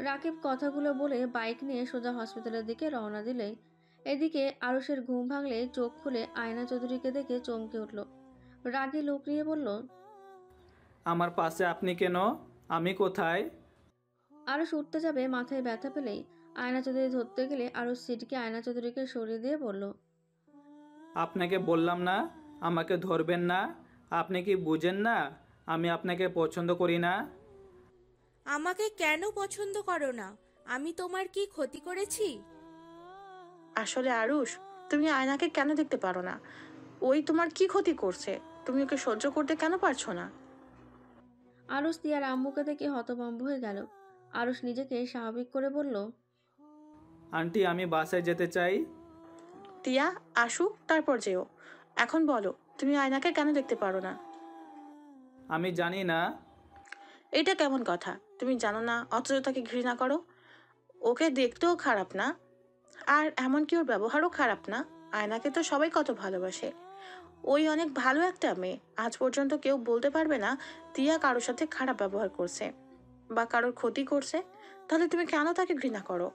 রাকিব কথাগুলো বলে বাইক নিয়ে সোজা হসপিটালের দিকে রওনা দিলে এদিকে আরুষের ঘুম ভাঙলে চোখ খুলে আয়না চৌধুরীকে দেখে চমকে উঠল। রাগে লোক নিয়ে বলল, আমার পাশে আপনি কেন? আমি কোথায়? আরুষ উঠতে যাবে, মাথায় ব্যথা পেলেই আয়না চৌধুরী ধরতে গেলে আরুষ সিটকে আয়না চৌধুরীকে সরিয়ে দিয়ে বলল, আপনাকে বললাম না আমাকে ধরবেন না? আপনি কি বুঝেন না আমি আপনাকে পছন্দ করি না? আমাকে কেন পছন্দ করো না? আমি তোমার কি ক্ষতি করেছি? আসলে আরুষ, তুমি আয়নাকে কেন দেখতে পারো না? ওই তোমার কি ক্ষতি করছে? তুমি ওকে সহ্য করতে কেন পারছো না? আরুষ তিয়ার আম্মুকে দেখে হতভম্ব হয়ে গেল। আরুষ নিজেকে স্বাভাবিক করে বলল, আন্টি আমি বাসায় যেতে চাই। টিয়া আসুক তারপর যেও। এখন বলো তুমি আয়নাকে কেন দেখতে পারো না? আমি জানি না। এটা কেমন কথা? তুমি জানো না অথচ তাকে ঘৃণা করো? ওকে দেখতেও খারাপ না, আর এমনকি ওর ব্যবহারও খারাপ না। আয়নাকে তো সবাই কত ভালোবাসে। ওই অনেক ভালো একটা মেয়ে। আজ পর্যন্ত কেউ বলতে পারবে না টিয়া কারোর সাথে খারাপ ব্যবহার করছে বা কারোর ক্ষতি করছে। তাহলে তুমি কেন তাকে ঘৃণা করো?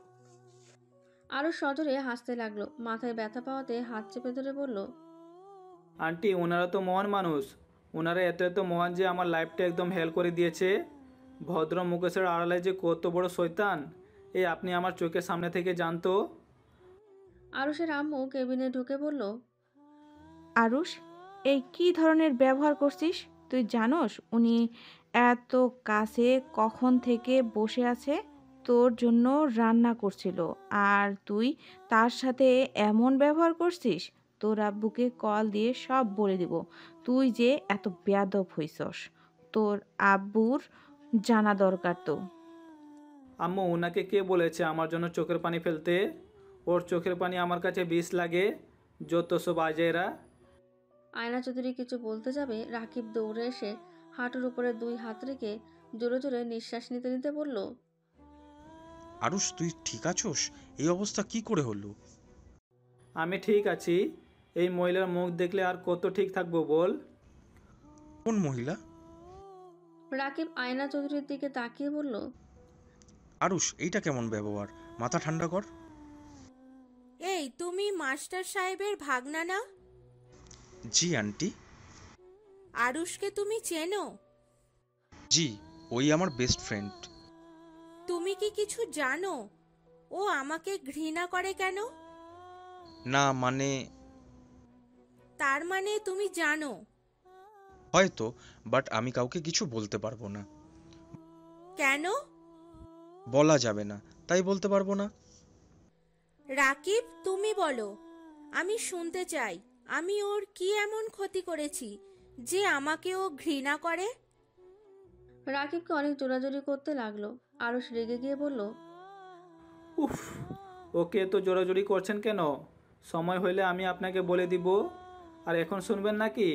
আরুষ সজোরে হাসতে লাগলো। মাথায় ব্যথা পাওয়াতে হাত চেপে ধরে বলল, আন্টি ওনারা তো মহান মানুষ। ওনারা এত এত মহান যে আমার লাইফটা একদম হেল করে দিয়েছে। ভদ্র মুকেশের আড়ালে যে কত বড় শয়তান, এই আপনি আমার চোখের সামনে থেকে জানতো। আরুষের আম্মু কেবিনে ঢুকে বলল, আরুষ, এই কি ধরনের ব্যবহার করছিস? তুই জানোস উনি এত কাছে কখন থেকে বসে আছে, তোর জন্য রান্না করছিল, আর তুই তার সাথে এমন ব্যবহার করছিস? তোর আব্বুকে কল দিয়ে সব বলে দিব তুই যে এত বেয়াদব হইছস। তোর আব্বুর জানা দরকার তো। আম্মু ওনাকে কে বলেছে আমার জন্য চোখের পানি ফেলতে? ওর চোখের পানি আমার কাছে বিষ লাগে। যত সব আজেরা। আয়না চৌধুরী কিছু বলতে যাবে রাকিব দৌড়ে এসে হাঁটুর উপরে দুই হাত রেখে জোরে জোরে নিঃশ্বাস নিতে নিতে বলল, আরুষ তুই ঠিক আছোস? এই অবস্থা কি করে হলো? আমি ঠিক আছি। এই মহিলার মুখ দেখলে আর কত ঠিক থাকবো বল? কোন মহিলা? রাকিব আয়না চৌধুরীর দিকে তাকিয়ে বলল, আরুষ এইটা কেমন ব্যবহার? মাথা ঠান্ডা কর। এই তুমি মাস্টার সাহেবের ভাগনা না? জি আন্টি। আরুষকে তুমি চেনো? জি, ওই আমার বেস্ট ফ্রেন্ড। তুমি কি কিছু জানো ও আমাকে ঘৃণা করে কেন? না মানে তার মানে তুমি জানো? হয়তো, বাট আমি কাউকে কিছু বলতে পারবো না। কেন? বলা যাবে না, তাই বলতে পারবো না। রাকিব তুমি বলো, আমি শুনতে চাই। আমি ওর কি এমন ক্ষতি করেছি যে আমাকে ও ঘৃণা করে? রাকিবকে অনেক জোরাজোরি করতে লাগলো। আরুষ রেগে গিয়ে বলল, উফ, ওকে তো জোরাজোরি করছেন কেন? সময় হলে আমি আপনাকে বলে দিব। আর এখন শুনবেন নাকি?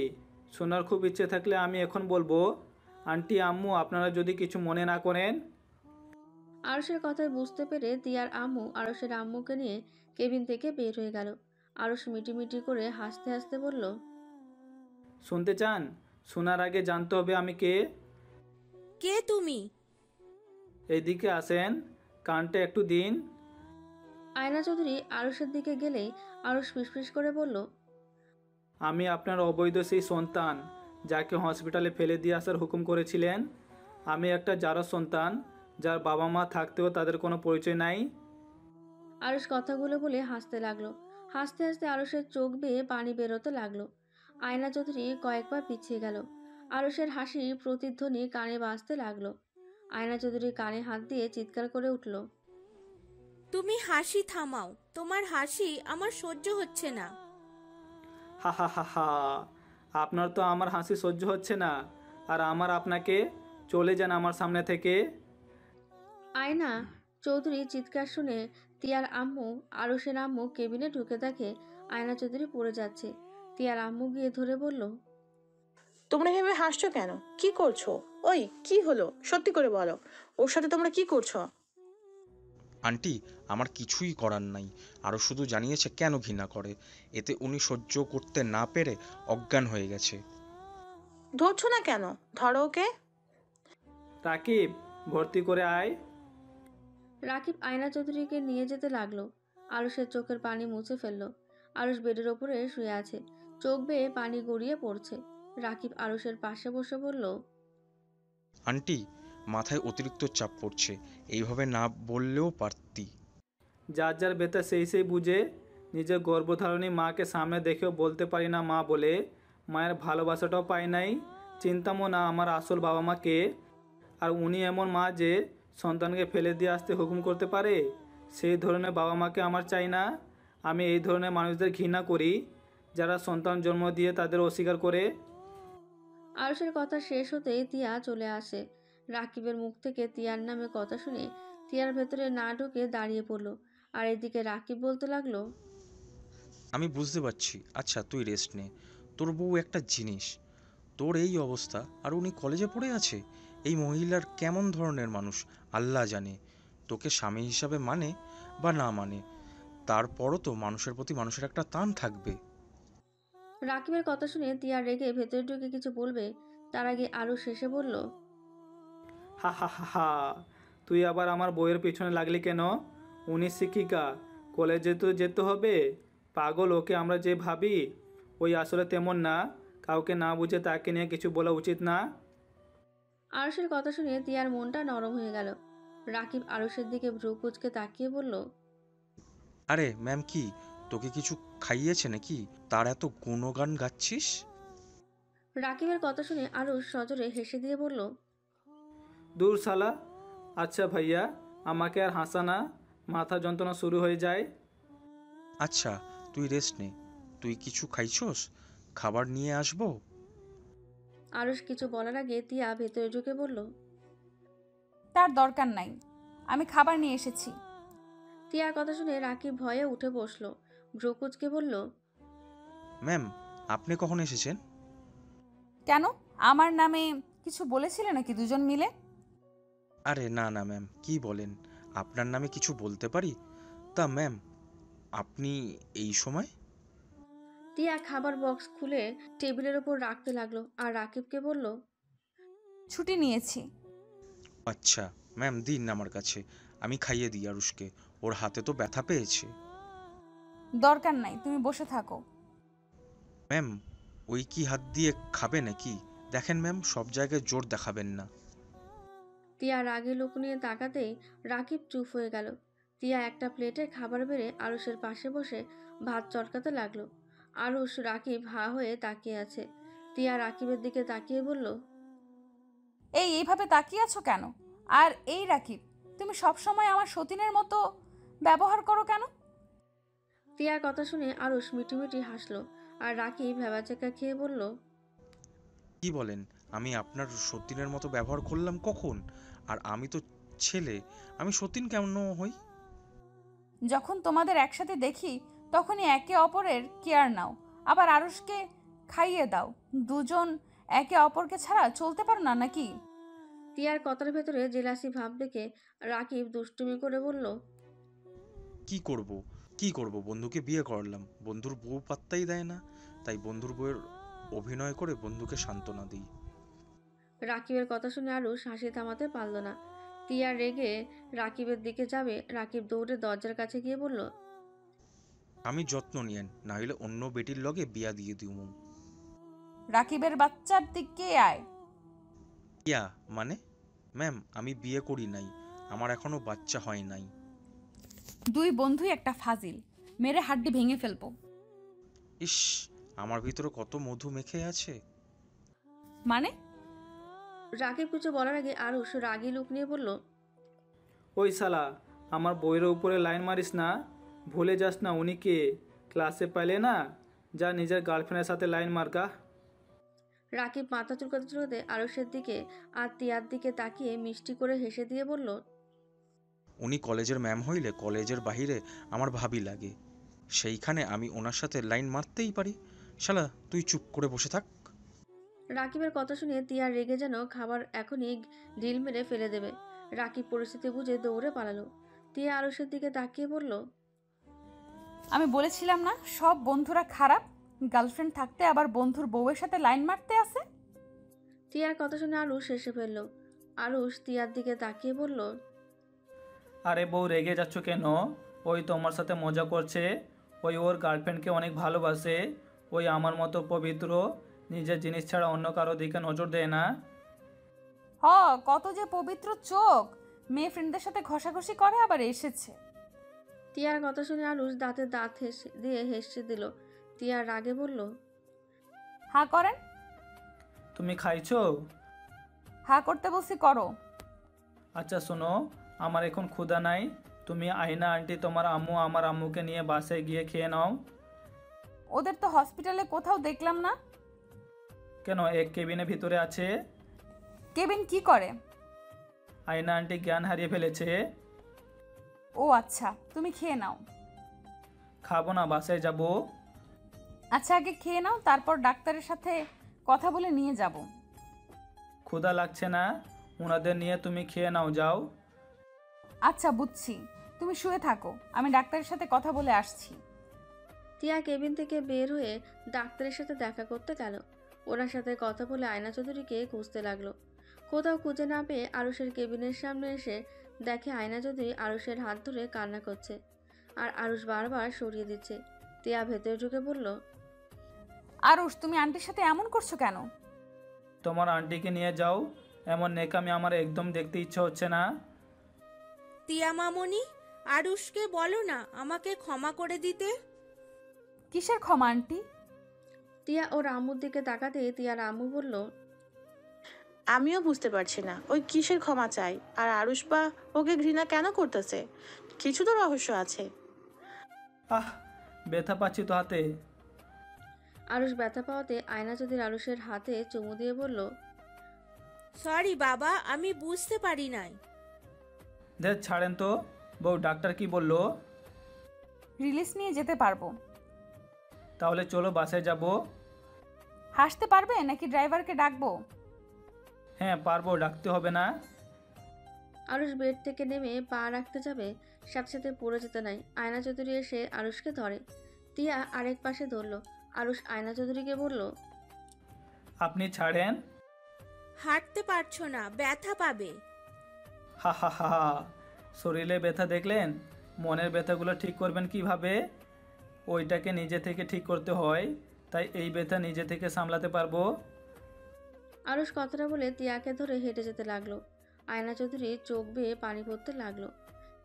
শোনার খুব ইচ্ছে থাকলে আমি এখন বলবো। আন্টি আম্মু আপনারা যদি কিছু মনে না করেন। আরুষের কথায় বুঝতে পেরে তিয়ার আম্মু আরুষের আম্মুকে নিয়ে কেবিন থেকে বের হয়ে গেল। আরুষ মিটিমিটি করে হাসতে হাসতে বলল, শুনতে চান? শোনার আগে জানতে হবে আমি কে। কে তুমি? এইদিকে আসেন, কানটা একটু দিন। আয়না চৌধুরী আরুষের দিকে গেলেই আরুষ ফিসফিস করে বলল, আমি আপনার অবৈধ সেই সন্তান যাকে হসপিটালে ফেলে দিয়ে আসার হুকুম করেছিলেন। আমি একটা জারজ সন্তান যার বাবা মা থাকতেও তাদের কোনো পরিচয় নাই। আরুষ কথাগুলো বলে হাসতে লাগলো। হাসতে হাসতে আরুষের চোখ বেয়ে পানি বেরোতে লাগলো। আয়না চৌধুরী কয়েকবার পিছিয়ে গেল। আরুষের হাসি প্রতিধ্বনি কানে বাজতে লাগলো। আয়না চৌধুরী কানে হাত দিয়ে চিৎকার করে উঠল, তুমি হাসি থামাও, তোমার হাসি আমার সহ্য হচ্ছে না। হা হা হা হা, আপনার তো আমার হাসি সহ্য হচ্ছে না, আর আমার আপনাকে। চলে যান আমার সামনে থেকে। আয়না চৌধুরী চিৎকার শুনে তিয়ার আম্মু আরুষের আম্মু কেবিনে ঢুকে দেখে আয়না চৌধুরী পড়ে যাচ্ছে। তিয়ার আম্মু গিয়ে ধরে বলল, তোমরা ভেবে হাসছো কেন? কি করছো? ওই কি হলো, সত্যি করে বলো, ওর সাথে তোমরা কি করছো? আন্টি, আমার কিছুই করার নাই। আরও শুধু জানিয়েছে কেন ঘৃণা করে। এতে উনি সহ্য করতে না পেরে অজ্ঞান হয়ে গেছে। ধরছো না কেন? ধরো ওকে। রাকিব, ভর্তি করে আয়। রাকিব আয়না চৌধুরীকে নিয়ে যেতে লাগলো। আরুষের চোখের পানি মুছে ফেললো। আরুষ বেডের ওপরে শুয়ে আছে, চোখ বেয়ে পানি গড়িয়ে পড়ছে। রাকিব আরুষের পাশে বসে বলল, আন্টি, মাথায় অতিরিক্ত চাপ পড়ছে, এইভাবে না বললেও পারতি। যার যার ব্যথা সেই সেই বুঝে। নিজের গর্ভধারণী মাকে সামনে দেখেও বলতে পারি না মা বলে, মায়ের ভালোবাসাটাও পাই নাই, চিন্তামও না আমার আসল বাবা মা কে। আর উনি এমন মা যে সন্তানকে ফেলে দিয়ে আসতে হুকুম করতে পারে। সেই ধরনের বাবা মাকে আমার চাই না। আমি এই ধরনের মানুষদের ঘৃণা করি, যারা সন্তান জন্ম দিয়ে তাদের অস্বীকার করে। আরুষের কথা শেষ হতেই তিয়া চলে আসে। রাকিবের মুখ থেকে তিয়ার নামে কথা শুনে তিয়ার ভেতরে না ঢুকে দাঁড়িয়ে পড়ল। আর এদিকে রাকিব বলতে লাগলো, আমি বুঝতে পারছি। আচ্ছা, তুই রেস্ট নে। তোর বউ একটা জিনিস, তোর এই অবস্থা আর উনি কলেজে পড়ে আছে। এই মহিলার কেমন ধরনের মানুষ আল্লাহ জানে। তোকে স্বামী হিসাবে মানে বা না মানে, তারপরও তো মানুষের প্রতি মানুষের একটা টান থাকবে। রাকিবের কথা শুনে তিয়া রেগে ভেতরে ঢুকে কিছু বলবে, তার আগে আরুষ শেষে বলল, হা হা হা হা, তুই আবার আমার বইয়ের পিছনে লাগলি কেন? উনি শিক্ষিকা, কলেজে তো যেতে হবে। পাগল, ওকে আমরা যে ভাবি ওই আসলে তেমন না। কাউকে না বুঝে তাকে নিয়ে কিছু বলা উচিত না। আরুষের কথা শুনে তিয়ার মনটা নরম হয়ে গেল। রাকিব আরুষের দিকে ভ্রু কুঁচকে তাকিয়ে বলল, আরে ম্যাম, কি তোকে কিছু খাইয়েছে নাকি তার এত গুণগান গাচ্ছিস? রাকিবের কথা শুনে আরুষ সজোরে হেসে দিয়ে বলল, দূর শালা। আচ্ছা ভাইয়া, আমাকে আর হাসা না, মাথা যন্ত্রণা শুরু হয়ে যায়। আচ্ছা, তুই রেস্ট নে। তুই কিছু খাইছস? খাবার নিয়ে আসবো? আরুষ কিছু বলার আগে তিয়া ভেতরে ঢুকে বলল, তার দরকার নাই, আমি খাবার নিয়ে এসেছি। তিয়ার কথা শুনে রাকিব ভয়ে উঠে বসলো। ভ্রু কুঁচকে বলল, ম্যাম, আপনি কখন এসেছেন? কেন, আমার নামে কিছু বলেছিলে নাকি দুজন মিলে? আরে না না ম্যাম, কি বলেন? আপনার নামে কিছু বলতে পারি? তা ম্যাম, আপনি এই সময়? তিয়া খাবার বক্স খুলে টেবিলের ওপর রাখতে লাগলো আর রাকিবকে বলল, ছুটি নিয়েছি। আচ্ছা ম্যাম, দিন আমার কাছে, আমি খাইয়ে দিই আরুষকে। ওর হাতে তো ব্যথা পেয়েছে। দরকার নাই, তুমি বসে থাকো। ম্যাম, ওই কি হাত দিয়ে খাবে নাকি? দেখেন ম্যাম, সব জায়গায় জোর দেখাবেন না। তিয়া রাগে লোক নিয়ে তাকাতেই রাকিব চুপ হয়ে গেল। তিয়া একটা প্লেটে খাবার বেড়ে আরুষের পাশে বসে ভাত চটকাতে লাগলো। আরুষ রাকিব হা হয়ে তাকিয়ে আছে। তিয়া রাকিবের দিকে তাকিয়ে বলল, এইভাবে তাকিয়ে আছো কেন? আর এই রাকিব, তুমি সবসময় আমার সতীনের মতো ব্যবহার করো কেন? তিয়ার কথা শুনে আরুষ মিটিমিটি হাসলো আর রাকিব ভেবাচেকা খেয়ে বলল, কি বলেন? আমি আপনার সতীনের মতো ব্যবহার করলাম কখন? আর আমি তো ছেলে, আমি সতীন কেমন হই? যখন তোমাদের একসাথে দেখি তখনই একে অপরের কেয়ার নাও, আবার আরুষকে খাইয়ে দাও। দুজন একে অপরকে ছাড়া চলতে পারো না নাকি? তিয়ার কথার ভেতরে জেলাসি ভাব দেখে রাকিব দুষ্টুমি করে বলল, কি করব? কি করব? বন্ধুকে বিয়ে করলাম, বন্ধুর বউ পাত্তাই দেয় না, তাই বন্ধুর বউয়ের অভিনয় করে বন্ধুকে সান্ত্বনা দিই। রাকিবের কথা শুনে আরুষ হাসি থামাতে পারল না। তিয়া রেগে রাকিবের দিকে যাবে, রাকিব দৌড়ে দরজার কাছে গিয়ে বলল, আমি যত্ন নিয়েন, না হলে অন্য বেটির লগে বিয়া দিয়ে দিও। রাকিবের বাচ্চার দিকে আয়। ইয়া মানে? ম্যাম, আমি বিয়ে করি নাই, আমার এখনো বাচ্চা হয় নাই। দুই বন্ধুই একটা ফাজিল, মেরে হাড্ডি ভেঙে ফেলবো। ইস, আমার ভিতরে কত মধু মেখে আছে। মানে? রাকিব কিছু বলার আগে আরুষ রাগী লুক নিয়ে বলল, ওই শালা, আমার বইয়ের উপরে লাইন মারিস না। ভুলে যাস না উনি কে, ক্লাসে পাইলে না, যা নিজের গার্লফ্রেন্ডের সাথে লাইন মার্কা। রাকিব মাথা চুলকাতে চুলকাতে আরুষের দিকে আর তিয়ার দিকে তাকিয়ে মিষ্টি করে হেসে দিয়ে বলল, উনি কলেজের ম্যাম হইলে কলেজের বাহিরে আমার ভাবি লাগে। সেইখানে আমি ওনার সাথে লাইন মারতেই পারি। শালা তুই চুপ করে বসে থাক। রাকিবের কথা শুনে তিয়া রেগে যেন খাবার এখনই ঢিল মেরে ফেলে দেবে। রাকিব পরিস্থিতি বুঝে দৌড়ে পালালো। তিয়া আরুষের দিকে তাকিয়ে বলল, আমি বলেছিলাম না সব বন্ধুরা খারাপ, গার্লফ্রেন্ড থাকতে আবার বন্ধুর বউয়ের সাথে লাইন মারতে আসে। তিয়ার কথা শুনে আরুষ হেসে ফেলল। আরুষ তিয়ার দিকে তাকিয়ে বলল, আরে বউ রেগে যাচ্ছ কেন? ওই তোমার সাথে মজা করছে। ওই ওর গার্লফ্রেন্ডকে অনেক ভালোবাসে। ওই আমার মতো পবিত্র, নিজের জিনিস ছাড়া অন্য কারো দিকে নজর দেয় না। কত যে পবিত্র চোখ, মেয়ে ফ্রেন্ডদের সাথে ঘষাঘষি করে আবার এসেছে। তিয়ার কথা শুনে আরুষ দাঁতে দাঁত দিয়ে হেসে দিল। তিয়ার রাগে বলল, হা করেন। তুমি খাইছো? হা করতে বলছি করো। আচ্ছা শোনো, আমার এখন ক্ষুধা নাই। তুমি আয়না আন্টি তোমার আম্মু আমার আম্মুকে নিয়ে বাসায় গিয়ে খেয়ে নাও। ওদের তো হসপিটালে কোথাও দেখলাম না। কেন, এক কেবিনের ভিতরে আছে। কেবিন কি করে? আয়না আন্টি জ্ঞান হারিয়ে ফেলেছে। ও আচ্ছা, তুমি খেয়ে নাও। খাবো না, বাসায় যাব। আচ্ছা আগে খেয়ে নাও, তারপর ডাক্তারের সাথে কথা বলে নিয়ে যাব। ক্ষুধা লাগছে না? ওনাদের নিয়ে তুমি খেয়ে নাও, যাও। আচ্ছা বুঝছি, তুমি শুয়ে থাকো, আমি ডাক্তারের সাথে কথা বলে আসছি। টিয়া কেবিন থেকে বের হয়ে ডাক্তারের সাথে দেখা করতে গেল। ওনার সাথে কথা বলে আয়না চৌধুরীকে খুঁজতে লাগলো। কোথাও খুঁজে না পেয়ে আরুষের কেবিনের সামনে এসে দেখে আয়না চৌধুরী আরুষের হাত ধরে কান্না করছে, আর আরুষ বারবার সরিয়ে দিচ্ছে। টিয়া ভেতরে ঢুকে বলল, আরুষ তুমি আন্টির সাথে এমন করছো কেন? তোমার আন্টিকে নিয়ে যাও, এমন নেকামি আমার একদম দেখতে ইচ্ছা হচ্ছে না। টিয়া মামনি, আরুষকে বলো না আমাকে ক্ষমা করে দিতে। কিসের ক্ষমা আন্টি? টিয়া ওর আম্মুর দিকে তাকাতে টিয়ার আম্মু বলল, আমিও বুঝতে পারছি না ওই কিসের ক্ষমা চাই, আর আরুষ বা ওকে ঘৃণা কেন করতেছে। কিছু তো রহস্য আছে। আহ, ব্যথা পাচ্ছি তো হাতে। আরুষ ব্যথা পাওয়াতে আয়না চৌধুরী আরুষের হাতে চুমু দিয়ে বলল, সরি বাবা, আমি বুঝতে পারি নাই। দেখ ছাড়েন তো। বউ ডাক্তার কি বললো? রিলিজ নিয়ে যেতে পারবো। তাহলে চলো বাসায় যাব। হাসতে পারবে নাকি ড্রাইভারকে ডাকবো? হ্যাঁ পারবো, ডাকতে হবে না। আরুষ বেড থেকে নেমে পা রাখতে যাবে, সাথে সাথে পড়ে যেতে নাই। আয়না চৌধুরী এসে আরুষকে ধরে। টিয়া আরেক পাশে ধরল। আরুষ আয়না চৌধুরীকে বলল, আপনি ছাড়েন। হাঁটতে পারছো না, ব্যথা পাবে। হা হা হা হা। শরীরে ব্যথা দেখলেন? মনের ব্যথাগুলো ঠিক করবেন কিভাবে? ওইটাকে নিজে থেকে ঠিক করতে হয়, তাই এই ব্যথা নিজে থেকে সামলাতে পারবো। আরুষ কথাটা বলে টিয়াকে ধরে হেঁটে যেতে লাগলো। আয়না চৌধুরী চোখ বেয়ে পানি পড়তে লাগলো।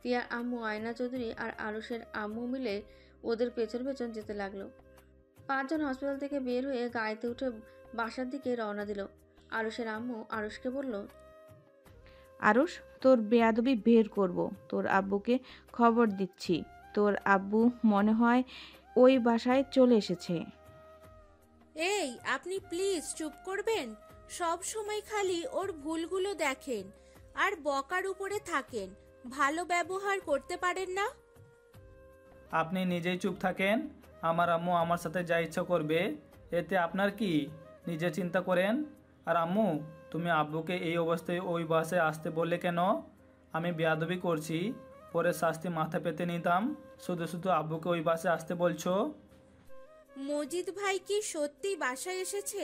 টিয়ার আম্মু, আয়না চৌধুরী আর আরুষের আম্মু মিলে ওদের পেছন পেছন যেতে লাগলো। 5 জন হসপিটাল থেকে বের হয়ে গাড়িতে উঠে বাসার দিকে রওনা দিল। আরুষের আম্মু আরুষকে বলল, আরুষ, তোর বেয়াদবি বের করব। তোর আব্বুকে খবর দিচ্ছি। তোর আব্বু মনে হয় ওই বাসায় চলে এসেছে। এই আপনি প্লিজ চুপ করবেন? সব সময় খালি ওর ভুলগুলো দেখেন আর বকার উপরে থাকেন, ভালো ব্যবহার করতে পারেন না। আপনি নিজেই চুপ থাকেন। আমার আম্মু আমার সাথে যা ইচ্ছা করবে, এতে আপনার কি? নিজে চিন্তা করেন। আর আম্মু, তুমি আব্বুকে এই অবস্থায় ওই বাসে আসতে বললে কেন? আমি বেয়াদবি করছি, পরে শাস্তি মাথা পেতে নিতাম। শুধু শুধু আব্বুকে ওই বাসে আসতে বলছো। মজিদ ভাই কি সত্যি বাসায় এসেছে?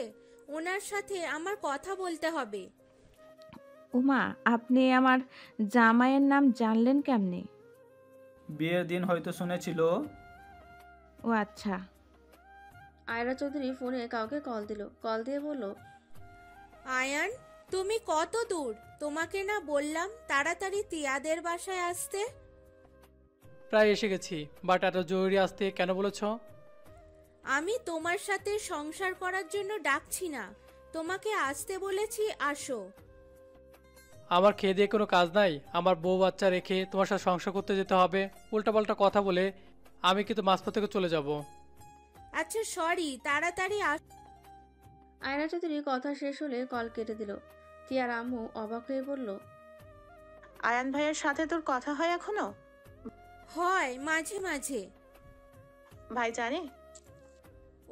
ওনার সাথে আমার কথা বলতে হবে। উমা, আপনি আমার জামাইয়ের নাম জানলেন কেমনে? বিয়ের দিন হয়তো শুনেছিল। ও আচ্ছা। আয়রা চৌধুরী ফোনে কাউকে কল দিল। কল দিয়ে বলল, আয়ান, তুমি কত দূর? তোমাকে না বললাম তাড়াতাড়ি তিয়াদের বাসায় আসতে? প্রায় এসে গেছি, বাট এত জরুরি আসতে কেন বলেছ? আমি তোমার সাথে সংসার করার জন্য ডাকছি না, তোমাকে আসতে বলেছি, আসো। আমার খেয়ে দিয়ে কোনো কাজ নাই? আমার বউ বাচ্চা রেখে তোমার সাথে সংসার করতে যেতে হবে? উল্টাপাল্টা কথা বলে আমি কিন্তু মাঝপথ থেকে চলে যাব। আচ্ছা সরি, তাড়াতাড়ি আস। আয়না চৌধুরী কথা শেষ হলে কল কেটে দিল। টিয়ার আম্মু অবাক হয়ে বলল, আয়ান ভাইয়ের সাথে তোর কথা হয় এখনো? হয় মাঝে মাঝে। ভাই জানে?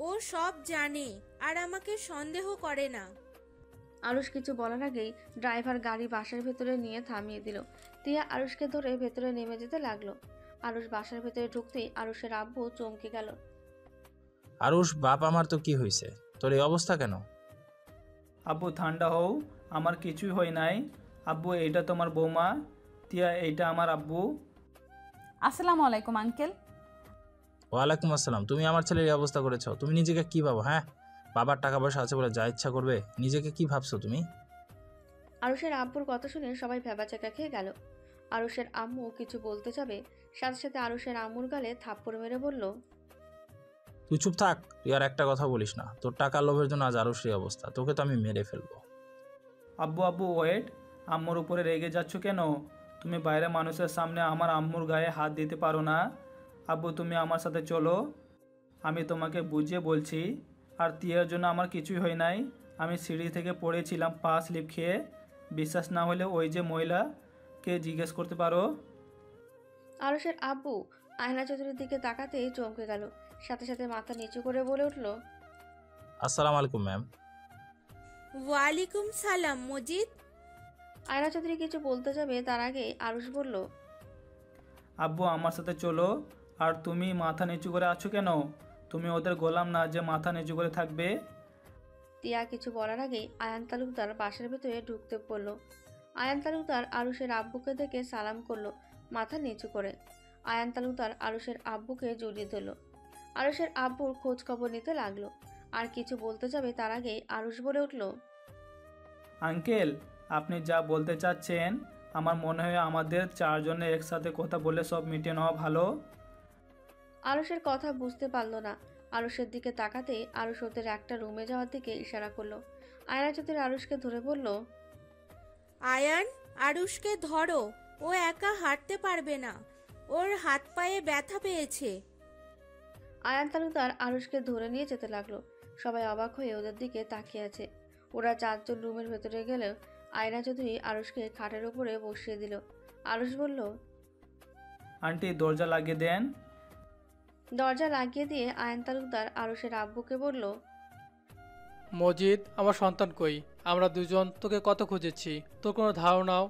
ও সব জানে আর আমাকে সন্দেহ করে না। আরুষ কিছু বলার আগেই ড্রাইভার গাড়ি বাসার ভেতরে নিয়ে থামিয়ে দিল। তিয়া আরুষকে ধরে ভেতরে নেমে যেতে লাগলো। আরুষ বাসার ভেতরে ঢুকতেই আরুষের আব্বু চমকে গেল। আরুষ, বাপ আমার তো কি হয়েছে? তোর এই অবস্থা কেন? আব্বু ঠান্ডা হও, আমার কিছুই হয় নাই। আব্বু এইটা তোমার বৌমা, তিয়া এইটা আমার আব্বু। আসসালামু আলাইকুম আঙ্কেল। ওয়ালাইকুম আসসালাম। তুমি আমার ছেলের এই অবস্থা করেছো, তুমি নিজেকে কি ভাবো? হ্যাঁ, বাবার টাকা পয়সা আছে বলে যা ইচ্ছা করবে, নিজেকে কি ভাবছো তুমি? আরুষের আব্বুর কথা শুনে সবাই ভ্যাবাচাকা খেয়ে গেল। আরুষের আম্মু কিছু বলতে যাবে, সাথে সাথে আরুষের আম্মুর গালে থাপ্পড় মেরে বলল, তুই চুপ থাক, তুই আর একটা কথা বলিস না। তোর টাকার লোভের জন্য আজ আরুষের এই অবস্থা, তোকে তো আমি মেরে ফেলবো। আব্বু আব্বু ওয়েট, আম্মুর উপরে রেগে যাচ্ছ কেন? তুমি বাইরে মানুষের সামনে আমার আম্মুর গায়ে হাত দিতে পারো না। আব্বু তুমি আমার সাথে চলো, আমি তোমাকে বুঝিয়ে বলছি। আর তিয়ার জন্য আমার কিছুই হয় নাই। আমি সিঁড়ি থেকে পড়েছিলাম পা স্লিপ খেয়ে। বিশ্বাস না হলে ওই যে মহিলাকে জিজ্ঞেস করতে পারো। আরুষের আব্বু আয়না চৌধুরীর দিকে তাকাতেই চমকে গেল, সাথে সাথে মাথা নিচু করে বলে উঠল, আসসালামু আলাইকুম ম্যাম। ওয়ালাইকুম সালাম মজিদ। আয়না চৌধুরী কিছু বলতে যাবে তার আগে আরুষ বলল, আব্বু আমার সাথে চলো। আর তুমি মাথা নিচু করে আছো কেন? তুমি ওদের গোলাম না যে মাথা নিচু করে থাকবে। টিয়া কিছু বলার আগেই আয়ান তালুকদার বাসার ভেতরে ঢুকতে পড়ল। আয়ান তালুকদার আরুষের আব্বুকে দেখে সালাম করলো মাথা নিচু করে। আয়ান তালুকদার আরুষের আব্বুকে জড়িয়ে ধরল। আরুষের আব্বুর খোঁজ খবর নিতে লাগলো। আর কিছু বলতে যাবে তার আগেই আরুষ বলে উঠল, আঙ্কেল, আপনি যা বলতে চাচ্ছেন আমার মনে হয় আমাদের চারজনে একসাথে কথা বলে সব মিটিয়ে নেওয়া ভালো। আরুষের কথা বুঝতে পারল না। আরুষের দিকে তাকাতেই আরুষ ওদের একটা রুমে যাওয়ার দিকে ইশারা করলো। আয়না চৌধুরী আরুষকে ধরে বলল, আয়ান, আরুষকে ধরো, ও একা হাঁটতে পারবে না, ওর হাত পায়ে ব্যথা পেয়েছে। আয়ান তালুকদার আরুষকে ধরে নিয়ে যেতে লাগলো। সবাই অবাক হয়ে ওদের দিকে তাকিয়ে আছে। ওরা চারজন রুমের ভেতরে গেলেও আয়না চৌধুরী আরুষকে খাটের উপরে বসিয়ে দিল। আরুষ বলল, আন্টি দরজা লাগিয়ে দেন। দরজা লাগিয়ে দিয়ে আয়ন তালুকদার আরুষের আব্বুকে বলল, মজিদ, আমার সন্তান কই? আমরা দুজন তোকে কত খুঁজেছি, তোর কোনো ধারণাও?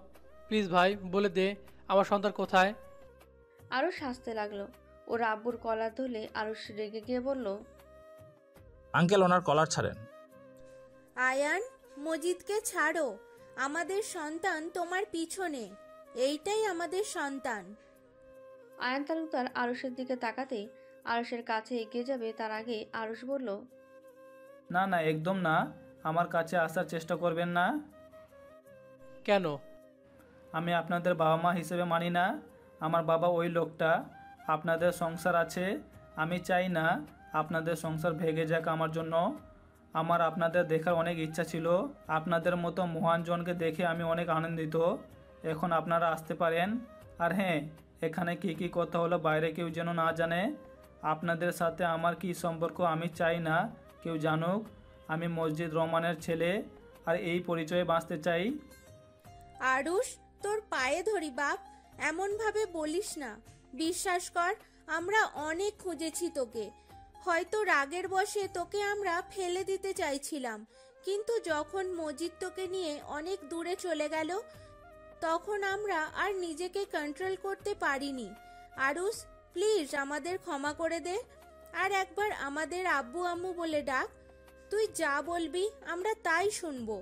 প্লিজ ভাই বলে দে, আমার সন্তান কোথায়? আরুষ হাসতে লাগলো। ওর আব্বুর কলার ধরলে আরুষ রেগে গিয়ে বলল, আঙ্কেল, ওনার কলার ছাড়েন। আয়ান, মজিদকে ছাড়ো, আমাদের সন্তান তোমার পিছনে, এইটাই আমাদের সন্তান। আয়ন তালুকদার আরুষের দিকে তাকাতেই আরুষের কাছে এগিয়ে যাবে তার আগে আরুষ বলল, না না, একদম না, আমার কাছে আসার চেষ্টা করবেন না। কেন? আমি আপনাদের বাবা মা হিসেবে মানি না। আমার বাবা ওই লোকটা। আপনাদের সংসার আছে, আমি চাই না আপনাদের সংসার ভেঙে যাক আমার জন্য। আমার আপনাদের দেখার অনেক ইচ্ছা ছিল। আপনাদের মতো মহানজনকে দেখে আমি অনেক আনন্দিত। এখন আপনারা আসতে পারেন। আর হ্যাঁ, এখানে কি কি কথা হলো বাইরে কেউ যেন না জানে। আপনাদের সাথে আমার কি সম্পর্ক আমি চাই না কেউ জানুক। আমি মসজিদ রহমানের ছেলে, আর এই পরিচয়ে বাঁচতে চাই। আরুষ, তোর পায়ে ধরি বাপ, এমনভাবে বলিস না। বিশ্বাস কর, আমরা অনেক খুঁজেছি তোকে। হয়তো রাগের বশে তোকে আমরা ফেলে দিতে চাইছিলাম, কিন্তু যখন মজিদ তোকে নিয়ে অনেক দূরে চলে গেল, তখন আমরা আর নিজেকে কন্ট্রোল করতে পারিনি। আরুষ, প্লিজ আমাদের ক্ষমা করে দে। আর একবার আমাদের আব্বু আম্মু বলে ডাক। তুই যা বলবি আমরা তাই শুনবো।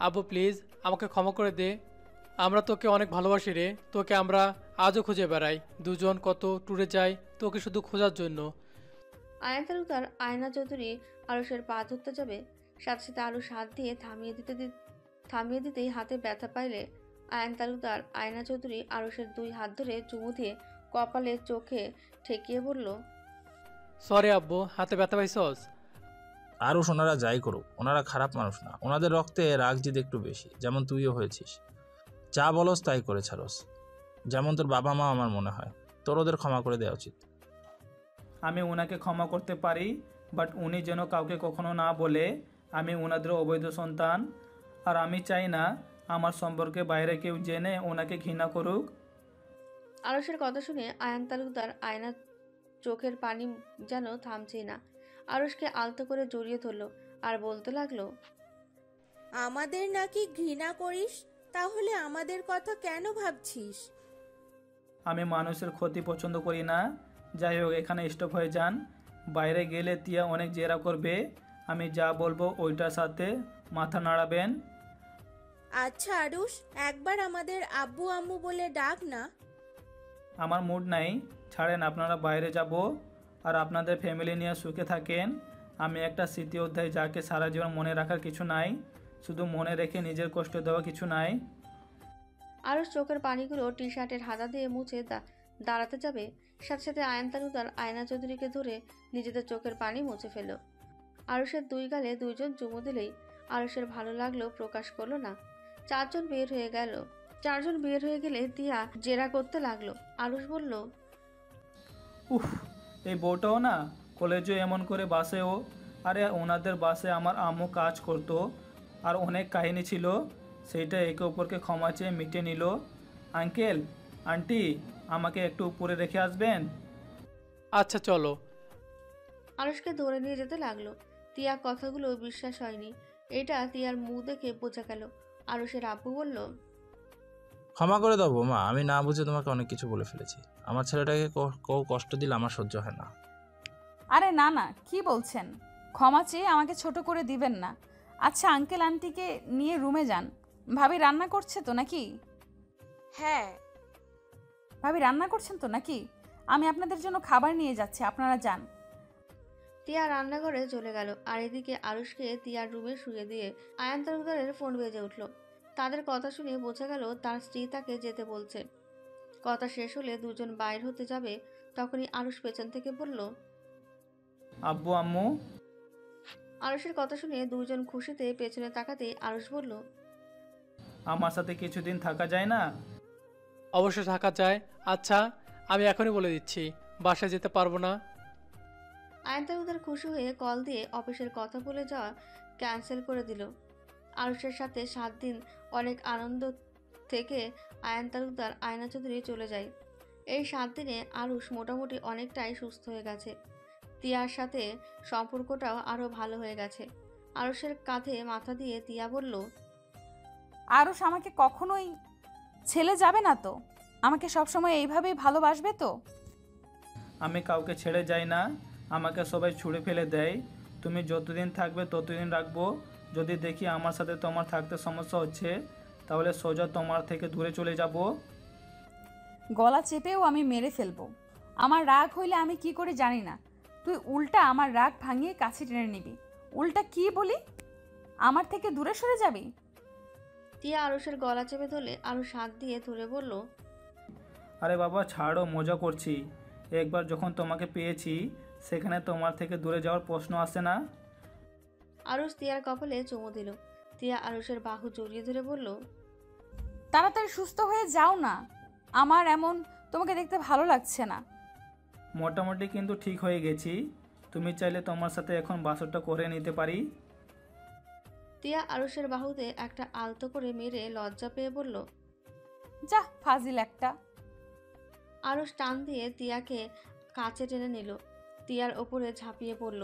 আব্বু প্লিজ আমাকে ক্ষমা করে দে। আমরা তোকে অনেক ভালোবাসি রে। তোকে আমরা আজও খুঁজে বেড়াই, দুজন কত ট্যুরে যাই তোকে শুধু খোঁজার জন্য। আয়ন তালুকদার আয়না চৌধুরী আরুষের পা ধরতে যাবে, সাথে সাথে আরুষ হাত দিয়ে থামিয়ে দিতেই হাতে ব্যথা পাইলে আয়ন তালুকদার আয়না চৌধুরী আরুষের দুই হাত ধরে চুমু দিয়ে কপালে চোখে ঠেকিয়ে বলল, সরি আব্বু, হাতে ব্যথা পাইছস? আরুষ, ওনারা যাই করুক, ওনারা খারাপ মানুষ না। ওনাদের রক্তে রাগ জিদ একটু বেশি, যেমন তুইও হয়েছিস। যা বলস তাই করে ছাড়স, যেমন তোর বাবা মা আমার মনে হয়। তোর ওদের ক্ষমা করে দেওয়া উচিত। আমি ওনাকে ক্ষমা করতে পারি, বাট উনি যেন কাউকে কখনো না বলে আমি ওনাদের অবৈধ সন্তান। আর আমি চাই না আমার সম্পর্কে বাইরে কেউ জেনে ওনাকে ঘৃণা করুক। আরুষের কথা শুনে আয়ন তালুকদার চোখের পানি যেন থামছেই না। আরুষকে আলতো করে জড়িয়ে ধরলো আর বলতে লাগলো, আমাদের নাকি ঘৃণা করিস, তাহলে আমাদের কথা কেন ভাবছিস? আমি মানুষের ক্ষতি পছন্দ করি না। যাই হোক, এখানে স্টপ হয়ে যান। বাইরে গেলে তিয়া অনেক জেরা করবে। আমি যা বলবো ওইটার সাথে মাথা নাড়াবেন। আচ্ছা আরুষ, একবার আমাদের আব্বু আম্মু বলে ডাক না। আমার মুড নাই, ছাড়েন, আপনারা বাইরে যাব আর আপনাদের ফ্যামিলি নিয়ে সুখে থাকেন। আমি একটা স্মৃতি অধ্যায়, যাকে সারা জীবন মনে রাখার কিছু নাই, শুধু মনে রেখে নিজের কষ্ট দেওয়া কিছু নাই। আরুষ চোখের পানিগুলো টি শার্টের হাতা দিয়ে মুছে দাঁড়াতে যাবে, সাথে সাথে আয়ান তালুকদার আয়না চৌধুরীকে ধরে নিজেদের চোখের পানি মুছে ফেলল। আরুষের দুই গালে দুইজন চুমু দিলেই আরুষের ভালো লাগলেও প্রকাশ করলো না। চারজন বের হয়ে গেলে তিয়া জেরা করতে লাগলো। আরুষ বলল, উফ, এই বউটাও না কলেজে এমন করে বাসেও। আরে ওনাদের বাসে আমার আম্মু কাজ করতো আর অনেক কাহিনী ছিল, সেইটা একে অপরকে ক্ষমা চেয়ে মিটে নিল। আঙ্কেল, আন্টি, আমাকে একটু উপরে রেখে আসবেন? আচ্ছা চলো। আরুষকে ধরে নিয়ে যেতে লাগলো। তিয়া কথাগুলো বিশ্বাস হয়নি। এটা তিয়ার মুখ দেখে বোঝা গেল। আরুষের আব্বু বলল, ক্ষমা করে দাও বৌমা, আমি না বুঝে তোমাকে অনেক কিছু বলে ফেলেছি। আমার ছেলেটাকে কেউ কষ্ট দিলে আমার সহ্য হয় না। আরে না না, কি বলছেন? ক্ষমা চেয়ে আমাকে ছোট করে দিবেন না। আচ্ছা আঙ্কেল আন্টিকে নিয়ে রুমে যান। ভাবি রান্না করছে তো নাকি? হ্যাঁ। ভাবি রান্না করছেন তো নাকি? আমি আপনাদের জন্য খাবার নিয়ে যাচ্ছি, আপনারা যান। তিয়া রান্নাঘরে চলে গেল। আর এদিকে আরুষকে তিয়ার রুমে শুয়ে দিয়ে আয়ান তালুকদারের ফোন বেজে উঠল। তাদের কথা শুনে বোঝা গেল তার স্ত্রী তাকে যেতে বলছে। কথা শেষ হলে দুজন বাইর হতে যাবে, তখনই আরুষ পেছন থেকে বলল, আব্বু আম্মু। আরুষের কথা শুনে দুজন খুশিতে পেছনে তাকাতে আরুষ বলল, আমার সাথে কিছুদিন থাকা যায় না? অবশ্যই থাকা যায়। আচ্ছা, আমি এখনই বলে দিচ্ছি, বাসায় যেতে পারবো না। আয়ান তালুকদার খুশি হয়ে কল দিয়ে অফিসের কথা বলে যাওয়া ক্যান্সেল করে দিল। আরুষের সাথে 7 দিন অনেক আনন্দ থেকে আয়ান তালুকদার আয়না চৌধুরী চলে যায়। এই 7 দিনে আরুষ মোটামুটি অনেকটাই সুস্থ হয়ে গেছে। তিয়ার সাথে সম্পর্কটাও আরও ভালো হয়ে গেছে। আরুষের কাঁধে মাথা দিয়ে তিয়া বলল, আরুষ আমাকে কখনোই ছেলে যাবে না তো? আমাকে সবসময় এইভাবেই ভালোবাসবে তো? আমি কাউকে ছেড়ে যাই না, আমাকে সবাই ছুঁড়ে ফেলে দেয়। তুমি যতদিন থাকবে ততদিন রাখবো। যদি দেখি আমার সাথে তোমার থাকতে সমস্যা হচ্ছে, তাহলে সোজা তোমার থেকে দূরে চলে যাব। গলা চেপেও আমি মেরে ফেলবো। আমার রাগ হইলে আমি কি করে জানি না, তুই উল্টা আমার রাগ ভাঙিয়ে কাছে টেনে নিবি। উল্টা কি বলি, আমার থেকে দূরে সরে যাবি? তিয়া আরুষের গলা চেপে ধরলে আরুষ হাত দিয়ে ধরে বলল, আরে বাবা ছাড়ো, মজা করছি। একবার যখন তোমাকে পেয়েছি, সেখানে তোমার থেকে দূরে যাওয়ার প্রশ্ন আসে না। আরুষ তিয়ার কপালে চুমু দিল। তিয়া আরুষের বাহু জড়িয়ে ধরে বলল, তাড়াতাড়ি সুস্থ হয়ে যাও না, আমার এমন তোমাকে দেখতে ভালো লাগছে না। মোটামুটি কিন্তু ঠিক হয়ে গেছি। তুমি চাইলে তোমার সাথে এখন বাসরটা করে নিতে পারি। তিয়া আরুষের বাহুতে একটা আলতো করে মেরে লজ্জা পেয়ে বলল, যা ফাজিল একটা। আরুষ টান দিয়ে তিয়াকে কাছে টেনে নিল। তিয়ার ওপরে ঝাঁপিয়ে পড়ল।